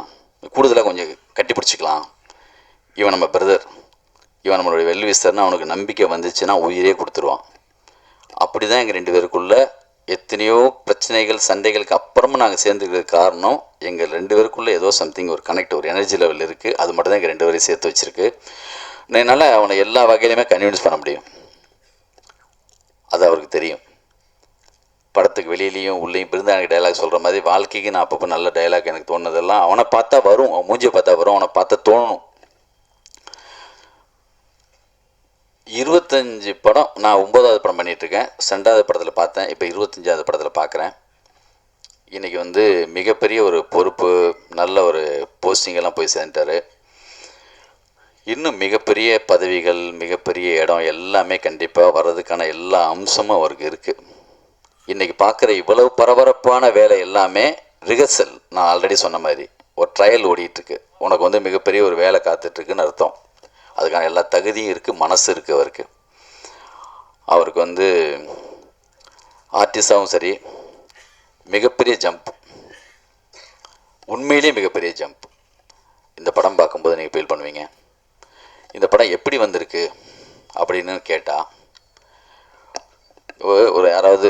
கூடுதலாக கொஞ்சம் கட்டி பிடிச்சிக்கலாம், இவன் நம்ம பிரதர், இவன் நம்மளுடைய வெல்விஸ்தர்னு அவனுக்கு நம்பிக்கை வந்துச்சுன்னா உயிரே கொடுத்துருவான். அப்படி தான் எங்கள் 2 பேருக்குள்ள எத்தனையோ பிரச்சனைகள், சண்டைகளுக்கு அப்புறமும் நாங்கள் சேர்ந்துக்கிறதுக்கு காரணம் எங்கள் 2 பேருக்குள்ளே ஏதோ சம்திங், ஒரு கனெக்ட், ஒரு எனர்ஜி லெவல் இருக்குது. அது மட்டும் தான் எங்கள் 2 பேரையும் சேர்த்து வச்சுருக்கு. என்னால் அவனை எல்லா வகையிலுமே கன்வின்ஸ் பண்ண முடியும். அது அவருக்கு தெரியும். படத்துக்கு வெளியிலையும் உள்ளேயும் பிறந்து எனக்கு டைலாக் சொல்கிற மாதிரி வாழ்க்கைக்கு நான் அப்பப்போ நல்ல டைலாக் எனக்கு தோணுனதெல்லாம் அவனை பார்த்தா வரும், அவன் மூஞ்சியை பார்த்தா வரும், அவனை பார்த்தா தோணும். 25 படம், நான் 9வது படம் பண்ணிகிட்ருக்கேன். 2வது படத்தில் பார்த்தேன், இப்போ 25வது படத்தில் பார்க்குறேன். இன்றைக்கி வந்து மிகப்பெரிய ஒரு பொறுப்பு, நல்ல ஒரு போஸ்டிங்கெல்லாம் போய் சேர்ந்துட்டார். இன்னும் மிகப்பெரிய பதவிகள், மிகப்பெரிய இடம் எல்லாமே கண்டிப்பாக வர்றதுக்கான எல்லா அம்சமும் அவருக்கு இருக்குது. இன்றைக்கி பார்க்குற இவ்வளவு பரபரப்பான வேலை எல்லாமே ரிஹர்சல். நான் ஆல்ரெடி சொன்ன மாதிரி ஒரு ட்ரையல் ஓடிட்டுருக்கு. உனக்கு வந்து மிகப்பெரிய ஒரு வேலை காத்துட்ருக்குன்னு அர்த்தம். அதுக்கான எல்லா தகுதியும் இருக்குது, மனசு இருக்குது அவருக்கு. அவருக்கு வந்து ஆர்டிஸ்டாகவும் சரி, மிகப்பெரிய ஜம்ப், உண்மையிலேயே மிகப்பெரிய ஜம்ப். இந்த படம் பார்க்கும்போது நீங்கள் ஃபீல் பண்ணுவீங்க. இந்த படம் எப்படி வந்திருக்கு அப்படின்னு கேட்டால், ஒரு யாராவது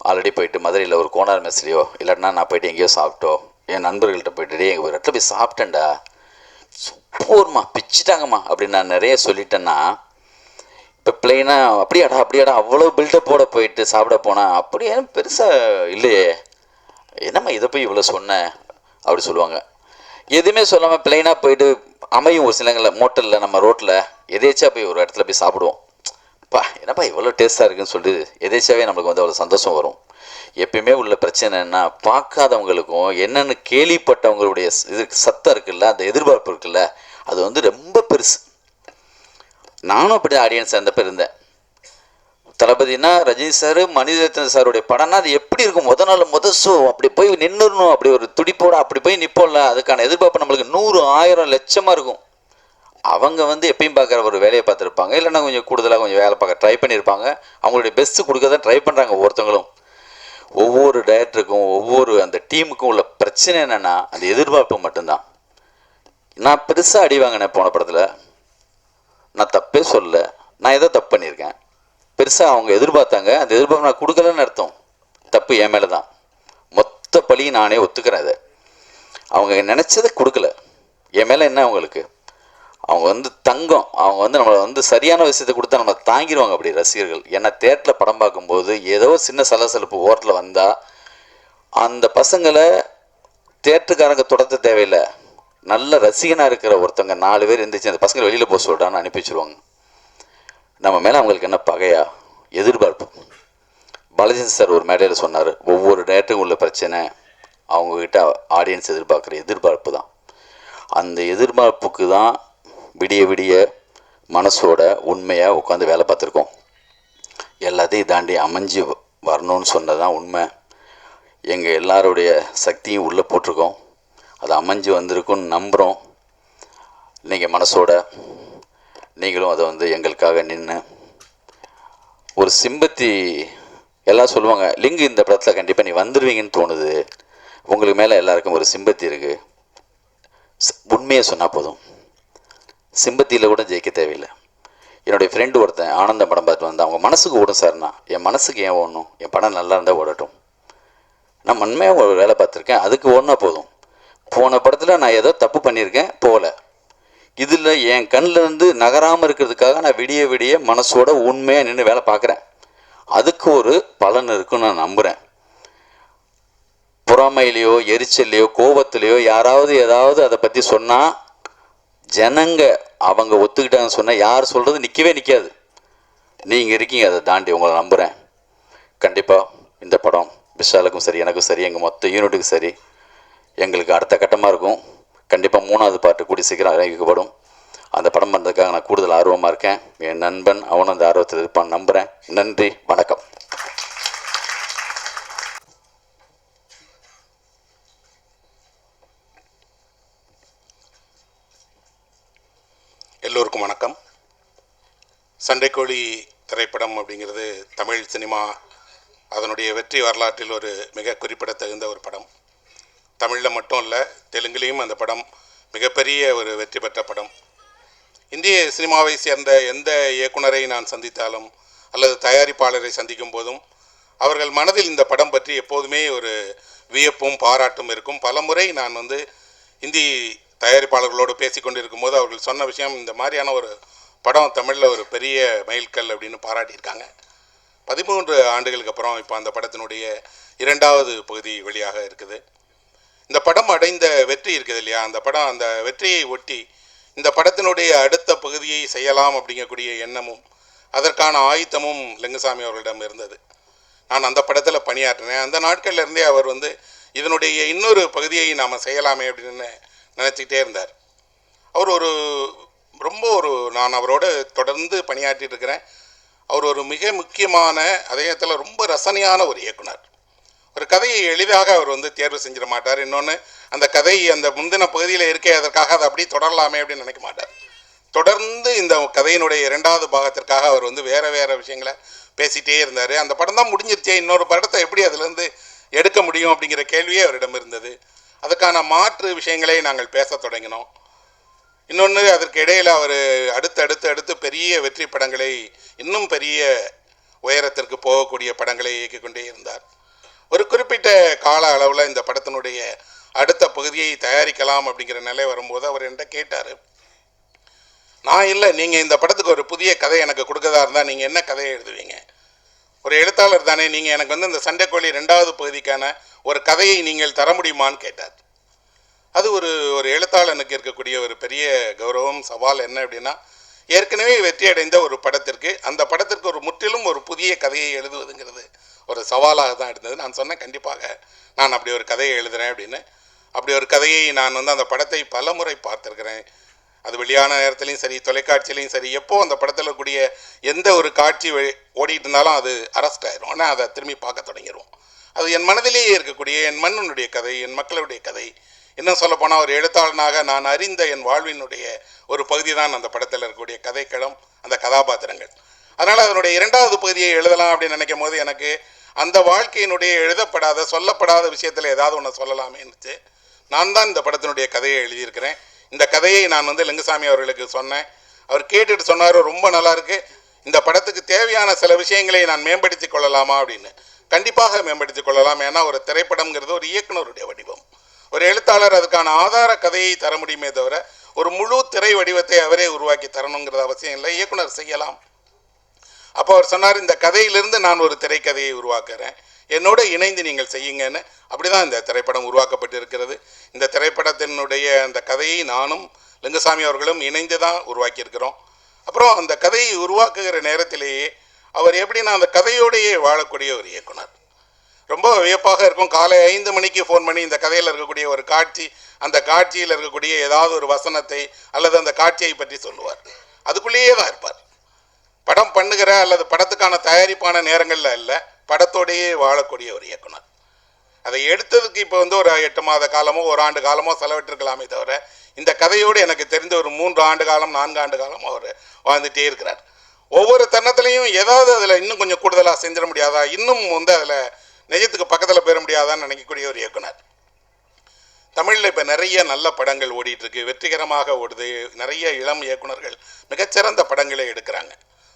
ஆல்ரெடி போயிட்டு மதுரையில் ஒரு கோனார் மெஸ்லையோ இல்லைன்னா நான் போய்ட்டு எங்கேயோ சாப்பிட்டோ, என் நண்பர்கள்ட்ட போய்ட்டு எங்கள் ஒரு இடத்துல போய் சாப்பிட்டேன்டா, சூப்பர்மா, பிச்சுட்டாங்கம்மா அப்படின்னு நான் நிறைய சொல்லிட்டேன்னா, இப்போ பிளெயினாக அப்படியாடா அவ்வளோ பில்டப்போட போயிட்டு சாப்பிட போனால் அப்படியே பெருசாக இல்லையே, என்னம்மா இதை போய் இவ்வளோ சொன்னேன் அப்படி சொல்லுவாங்க. எதுவுமே சொல்லாமல் பிளெயினாக போயிட்டு அமையும் ஒரு சிலங்களில் மோட்டலில், நம்ம ரோட்டில் எதேச்சா போய் ஒரு இடத்துல போய் சாப்பிடுவோம். என்னப்பா இவ்வளோ டேஸ்ட்டாக இருக்குன்னு சொல்லிட்டு எதேச்சாவே நம்மளுக்கு வந்து அவ்வளோ சந்தோஷம் வரும். எப்பயுமே உள்ள பிரச்சனை என்ன, பார்க்காதவங்களுக்கும் என்னென்னு கேள்விப்பட்டவங்களுடைய இது சத்தம் இருக்குல்ல, அந்த எதிர்பார்ப்பு இருக்குல்ல, அது வந்து ரொம்ப பெருசு. நானும் அப்படி ஆடியன்ஸ் அந்த பேர் இருந்தேன். தளபதினா ரஜினி சார், மணிரத்னம் சாருடைய படம்னா அது எப்படி இருக்கும், முத ஷோ அப்படி போய் நின்றுடணும், அப்படி ஒரு துடிப்போட அப்படி போய் நிற்போம்ல, அதுக்கான எதிர்பார்ப்பு நம்மளுக்கு 100, 1000 லட்சமாக இருக்கும். அவங்க வந்து எப்பயும் பார்க்குற ஒரு வேலையை பார்த்துருப்பாங்க, இல்லைன்னா கொஞ்சம் கூடுதலாக கொஞ்சம் வேலை பார்க்க ட்ரை பண்ணியிருப்பாங்க. அவங்களுடைய பெஸ்ட்டு கொடுக்க தான் ட்ரை பண்ணுறாங்க ஒவ்வொருத்தவங்களும். ஒவ்வொரு டைரக்டருக்கும் ஒவ்வொரு அந்த டீமுக்கும் உள்ள பிரச்சனை என்னென்னா அந்த எதிர்பார்ப்பு மட்டும்தான். நான் பெருசாக அடி வாங்கினேன் போன படத்தில், நான் தப்பே சொல்ல, நான் ஏதோ தப்பு பண்ணியிருக்கேன். பெருசாக அவங்க எதிர்பார்த்தாங்க, அந்த எதிர்பார்ப்பு நான் கொடுக்கலன்னு அர்த்தம். தப்பு என் மேலே தான், மொத்த பழியும் நானே ஒத்துக்கிறேன். அதை அவங்க நினச்சதை கொடுக்கல, என் மேலே என்ன அவங்களுக்கு, அவங்க வந்து தங்கம், அவங்க வந்து நம்மளை வந்து சரியான விஷயத்தை கொடுத்தா நம்மளை தாங்கிடுவாங்க அப்படி ரசிகர்கள். ஏன்னா தேட்டரில் படம் பார்க்கும்போது ஏதோ சின்ன சலசலப்பு ஓரத்தில் வந்தால் அந்த பசங்களை தேட்டருக்காரங்க தொடர்த்த தேவையில்லை, நல்ல ரசிகனாக இருக்கிற ஒருத்தவங்க 4 பேர் இருந்துச்சு அந்த பசங்களை வெளியில் போக சொல்கிறான்னு அனுப்பி வச்சுருவாங்க. நம்ம மேலே அவங்களுக்கு என்ன பகையா, எதிர்பார்ப்பு. பாலாஜி சார் ஒரு மேடையில் சொன்னார், ஒவ்வொரு டேரக்டருக்கும் உள்ள பிரச்சனை அவங்கக்கிட்ட ஆடியன்ஸ் எதிர்பார்க்குற எதிர்பார்ப்பு தான். அந்த எதிர்பார்ப்புக்கு தான் விடிய விடிய மனசோட உண்மையாக உட்காந்து வேலை பார்த்துருக்கோம். எல்லாத்தையும் தாண்டி அமைஞ்சு வரணும்னு சொன்னதான் உண்மை. எங்கள் எல்லாருடைய சக்தியும் உள்ளே போட்டிருக்கோம். அது அமைஞ்சு வந்திருக்குன்னு நம்புகிறோம். நீங்கள் மனசோட நீங்களும் அதை வந்து எங்களுக்காக நின்று ஒரு சிம்பத்தி. எல்லாம் சொல்லுவாங்க, லிங்கு இந்த படத்தில் கண்டிப்பாக நீ வந்துடுவீங்கன்னு தோணுது, உங்களுக்கு மேலே எல்லாருக்கும் ஒரு சிம்பத்தி இருக்குது. உண்மையை சொன்னால் போதும், சிம்பத்தியில் கூட ஜெயிக்க தேவையில்லை. என்னுடைய ஃப்ரெண்டு ஒருத்தன் ஆனந்த படம் பார்த்து வந்தேன். அவங்க மனசுக்கு ஓடும் சார்னா, என் மனசுக்கு ஏன் ஓடணும்? என் படம் நல்லா இருந்தால் ஓடட்டும். நான் உண்மையாக ஒரு வேலை பார்த்துருக்கேன், அதுக்கு ஓடினா போதும். போன படத்தில் நான் ஏதோ தப்பு பண்ணியிருக்கேன், போகல. இதில் என் கண்ணில் இருந்து நகராமல் இருக்கிறதுக்காக நான் விடிய விடிய மனசோட உண்மையாக நின்று வேலை பார்க்குறேன். அதுக்கு ஒரு பலன் இருக்குன்னு நான் நம்புகிறேன். பொறாமையிலையோ எரிச்சல்லையோ கோபத்துலையோ யாராவது ஏதாவது அதை பற்றி சொன்னால் ஜனங்க அவங்க ஒத்துக்கிட்டாங்கன்னு சொன்னால் யார் சொல்கிறது நிற்கவே நிற்காது. நீங்கள் இருக்கீங்க, அதை தாண்டி உங்களை நம்புகிறேன். கண்டிப்பாக இந்த படம் விஷாலுக்கும் சரி, எனக்கும் சரி, எங்கள் மொத்த யூனிட்டுக்கும் சரி, எங்களுக்கு அடுத்த கட்டமாக இருக்கும். கண்டிப்பாக 3வது பார்ட்டு கூடி சீக்கிரம் அறிவிக்கப்படும். அந்த படம் பண்ணுறதுக்காக நான் கூடுதல் ஆர்வமாக இருக்கேன். என் நண்பன் அவனும் அந்த ஆர்வத்தில் இருப்பான்னு நம்புகிறேன். நன்றி, வணக்கம். எல்லோருக்கும் வணக்கம். சண்டைக்கோழி திரைப்படம் அப்படிங்கிறது தமிழ் சினிமா அதனுடைய வெற்றி வரலாற்றில் ஒரு மிக குறிப்பிடத்தகுந்த ஒரு படம். தமிழில் மட்டும் இல்லை, தெலுங்குலேயும் அந்த படம் மிகப்பெரிய ஒரு வெற்றி பெற்ற படம். இந்திய சினிமாவை சேர்ந்த எந்த இயக்குனரை நான் சந்தித்தாலும் அல்லது தயாரிப்பாளரை சந்திக்கும் போதும் அவர்கள் மனதில் இந்த படம் பற்றி எப்போதுமே ஒரு வியப்பும் பாராட்டும் இருக்கும். பல முறை நான் வந்து இந்தி தயாரிப்பாளர்களோடு பேசி கொண்டிருக்கும் போது அவர்கள் சொன்ன விஷயம், இந்த மாதிரியான ஒரு படம் தமிழில் ஒரு பெரிய மைல்கல் அப்படின்னு பாராட்டியிருக்காங்க. 13 ஆண்டுகளுக்கு அப்புறம் இப்போ அந்த படத்தினுடைய 2வது பகுதி வெளியாக இருக்குது. இந்த படம் அடைந்த வெற்றி இருக்குது இல்லையா, அந்த படம் அந்த வெற்றியை ஒட்டி இந்த படத்தினுடைய அடுத்த பகுதியை செய்யலாம் அப்படிங்கக்கூடிய எண்ணமும் அதற்கான ஆயத்தமும் லிங்குசாமி அவர்களிடம் இருந்தது. நான் அந்த படத்தில் பணியாற்றினேன். அந்த நாட்கள்ல இருந்தே அவர் வந்து இதனுடைய இன்னொரு பகுதியை நாம் செய்யலாமே அப்படின்னு நினச்சிக்கிட்டே இருந்தார். அவர் நான் அவரோட தொடர்ந்து பணியாற்றிட்டு இருக்கிறேன். அவர் ஒரு மிக முக்கியமான, அதே நேரத்தில் ரொம்ப ரசனையான ஒரு இயக்குனர். ஒரு கதையை எளிதாக அவர் வந்து தேர்வு செஞ்சிட மாட்டார். இன்னொன்று, அந்த கதை அந்த முந்தின பகுதியில் இருக்கே, அதற்காக அதை அப்படி தொடரலாமே அப்படின்னு நினைக்க மாட்டார். தொடர்ந்து இந்த கதையினுடைய 2வது பாகத்திற்காக அவர் வந்து வேறு விஷயங்களை பேசிகிட்டே இருந்தார். அந்த படம் தான் முடிஞ்சிருச்சே, இன்னொரு படத்தை எப்படி அதுலேருந்து எடுக்க முடியும் அப்படிங்கிற கேள்வியே அவரிடம் இருந்தது. அதுக்கான மாற்று விஷயங்களை நாங்கள் பேச தொடங்கினோம். இன்னொன்று, அதற்கு இடையில் அவர் அடுத்து பெரிய வெற்றி படங்களை, இன்னும் பெரிய உயரத்திற்கு போகக்கூடிய படங்களை இயக்கிக் கொண்டே இருந்தார். ஒரு குறிப்பிட்ட கால அளவில் இந்த படத்தினுடைய அடுத்த பகுதியை தயாரிக்கலாம் அப்படிங்கிற நிலை வரும்போது அவர் என்கிட்ட கேட்டார், நான் இல்லை, நீங்கள் இந்த படத்துக்கு ஒரு புதிய கதை எனக்கு கொடுக்கறதா இருந்தால் நீங்கள் என்ன கதையை எழுதுவீங்க? ஒரு எழுத்தாளர் தானே, நீங்கள் எனக்கு வந்து இந்த சண்டைக்கோழி 2வது பகுதிக்கான ஒரு கதையை நீங்கள் தர முடியுமான்னு கேட்டார். அது ஒரு எழுத்தாளனுக்கு இருக்கக்கூடிய ஒரு பெரிய கௌரவம், சவால். என்ன அப்படின்னா, ஏற்கனவே வெற்றி அடைந்த ஒரு படத்திற்கு, அந்த படத்திற்கு ஒரு முற்றிலும் ஒரு புதிய கதையை எழுதுவதுங்கிறது ஒரு சவாலாக தான் இருந்தது. நான் சொன்னேன், கண்டிப்பாக நான் அப்படி ஒரு கதையை எழுதுகிறேன் அப்படின்னு. அப்படி ஒரு கதையை நான் வந்து அந்த படத்தை பல முறை பார்த்துருக்கிறேன். அது வெளியான நேரத்துலையும் சரி, தொலைக்காட்சியிலையும் சரி, எப்போ அந்த படத்தில் இருக்கக்கூடிய எந்த ஒரு காட்சி ஓடிட்டு இருந்தாலும் அது அரெஸ்ட் ஆயிரும். ஆனால் அதை திரும்பி பார்க்க தொடங்கிடுவோம். அது என் மனதிலேயே இருக்கக்கூடிய என் மண்ணுடைய கதை, என் மக்களுடைய கதை. இன்னும் சொல்லப்போனால் ஒரு எழுத்தாளனாக நான் அறிந்த என் வாழ்வினுடைய ஒரு பகுதி தான் அந்த படத்தில் இருக்கக்கூடிய கதைக்களம், அந்த கதாபாத்திரங்கள். அதனால் அதனுடைய 2வது பகுதியை எழுதலாம் அப்படின்னு நினைக்கும் போது எனக்கு அந்த வாழ்க்கையினுடைய எழுதப்படாத, சொல்லப்படாத விஷயத்தில் ஏதாவது ஒன்று சொல்லலாமே இருந்துச்சு. நான் தான் இந்த படத்தினுடைய கதையை எழுதியிருக்கிறேன். இந்த கதையை நான் வந்து லிங்குசாமி அவர்களுக்கு சொன்னேன். அவர் கேட்டுட்டு சொன்னார், ரொம்ப நல்லா இருக்கு, இந்த படத்துக்கு தேவையான சில விஷயங்களை நான் மேம்படுத்தி கொள்ளலாமா அப்படின்னு. கண்டிப்பாக மேம்படுத்தி கொள்ளலாம். ஏன்னா ஒரு திரைப்படம்ங்கிறது ஒரு இயக்குனருடைய வடிவம். ஒரு எழுத்தாளர் அதுக்கான ஆதார கதையை தர முடியுமே தவிர ஒரு முழு திரை வடிவத்தை அவரே உருவாக்கி தரணுங்கிறது அவசியம் இல்லை, இயக்குனர் செய்யலாம். அப்போ அவர் சொன்னார், இந்த கதையிலிருந்து நான் ஒரு திரைக்கதையை உருவாக்குறேன், என்னோட இணைந்து நீங்கள் செய்யுங்கன்னு. அப்படிதான் இந்த திரைப்படம் உருவாக்கப்பட்டு இருக்கிறது. இந்த திரைப்படத்தினுடைய அந்த கதையை நானும் லிங்குசாமி அவர்களும் இணைந்து தான் உருவாக்கியிருக்கிறோம். அப்புறம் அந்த கதையை உருவாக்குகிற நேரத்திலேயே அவர் எப்படின்னா அந்த கதையோடையே வாழக்கூடிய ஒரு இயக்குனர். ரொம்ப வியப்பாக இருக்கும். காலை 5 மணிக்கு ஃபோன் பண்ணி இந்த கதையில் இருக்கக்கூடிய ஒரு காட்சி, அந்த காட்சியில் இருக்கக்கூடிய ஏதாவது ஒரு வசனத்தை அல்லது அந்த காட்சியை பற்றி சொல்லுவார். அதுக்குள்ளேயே தான் இருப்பார். படம் பண்ணுகிற அல்லது படத்துக்கான தயாரிப்பான நேரங்களில் இல்லை, படத்தோடையே வாழக்கூடிய ஒரு இயக்குனர். அதை எடுத்ததுக்கு இப்போ வந்து ஒரு 8 மாத காலமோ 1 ஆண்டு காலமோ செலவிட்டிருக்கலாமே தவிர, இந்த கதையோடு எனக்கு தெரிந்த ஒரு 3 ஆண்டு காலம் 4 ஆண்டு காலம் அவர் வாழ்ந்துகிட்டே இருக்கிறார். ஒவ்வொரு தருணத்துலையும் ஏதாவது அதில் இன்னும் கொஞ்சம் கூடுதலாக செஞ்சிட முடியாதா, இன்னும் வந்து அதில் நிஜத்துக்கு பக்கத்தில் போயிட முடியாதான்னு நினைக்கக்கூடிய ஒரு இயக்குனர். தமிழில் இப்போ நிறைய நல்ல படங்கள் ஓடிட்டுருக்கு, வெற்றிகரமாக ஓடுது. நிறைய இளம் இயக்குனர்கள் மிகச்சிறந்த படங்களை எடுக்கிறாங்க.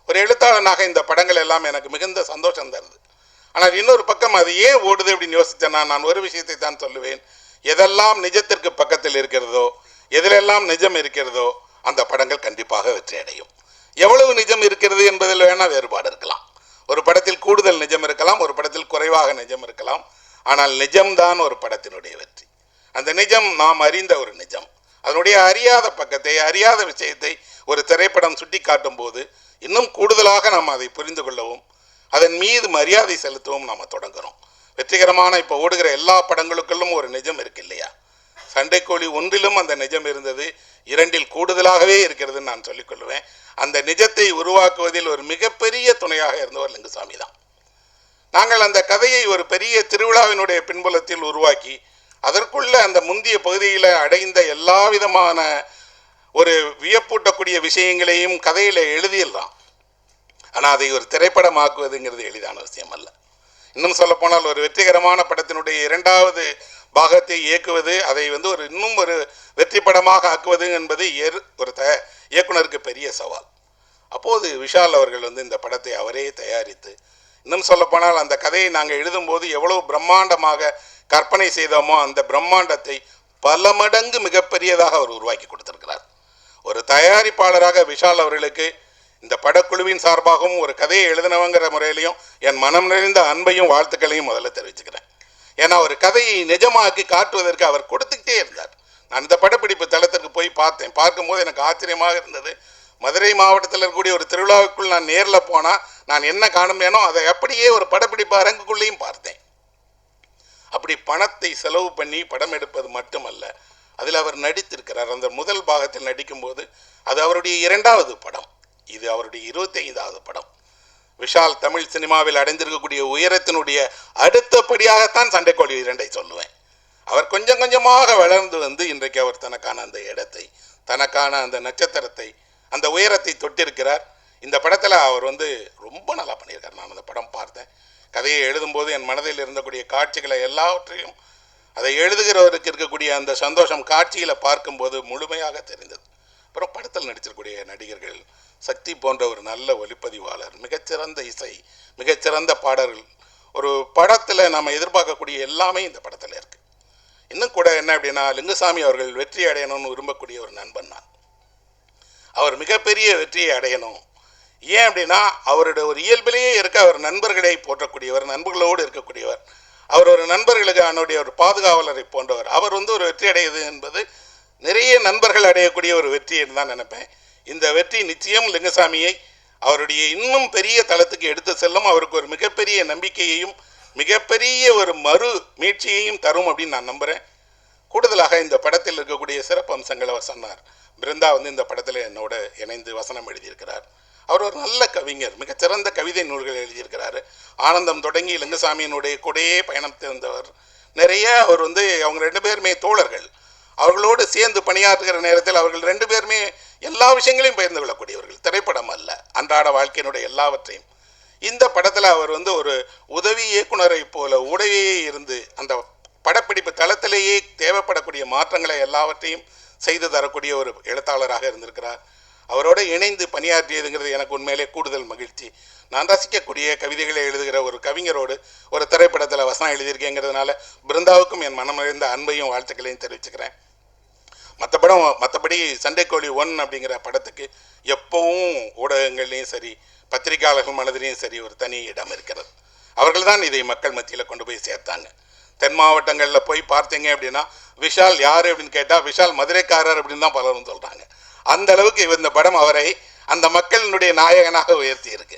ஒரு எழுத்தாளனாக இந்த படங்கள் எல்லாம் எனக்கு மிகுந்த சந்தோஷம் தருது. ஆனால் இன்னொரு பக்கம் அது ஏன் ஓடுது அப்படின்னு யோசித்தேன்னா, நான் ஒரு விஷயத்தை தான் சொல்லுவேன். எதெல்லாம் நிஜத்திற்கு பக்கத்தில் இருக்கிறதோ, எதிலெல்லாம் நிஜம் இருக்கிறதோ அந்த படங்கள் கண்டிப்பாக வெற்றி அடையும். எவ்வளவு நிஜம் இருக்கிறது என்பதில் வேணால் வேறுபாடு இருக்கலாம். ஒரு படத்தில் கூடுதல் நிஜம் இருக்கலாம், ஒரு படத்தில் குறைவாக நிஜம் இருக்கலாம். ஆனால் நிஜம்தான் ஒரு படத்தினுடைய வெற்றி. அந்த நிஜம் நாம் அறிந்த ஒரு நிஜம். அதனுடைய அறியாத பக்கத்தை, அறியாத விஷயத்தை ஒரு திரைப்படம் சுட்டி காட்டும் போது இன்னும் கூடுதலாக நாம் அதை புரிந்து கொள்ளவும், அதன் மீது மரியாதை செலுத்தவும் நாம் தொடங்குகிறோம். வெற்றிகரமான இப்போ ஓடுகிற எல்லா படங்களுக்குள்ளும் ஒரு நிஜம் இருக்கு இல்லையா? சண்டைக்கோழி 1 அந்த நிஜம் இருந்தது, 2 கூடுதலாகவே இருக்கிறதுன்னு நான் சொல்லிக்கொள்வேன். அந்த நிஜத்தை உருவாக்குவதில் ஒரு மிகப்பெரிய துணையாக இருந்தவர் லிங்குசாமி தான். நாங்கள் அந்த கதையை ஒரு பெரிய திருவிழாவினுடைய பின்புலத்தில் உருவாக்கி, அதற்குள்ள அந்த முந்திய பகுதியில் அடைந்த எல்லா விதமான ஒரு வியப்பூட்டக்கூடிய விஷயங்களையும் கதையில் எழுதிடலாம். ஆனால் அதை ஒரு திரைப்படமாக்குவதுங்கிறது எளிதான விஷயம் அல்ல. இன்னும் சொல்லப்போனால் ஒரு வெற்றிகரமான படத்தினுடைய 2வது பாகத்தை இயக்குவது, அதை வந்து இன்னும் ஒரு வெற்றி படமாக ஆக்குவது என்பது ஒரு இயக்குனருக்கு பெரிய சவால். அப்போது விஷால் அவர்கள் வந்து இந்த படத்தை அவரே தயாரித்து, இன்னும் சொல்லப்போனால் அந்த கதையை நாங்கள் எழுதும்போது எவ்வளவு பிரம்மாண்டமாக கற்பனை செய்தோமோ அந்த பிரம்மாண்டத்தை பல மடங்கு மிகப்பெரியதாக அவர் உருவாக்கி கொடுத்திருக்கிறார். ஒரு தயாரிப்பாளராக விஷால் அவர்களுக்கு இந்த படக்குழுவின் சார்பாகவும் ஒரு கதையை எழுதினவங்கிற முறையிலையும் என் மனம் நிறைந்த அன்பையும் வாழ்த்துக்களையும் முதல்ல தெரிவிச்சுக்கிறேன். ஏன்னா ஒரு கதையை நிஜமாக்கி காட்டுவதற்கு அவர் கொடுத்துக்கிட்டே இருந்தார். நான் இந்த படப்பிடிப்பு தளத்திற்கு போய் பார்த்தேன். பார்க்கும்போது எனக்கு ஆச்சரியமாக இருந்தது. மதுரை மாவட்டத்தில் இருக்கக்கூடிய ஒரு திருவிழாவுக்குள் நான் நேரில் போனால் நான் என்ன காணுமேனோ அதை அப்படியே ஒரு படப்பிடிப்பு அரங்குக்குள்ளேயும் பார்த்தேன். அப்படி பணத்தை செலவு பண்ணி படம் எடுப்பது மட்டுமல்ல, அதில் அவர் நடித்திருக்கிறார். அந்த முதல் பாகத்தில் நடிக்கும்போது அது அவருடைய 2வது படம், இது அவருடைய 25வது படம். விஷால் தமிழ் சினிமாவில் அடைந்திருக்கக்கூடிய உயரத்தினுடைய அடுத்தபடியாகத்தான் சண்டைக்கோழி 2 சொல்லுவேன். அவர் கொஞ்சம் கொஞ்சமாக வளர்ந்து வந்து இன்றைக்கு அவர் தனக்கான அந்த இடத்தை, தனக்கான அந்த நட்சத்திரத்தை, அந்த உயரத்தை தொட்டிருக்கிறார். இந்த படத்தில் அவர் வந்து ரொம்ப நல்லா பண்ணியிருக்கார். நான் அந்த படம் பார்த்தேன். கதையை எழுதும்போது என் மனதில் இருந்தக்கூடிய காட்சிகளை எல்லாவற்றையும், அதை எழுதுகிறவருக்கு இருக்கக்கூடிய அந்த சந்தோஷம் காட்சியில் பார்க்கும்போது முழுமையாக தெரிந்தது. அப்புறம் படத்தில் நடிச்சிருக்கக்கூடிய நடிகர்கள், சக்தி போன்ற ஒரு நல்ல ஒளிப்பதிவாளர், மிகச்சிறந்த இசை, மிகச்சிறந்த பாடல்கள், ஒரு படத்தில் நம்ம எதிர்பார்க்கக்கூடிய எல்லாமே இந்த படத்தில் இருக்குது. இன்னும் கூட என்ன அப்படின்னா, லிங்குசாமி அவர்கள் வெற்றி அடையணும்னு விரும்பக்கூடிய ஒரு நண்பன் நான். அவர் மிகப்பெரிய வெற்றியை அடையணும். ஏன் அப்படின்னா அவருடைய ஒரு இயல்பிலேயே இருக்க, அவர் நண்பர்களை போற்றக்கூடியவர், நண்பர்களோடு இருக்கக்கூடியவர். அவர் ஒரு நண்பர்களுக்கு அவனுடைய ஒரு பாதுகாவலரை போன்றவர். அவர் வந்து ஒரு வெற்றி அடையுது என்பது நிறைய நண்பர்கள் அடையக்கூடிய ஒரு வெற்றி என்று தான் நினைப்பேன். இந்த வெற்றி நிச்சயம் லிங்குசாமியை அவருடைய இன்னும் பெரிய தளத்துக்கு எடுத்து செல்லும். அவருக்கு ஒரு மிகப்பெரிய நம்பிக்கையையும் மிகப்பெரிய ஒரு மறு மீட்சியையும் தரும் அப்படின்னு நான் நம்புகிறேன். கூடுதலாக இந்த படத்தில் இருக்கக்கூடிய சிறப்பு அம்சங்களை அவர் சொன்னார். பிருந்தா வந்து இந்த படத்தில் என்னோட இணைந்து வசனம் எழுதியிருக்கிறார். அவர் ஒரு நல்ல கவிஞர், மிகச்சிறந்த கவிதை நூல்கள் எழுதியிருக்கிறாரு. ஆனந்தம் தொடங்கி லிங்குசாமியினுடைய கூடையே பயணம் தெரிந்தவர். நிறைய அவர் வந்து அவங்க 2 பேருமே தோழர்கள். அவர்களோடு சேர்ந்து பணியாற்றுகிற நேரத்தில் அவர்கள் 2 பேருமே எல்லா விஷயங்களையும் பகிர்ந்து கொள்ளக்கூடியவர்கள். திரைப்படம் அல்ல, அன்றாட வாழ்க்கையினுடைய எல்லாவற்றையும். இந்த படத்தில் அவர் வந்து ஒரு உதவி இயக்குனரை போல உடவே இருந்து அந்த படப்பிடிப்பு தளத்திலேயே தேவைப்படக்கூடிய மாற்றங்களை எல்லாவற்றையும் செய்து தரக்கூடிய ஒரு எழுத்தாளராக இருந்திருக்கிறார். அவரோடு இணைந்து பணியாற்றியதுங்கிறது எனக்கு உண்மையிலே கூடுதல் மகிழ்ச்சி. நான் ரசிக்கக்கூடிய கவிதைகளை எழுதுகிற ஒரு கவிஞரோடு ஒரு திரைப்படத்தில் வசனம் எழுதியிருக்கேங்கிறதுனால பிருந்தாவுக்கும் என் மனம் நிறைந்த அன்பையும் வாழ்த்துக்களையும் தெரிவிச்சுக்கிறேன். மற்றபடி சண்டைக்கோழி 1 அப்படிங்கிற படத்துக்கு எப்பவும் ஊடகங்கள்லேயும் சரி, பத்திரிகையாளர்கள் மனதிலையும் சரி ஒரு தனி இடம் இருக்கிறது. அவர்கள் தான் இதை மக்கள் மத்தியில் கொண்டு போய் சேர்த்தாங்க. தென் மாவட்டங்களில் போய் பார்த்தீங்க அப்படின்னா விஷால் யார் அப்படின்னு கேட்டால் விஷால் மதுரைக்காரர் அப்படின்னு தான் பலரும் சொல்கிறாங்க. அந்த அளவுக்கு இந்த படம் அவரை அந்த மக்களினுடைய நாயகனாக உயர்த்தி இருக்கு.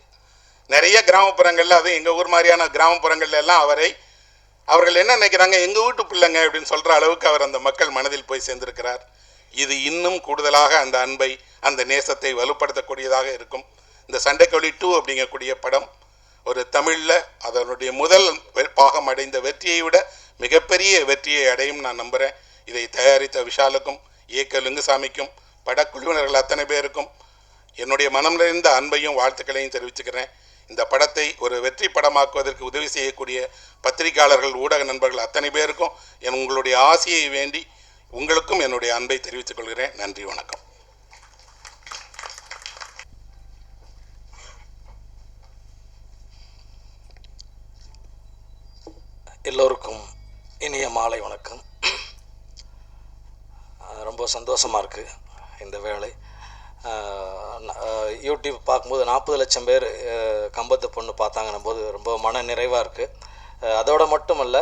நிறைய கிராமப்புறங்களில், அதுவும் எங்கள் ஊர் மாதிரியான கிராமப்புறங்கள்ல எல்லாம் அவர்கள் என்ன நினைக்கிறாங்க, எங்கள் வீட்டு பிள்ளைங்க அப்படின்னு சொல்கிற அளவுக்கு அவர் அந்த மக்கள் மனதில் போய் சேர்ந்திருக்கிறார். இது இன்னும் கூடுதலாக அந்த அன்பை, அந்த நேசத்தை வலுப்படுத்தக்கூடியதாக இருக்கும். இந்த சண்டைக்கோழி 2 அப்படிங்கக்கூடிய படம் ஒரு தமிழில் அதனுடைய முதல் பாகம் அடைந்த வெற்றியை விட மிகப்பெரிய வெற்றியை அடையும் நான் நம்புகிறேன். இதை தயாரித்த விஷாலுக்கும் இயக்க லிங்குசாமிக்கும் படக்குழுவினர்கள் அத்தனை பேருக்கும் என்னுடைய மனம் நிறைந்த அன்பையும் வாழ்த்துக்களையும் தெரிவிச்சுக்கிறேன். இந்த படத்தை ஒரு வெற்றி படமாக்குவதற்கு உதவி செய்யக்கூடிய பத்திரிகையாளர்கள், ஊடக நண்பர்கள் அத்தனை பேருக்கும் உங்களுடைய ஆசையை வேண்டி உங்களுக்கும் என்னுடைய அன்பை தெரிவித்துக் கொள்கிறேன். நன்றி, வணக்கம். எல்லோருக்கும் இனிய மாலை வணக்கம். ரொம்ப சந்தோஷமாக இருக்குது இந்த வேலை. யூடியூப் பார்க்கும்போது 40 லட்சம் பேர் கம்பத்து பொண்ணு பார்த்தாங்கன்னும் போது ரொம்ப மன நிறைவாக இருக்குது. அதோடு மட்டுமல்ல,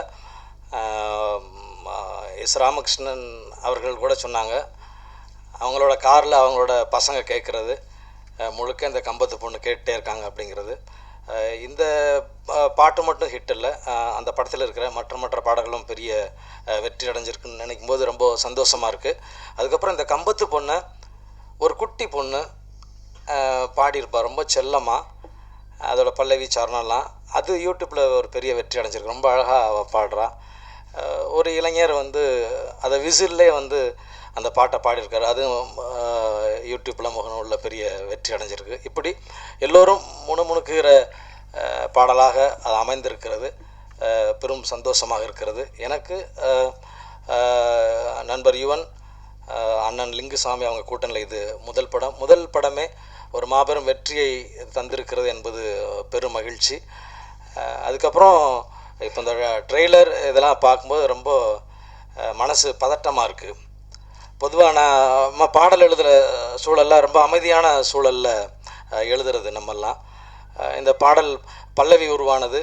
எஸ் ராமகிருஷ்ணன் அவர்கள் கூட சொன்னாங்க, அவங்களோட காரில் அவங்களோட பசங்க கேட்குறது முழுக்க இந்த கம்பத்து பொண்ணு கேட்டுகிட்டே இருக்காங்க அப்படிங்கிறது. இந்த பாட்டு மட்டும் ஹிட் இல்லை, அந்த படத்தில் இருக்கிற மற்ற பாடல்களும் பெரிய வெற்றி அடைஞ்சிருக்குன்னு நினைக்கும் போது ரொம்ப சந்தோஷமாக இருக்குது. அதுக்கப்புறம் இந்த கம்பத்து பொண்ணை ஒரு குட்டி பொண்ணு பாடியிருப்பாள் ரொம்ப செல்லமாக, அதோட பல்லவி சரணம்லாம். அது யூடியூப்பில் ஒரு பெரிய வெற்றி அடைஞ்சிருக்கு. ரொம்ப அழகாக அவள் பாடுறா. ஒரு இளைஞர் வந்து அதை விசில்லே வந்து அந்த பாட்டை பாடியிருக்காரு. அதுவும் யூடியூப்பில் முகநூலில் பெரிய வெற்றி அடைஞ்சிருக்கு. இப்படி எல்லோரும் முணுமுணுக்கிற பாடலாக அது அமைந்திருக்கிறது. பெரும் சந்தோஷமாக இருக்கிறது. எனக்கு நண்பர் யுவன், அண்ணன் லிங்குசாமி அவங்க கூட்டணியில் இது முதல் படமே ஒரு மாபெரும் வெற்றியை தந்திருக்கிறது என்பது பெரும் மகிழ்ச்சி. அதுக்கப்புறம் இப்போ இந்த ட்ரெய்லர் இதெல்லாம் பார்க்கும்போது ரொம்ப மனசு பதட்டமாக இருக்குது. பொதுவாக நம்ம பாடல் எழுதுகிற சூழலில் ரொம்ப அமைதியான சூழலில் எழுதுறது நம்மெல்லாம். இந்த பாடல் பல்லவி உருவானது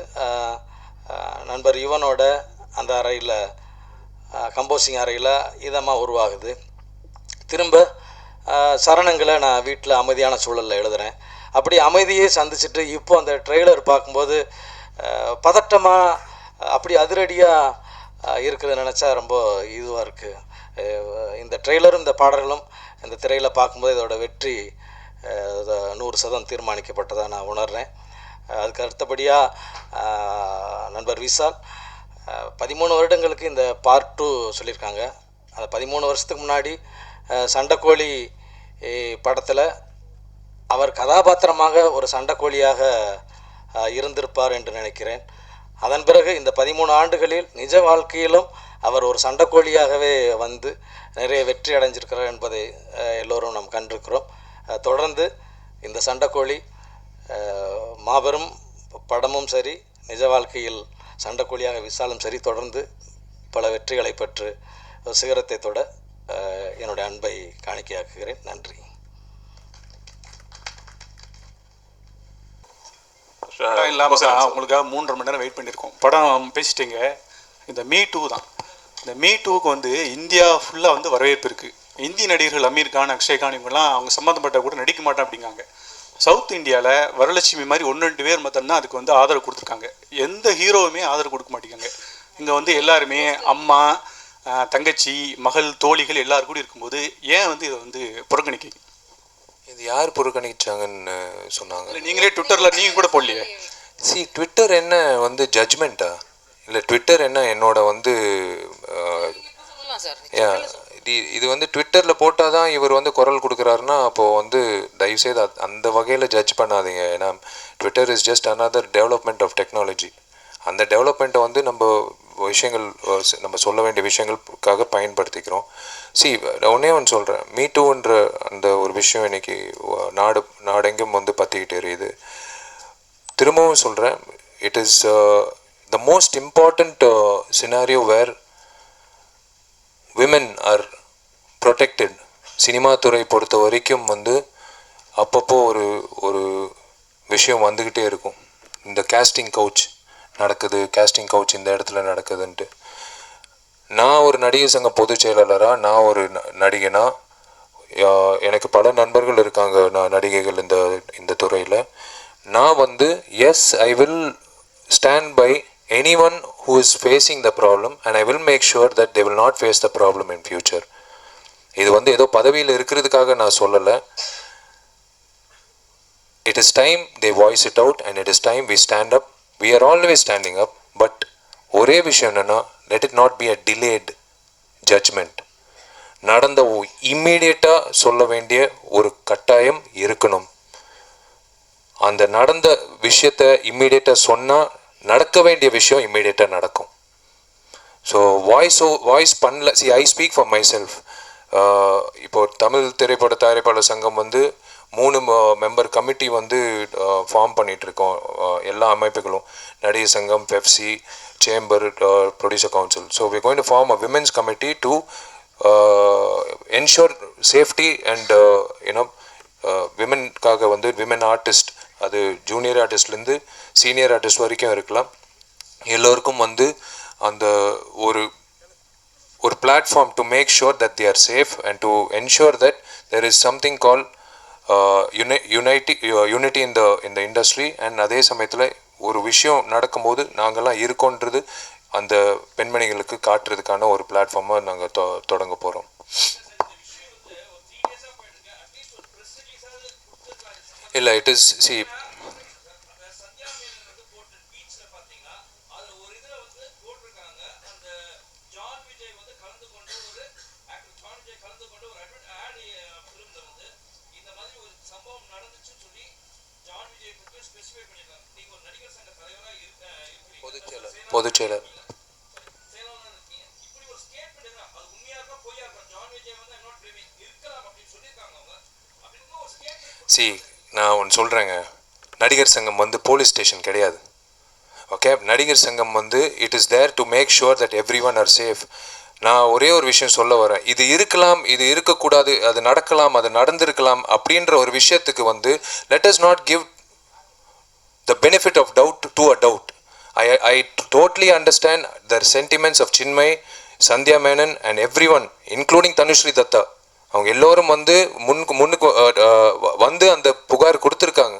நண்பர் யுவனோட அந்த அறையில், கம்போசிங் அறையில் இதமாக உருவாகுது. திரும்ப சரணங்களை நான் வீட்டில் அமைதியான சூழலில் எழுதுகிறேன். அப்படி அமைதியே சந்திச்சுட்டு இப்போ அந்த ட்ரெய்லர் பார்க்கும்போது பதட்டமாக அப்படி அதிரடியாக இருக்கிறத நினச்சா ரொம்ப இதுவாக இருக்குது. இந்த ட்ரெய்லரும் இந்த பாடல்களும் இந்த திரையில் பார்க்கும்போது இதோட வெற்றி 100% தீர்மானிக்கப்பட்டதாக நான் உணர்கிறேன். அதுக்கு அடுத்தபடியாக நண்பர் விஷால் 13 வருடங்களுக்கு இந்த பார்ட் 2 சொல்லியிருக்காங்க. அந்த 13 வருஷத்துக்கு முன்னாடி சண்டைக்கோழி படத்தில் அவர் கதாபாத்திரமாக ஒரு சண்டைக்கோழியாக இருந்திருப்பார் என்று நினைக்கிறேன். அதன் பிறகு இந்த 13 ஆண்டுகளில் நிஜ வாழ்க்கையிலும் அவர் ஒரு சண்டைக்கோழியாகவே வந்து நிறைய வெற்றி அடைஞ்சிருக்கிறார் என்பதை எல்லோரும் நாம் கண்டிருக்கிறோம். தொடர்ந்து இந்த சண்டைக்கோழி மாபெரும் படமும் சரி, நிஜ வாழ்க்கையில் சண்டைக்கோழியாக விசாலும் சரி, தொடர்ந்து பல வெற்றிகளை பெற்று சிகரத்தை தொட என்னுடைய அன்பை காணிக்கையாக்குகிறேன். நன்றி. இல்லாமல் தான் உங்களுக்காக 3.5 மணி நேரம் வெயிட் பண்ணியிருக்கோம். படம் பேசிட்டீங்க. இந்த மீ 2 தான். இந்த மீ 2க்கு வந்து இந்தியா ஃபுல்லாக வந்து வரவேற்பு இருக்குது. இந்திய நடிகர்கள் அமீர் கான், அக்ஷய் கான் இவங்கெல்லாம் அவங்க சம்மந்தப்பட்ட கூட நடிக்க மாட்டேன் அப்படிங்காங்க. சவுத் இந்தியாவில் வரலட்சுமி மாதிரி 1-2 பேர் மட்டும்தான் அதுக்கு வந்து ஆதரவு கொடுத்துருக்காங்க. எந்த ஹீரோவுமே ஆதரவு கொடுக்க மாட்டேங்காங்க. இங்கே வந்து எல்லாருமே அம்மா, தங்கச்சி, மகள், தோழிகள் எல்லாரும் கூட இருக்கும்போது ஏன் வந்து இதை வந்து புறக்கணிக்க? இது யார் புறக்கணிச்சாங்கன்னு சொன்னாங்க? நீங்களே ட்விட்டரில் நீங்கள் கூட போடலையே. ட்விட்டர் என்ன வந்து ஜட்ஜ்மெண்ட்டா? இல்லை ட்விட்டர் என்ன என்னோட வந்து இது வந்து ட்விட்டரில் போட்டால் தான் இவர் வந்து குரல் கொடுக்குறாருன்னா அப்போது வந்து தயவுசெய்து அந்த வகையில் ஜட்ஜ் பண்ணாதீங்க. ஏன்னா Twitter is just another development of technology. அந்த டெவலப்மெண்ட்டை வந்து நம்ம சொல்ல வேண்டிய விஷயங்களுக்காக பயன்படுத்திக்கிறோம். ஒன்றே ஒன்று சொல்கிறேன். மீ டூன்ற அந்த ஒரு விஷயம் இன்றைக்கி நாடெங்கும் வந்து பற்றிக்கிட்டு எரியுது. திரும்பவும் சொல்கிறேன், it is the most important scenario where women are protected. Cinema துறை பொறுத்த வரைக்கும் வந்து அப்பப்போ ஒரு விஷயம் வந்துக்கிட்டே இருக்கும். இந்த கேஸ்டிங் கவுச் நடக்குது, கேஸ்டிங் கவுச் இந்த இடத்துல நடக்குதுன்ட்டு. நான் ஒரு நடிகர் சங்க பொதுச் செயலாளராக, நான் ஒரு நடிகனா, எனக்கு பல நண்பர்கள் இருக்காங்க நடிகைகள் இந்த துறையில். நான் வந்து yes, I will stand by anyone who is facing the problem and I will make sure that they will not face the problem in future. இது வந்து ஏதோ பதவியில் இருக்கிறதுக்காக நான் சொல்லலை. It is time they voice it out and it is time we stand up. We are always standing up. But ஒரே விஷயம் என்னன்னா, let it not be a delayed judgment. நடந்த இம்மீடியட்டாக சொல்ல வேண்டிய ஒரு கட்டாயம் இருக்கணும். அந்த நடந்த விஷயத்தை இம்மீடியட்டாக சொன்னால் நடக்க வேண்டிய விஷயம் இம்மீடியட்டாக நடக்கும். ஸோ வாய்ஸ் பண்ணல. C I speak for my self. இப்போ தமிழ் திரைப்பட தயாரிப்பாளர் சங்கம் வந்து 3 மெம்பர் கமிட்டி வந்து ஃபார்ம் பண்ணிகிட்ருக்கோம். எல்லா அமைப்புகளும், Nadigar Sangam, FEFSI, chamber, producer council. So we going to form a women's committee to ensure safety and you know விமென்காக வந்து விமென் ஆர்டிஸ்ட், அது ஜூனியர் ஆர்டிஸ்ட்லேருந்து சீனியர் ஆர்டிஸ்ட் வரைக்கும் இருக்கலாம், எல்லோருக்கும் வந்து அந்த ஒரு platform to make sure that they are safe and to ensure that there is something called unity in the industry. and அதே சமயத்தில் ஒரு விஷயம் நடக்கும்போது நாங்கள்லாம் இருக்கோன்றது அந்த பெண்மணிகளுக்கு காட்டுறதுக்கான ஒரு பிளாட்ஃபார்மை நாங்கள் தொடங்க போகிறோம். இல்லை, இட் இஸ் சி பொதுச்செயலர் சி நான் ஒன்று சொல்கிறேங்க. நடிகர் சங்கம் வந்து போலீஸ் ஸ்டேஷன் கிடையாது. ஓகே, நடிகர் சங்கம் வந்து it is there to make sure that everyone are safe. நான் ஒரே ஒரு விஷயம் சொல்ல வரேன். இது இருக்கலாம், இது இருக்கக்கூடாது, அது நடக்கலாம், அது நடந்திருக்கலாம் அப்படின்ற ஒரு விஷயத்துக்கு வந்து let us not give the benefit of doubt to a doubt. I totally understand the sentiments of Chinmay, Sandhya Menon and everyone, including Tanushree Datta. அவங்க எல்லோரும் வந்து முன்னுக்கு வந்து அந்த புகார் கொடுத்துருக்காங்க.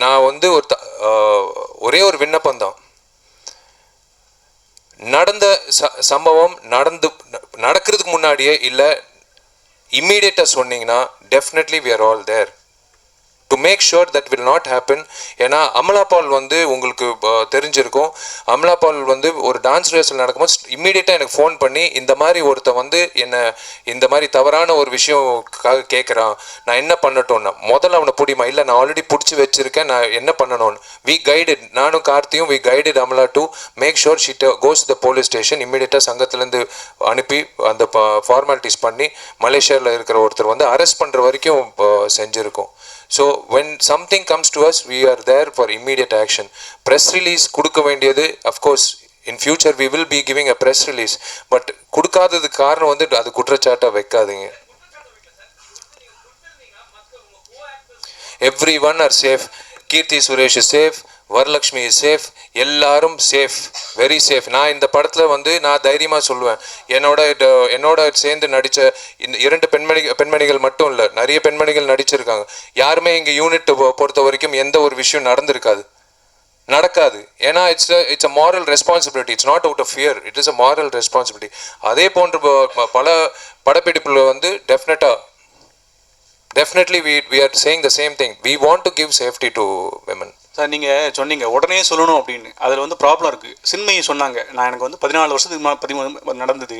நான் வந்து ஒரே ஒரு விண்ணப்பம் தான். நடந்த சம்பவம் நடக்கிறதுக்கு முன்னாடியே இல்லை இம்மீடியட்டாக சொன்னீங்கன்னா definitely we are all there to make sure that will not happen. ஏன்னா அமலா பால் வந்து உங்களுக்கு தெரிஞ்சிருக்கும். அமலா பால் வந்து ஒரு டான்ஸ் ரிஹர்சல் நடக்கும்போது இம்மீடியட்டாக எனக்கு ஃபோன் பண்ணி இந்த மாதிரி ஒருத்தன் வந்து என்னை இந்த மாதிரி தவறான ஒரு விஷயம் கேட்குறான், நான் என்ன பண்ணட்டோன்னா, முதல்ல அவனை பிடிமா, இல்லை நான் ஆல்ரெடி பிடிச்சி வச்சுருக்கேன், நான் என்ன பண்ணணும்னு வி கைடட், நானும் கார்த்தியும் வி கைடட் Amala to make sure she goes the police station. இம்மீடியட்டாக சங்கத்துலேருந்து அனுப்பி அந்த ஃபார்மாலிட்டிஸ் பண்ணி மலேசியாவில் இருக்கிற ஒருத்தர் வந்து அரெஸ்ட் பண்ணுற வரைக்கும் செஞ்சுருக்கோம். So when something comes to us, we are there for immediate action. Press release கொடுக்க வேண்டியது, of course in future we will be giving a press release, but கொடுக்காததுக்கு காரணம் வந்து அது குற்றச்சாட்டை வைக்காதீங்க. Everyone are safe. Kirti Suresh is safe, Varalakshmi is safe, எல்லாரும் safe, very safe. நான் இந்த படத்தில் வந்து நான் தைரியமாக சொல்லுவேன், என்னோட சேர்ந்து நடித்த இந்த 2 பெண்மணிகள் மட்டும் இல்லை, நிறைய பெண்மணிகள் நடிச்சிருக்காங்க. யாருமே எங்கள் யூனிட் பொறுத்த வரைக்கும் எந்த ஒரு விஷயம் நடக்காது. ஏன்னா it's a moral responsibility. It's not out of fear, it is a moral responsibility. அதே போன்ற பல படப்பிடிப்பில் வந்து definitely we are saying the same thing. We want to give safety to women. Sir நீங்கள் சொன்னீங்க உடனே சொல்லணும் அப்படின்னு, அதில் வந்து ப்ராப்ளம் இருக்குது. சின்மையை சொன்னாங்க, நான் எனக்கு வந்து 14 வருஷத்துக்கு 13 நடந்தது.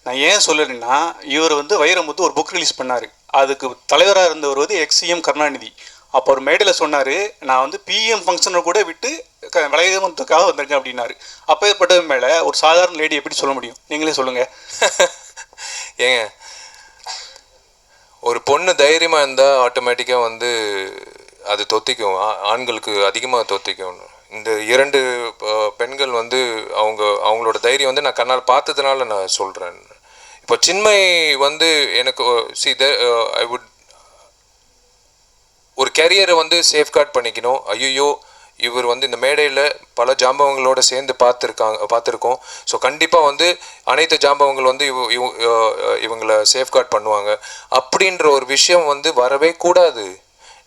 நான் ஏன் சொல்லலைன்னா, இவர் வந்து வைரமுத்து ஒரு புக் ரிலீஸ் பண்ணார். அதுக்கு தலைவராக இருந்தவர் வந்து எக்ஸ்சிஎம் கருணாநிதி. அப்போ ஒரு மேடையில் சொன்னார், நான் வந்து பிஎம் ஃபங்க்ஷனை கூட விட்டு வைரமுத்துக்காக வந்திருக்கேன் அப்படின்னாரு. அப்போ ஏற்பட்டது மேலே ஒரு சாதாரண லேடி எப்படி சொல்ல முடியும்? நீங்களே சொல்லுங்கள். ஏங்க, ஒரு பொண்ணு தைரியமாக இருந்தால் ஆட்டோமேட்டிக்காக வந்து அது தொத்திக்கும், ஆண்களுக்கு அதிகமாக தொத்திக்கும். இந்த 2 பெண்கள் வந்து அவங்களோட தைரியம் வந்து நான் கண்ணால் பார்த்ததுனால நான் சொல்கிறேன். இப்போ சின்மய் வந்து எனக்கு ஐ வுட் ஒரு கேரியரை வந்து சேஃப்கார்ட் பண்ணிக்கணும். ஐயோ இவர் வந்து இந்த மேடையில் பல ஜாம்பவங்களோட சேர்ந்து பார்த்துருக்கோம். ஸோ கண்டிப்பாக வந்து அனைத்து ஜாம்பவங்கள் வந்து இவங்களை சேஃப்கார்ட் பண்ணுவாங்க அப்படின்ற ஒரு விஷயம் வந்து வரவே கூடாது.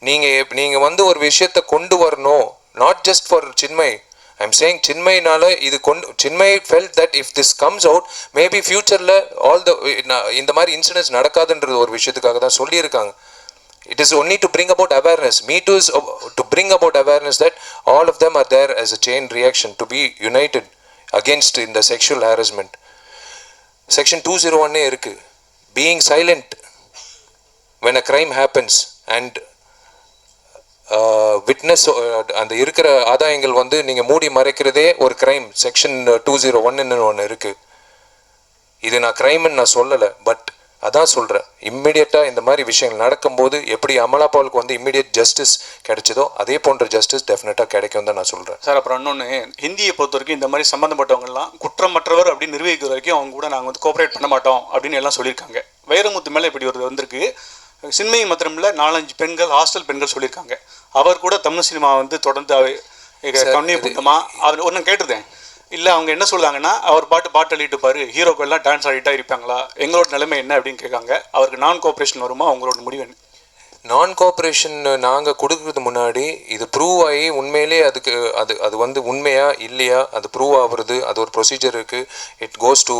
நீங்கள் வந்து ஒரு விஷயத்தை கொண்டு வரணும், not just for Chinmayi, I'm saying சின்மயினால இது Chinmayi felt that if this comes out maybe ஃபியூச்சரில் இந்த மாதிரி இன்சிடென்ட்ஸ் நடக்காதுன்றது ஒரு விஷயத்துக்காக தான் சொல்லியிருக்காங்க. It is only to bring about awareness. Me Too is to bring about awareness that all of them are there as a chain reaction to be united against in the sexual harassment. Section 201 irukku. Being silent when a crime happens and witness அந்த இருக்கிற ஆதாயங்கள் வந்து நீங்கள் மூடி மறைக்கிறதே ஒரு crime. Section 201 ஒன்று இருக்குது. இது நான் கிரைம்னு நான் சொல்லலை, பட் அதான் சொல்கிறேன். இம்மிடியட்டாக இந்த மாதிரி விஷயங்கள் நடக்கும்போது எப்படி அமலா பாலுக்கு வந்து இம்மிடியட் ஜஸ்டிஸ் கிடைச்சதோ அதே போன்ற ஜஸ்டிஸ் டெஃபினட்டாக கிடைக்கும் தான் நான் சொல்கிறேன். சார் அப்புறம் இன்னொன்று, ஹிந்தியை பொறுத்த வரைக்கும் இந்த மாதிரி சம்மந்தப்பட்டவங்கலாம் குற்றமற்றவர் அப்படின்னு நிரூபிக்கிற வரைக்கும் அவங்க கூட நாங்கள் வந்து கோஆப்ரேட் பண்ண மாட்டோம் அப்படின்னு எல்லாம் சொல்லியிருக்காங்க. வைரமுத்து மேலே இப்படி ஒரு வந்திருக்கு. சின்மயி மாத்திரமில்ல 4-5 பெண்கள் ஹாஸ்டல் பெண்கள் சொல்லியிருக்காங்க. அவர் கூட தமிழ் சினிமா வந்து தொடர்ந்து கண்ணிய புத்தமா அவர் ஒன்று கேட்டுருந்தேன். இல்லை அவங்க என்ன சொல்லுவாங்கன்னா, அவர் பாட்டு எழுதிட்டு பாரு, ஹீரோக்கெல்லாம் டான்ஸ் ஆடிட்டா இருப்பாங்களா, எங்களோட நிலைமை என்ன அப்படின்னு கேட்காங்க. அவருக்கு நான் கோஆப்ரேஷன் வருமா, அவங்களோட முடிவு என்ன? நான் கோஆப்ரேஷன் நாங்கள் கொடுக்கறது முன்னாடி இது ப்ரூவ் ஆகி உண்மையிலே அது வந்து உண்மையா இல்லையா அது ப்ரூவ் ஆகுறது, அது ஒரு ப்ரொசீஜர் இருக்குது. இட் கோஸ் டு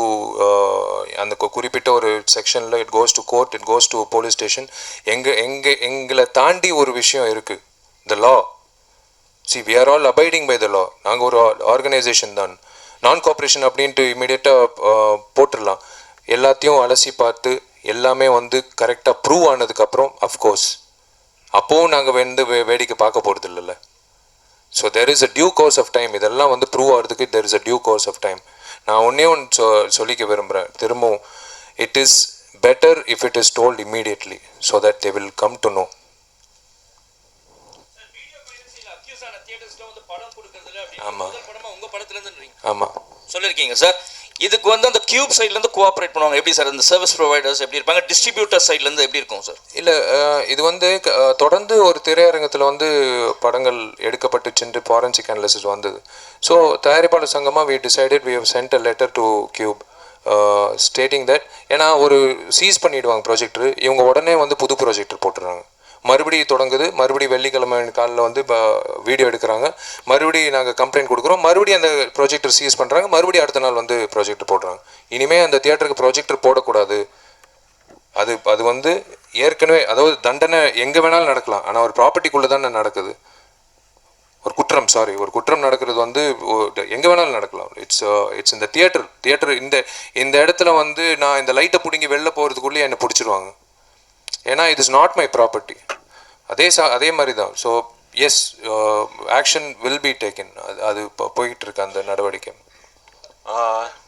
அந்த குறிப்பிட்ட ஒரு செக்ஷனில் it goes to court, it goes to police station. எங்களை தாண்டி ஒரு விஷயம் இருக்குது, த லா. See, we are all abiding by the law. நாங்கள் ஒரு ஆர்கனைசேஷன் தான். நான் கோஆப்ரேஷன் அப்படின்ட்டு இமீடியட்டாக போட்டுடலாம். எல்லாத்தையும் அலசி பார்த்து எல்லாமே வந்து கரெக்டாக ப்ரூவ் ஆனதுக்கப்புறம் அஃப்கோர்ஸ் அப்போவும் நாங்கள் வந்து வேடிக்கை பார்க்க போகிறது இல்லைல்ல. So there is a due course of time. இதெல்லாம் வந்து ப்ரூவ் ஆகிறதுக்கு there is a due course of time. நான் ஒன்றே ஒன்று சொல்லிக்க விரும்புகிறேன் திரும்பவும். It is better if it is told immediately so that they will come to know. ஆமாம் ஆமாம் சொல்லியிருக்கீங்க சார். இதுக்கு வந்து அந்த கியூப் சைட்லேருந்து கோஆப்ரேட் பண்ணுவாங்க எப்படி சார்? இந்த சர்வீஸ் ப்ரொவைடர்ஸ் எப்படி இருப்பாங்க? டிஸ்ட்ரிபியூட்டர் சைட்லேருந்து எப்படி இருக்கும் சார்? இல்லை, இது வந்து தொடர்ந்து ஒரு திரையரங்கத்தில் வந்து படங்கள் எடுக்கப்பட்டு சென்று ஃபாரன்சிக் அனாலிசிஸ் வந்தது. ஸோ தயாரிப்பாளர் சங்கமாக we decided we have sent a letter to Cube stating that, ஏன்னா ஒரு சீஸ் பண்ணிவிடுவாங்க ப்ரொஜெக்டர், இவங்க உடனே வந்து புது ப்ரொஜெக்டர் போட்டுடுறாங்க. மறுபடியும் தொடங்குது, மறுபடியும் வெள்ளிக்கிழமை காலையில் வந்து வீடியோ எடுக்கிறாங்க, மறுபடியும் நாங்கள் கம்ப்ளைண்ட் கொடுக்குறோம், மறுபடியும் அந்த ப்ரொஜெக்டர் சீஸ் பண்ணுறாங்க, மறுபடியும் அடுத்த நாள் வந்து ப்ரொஜெக்டர் போடுறாங்க. இனிமேல் அந்த தியேட்டருக்கு ப்ரொஜெக்டர் போடக்கூடாது. அது வந்து ஏற்கனவே அதாவது தண்டனை எங்கே வேணாலும் நடக்கலாம், ஆனால் ஒரு ப்ராப்பர்ட்டிக்குள்ளே தானே நடக்குது. ஒரு குற்றம் நடக்கிறது வந்து எங்கே வேணாலும் நடக்கலாம். இட்ஸ் இந்த தியேட்டர் இந்த இடத்துல வந்து நான் இந்த லைட்டை பிடிங்கி வெளில போகிறதுக்குள்ளேயே என்னை பிடிச்சிருவாங்க. ஏன்னா it is not my property. அதே மாதிரி தான். So yes, action will be taken. அது போயிட்டு இருக்கு அந்த நடவடிக்கை.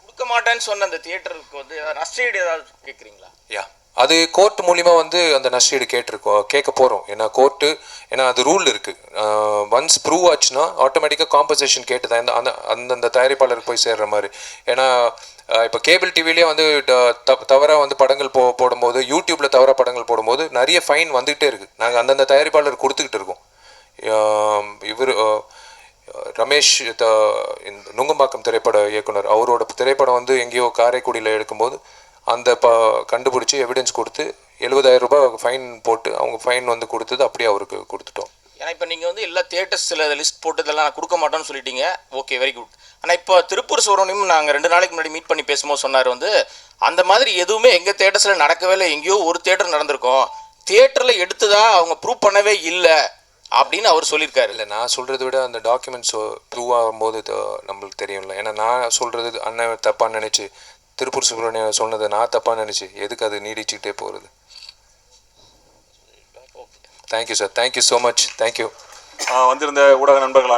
கொடுக்க மாட்டேன்னு சொன்ன அந்த தியேட்டருக்கு வந்து நஷ்டஈடு ஏதாவது கேட்குறீங்களா? யா, அது கோர்ட் மூலிமா வந்து அந்த நஷ்டஈடு கேட்க போகிறோம். ஏன்னா அது ரூல் இருக்குது. ஒன்ஸ் ப்ரூவ் ஆச்சுன்னா ஆட்டோமேட்டிக்காக காம்பன்சேஷன் கேட்டு தான் அந்தந்த தயாரிப்பாளருக்கு போய் சேர்ற மாதிரி. ஏன்னா இப்போ கேபிள் டிவிலேயே வந்து தவறாக வந்து படங்கள் போடும்போது, யூடியூப்பில் தவறாக படங்கள் போடும்போது நிறைய ஃபைன் வந்துகிட்டே இருக்குது. நாங்கள் அந்தந்த தயாரிப்பாளர் கொடுத்துக்கிட்டு இருக்கோம். இவர் ரமேஷ் நுங்கம்பாக்கம் திரைப்பட இயக்குனர், அவரோட திரைப்படம் வந்து எங்கேயோ காரைக்குடியில் எடுக்கும்போது அந்த கண்டுபிடிச்சி எவிடன்ஸ் கொடுத்து 70,000 ரூபாய் ஃபைன் போட்டு அவங்க ஃபைன் வந்து கொடுத்தது அப்படியே அவருக்கு கொடுத்துட்டோம். ஏன்னா இப்போ நீங்கள் வந்து எல்லா தியேட்டர்ஸில் லிஸ்ட் போட்டு இதெல்லாம் நான் கொடுக்க மாட்டேன்னு சொல்லிட்டீங்க. Okay, very good. ஆனால் இப்போ திருப்பூர் சுவரனையும் நாங்கள் 2 நாளைக்கு முன்னாடி மீட் பண்ணி பேசும்போது சொன்னார் வந்து அந்த மாதிரி எதுவுமே எங்கள் தியேட்டர்ஸில் நடக்கவே இல்லை, எங்கேயோ ஒரு தியேட்டர் நடந்திருக்கோம், தியேட்டரில் எடுத்துதான் அவங்க ப்ரூவ் பண்ணவே இல்லை அப்படின்னு அவர் சொல்லியிருக்காரு. இல்லை, நான் சொல்கிறத விட அந்த டாக்குமெண்ட்ஸ் ப்ரூவ் ஆகும்போது நம்மளுக்கு தெரியும்ல. ஏன்னா நான் சொல்கிறது அண்ணன் தப்பாக நினச்சி, திருப்பூர் சுப்ரமணியன் சொன்னதை நான் தப்பாக நினச்சி எதுக்கு அது நீடிச்சுக்கிட்டே போகிறது. Thank you sir, thank you so much, thank you. வந்திருந்த ஊடக நண்பர்கள்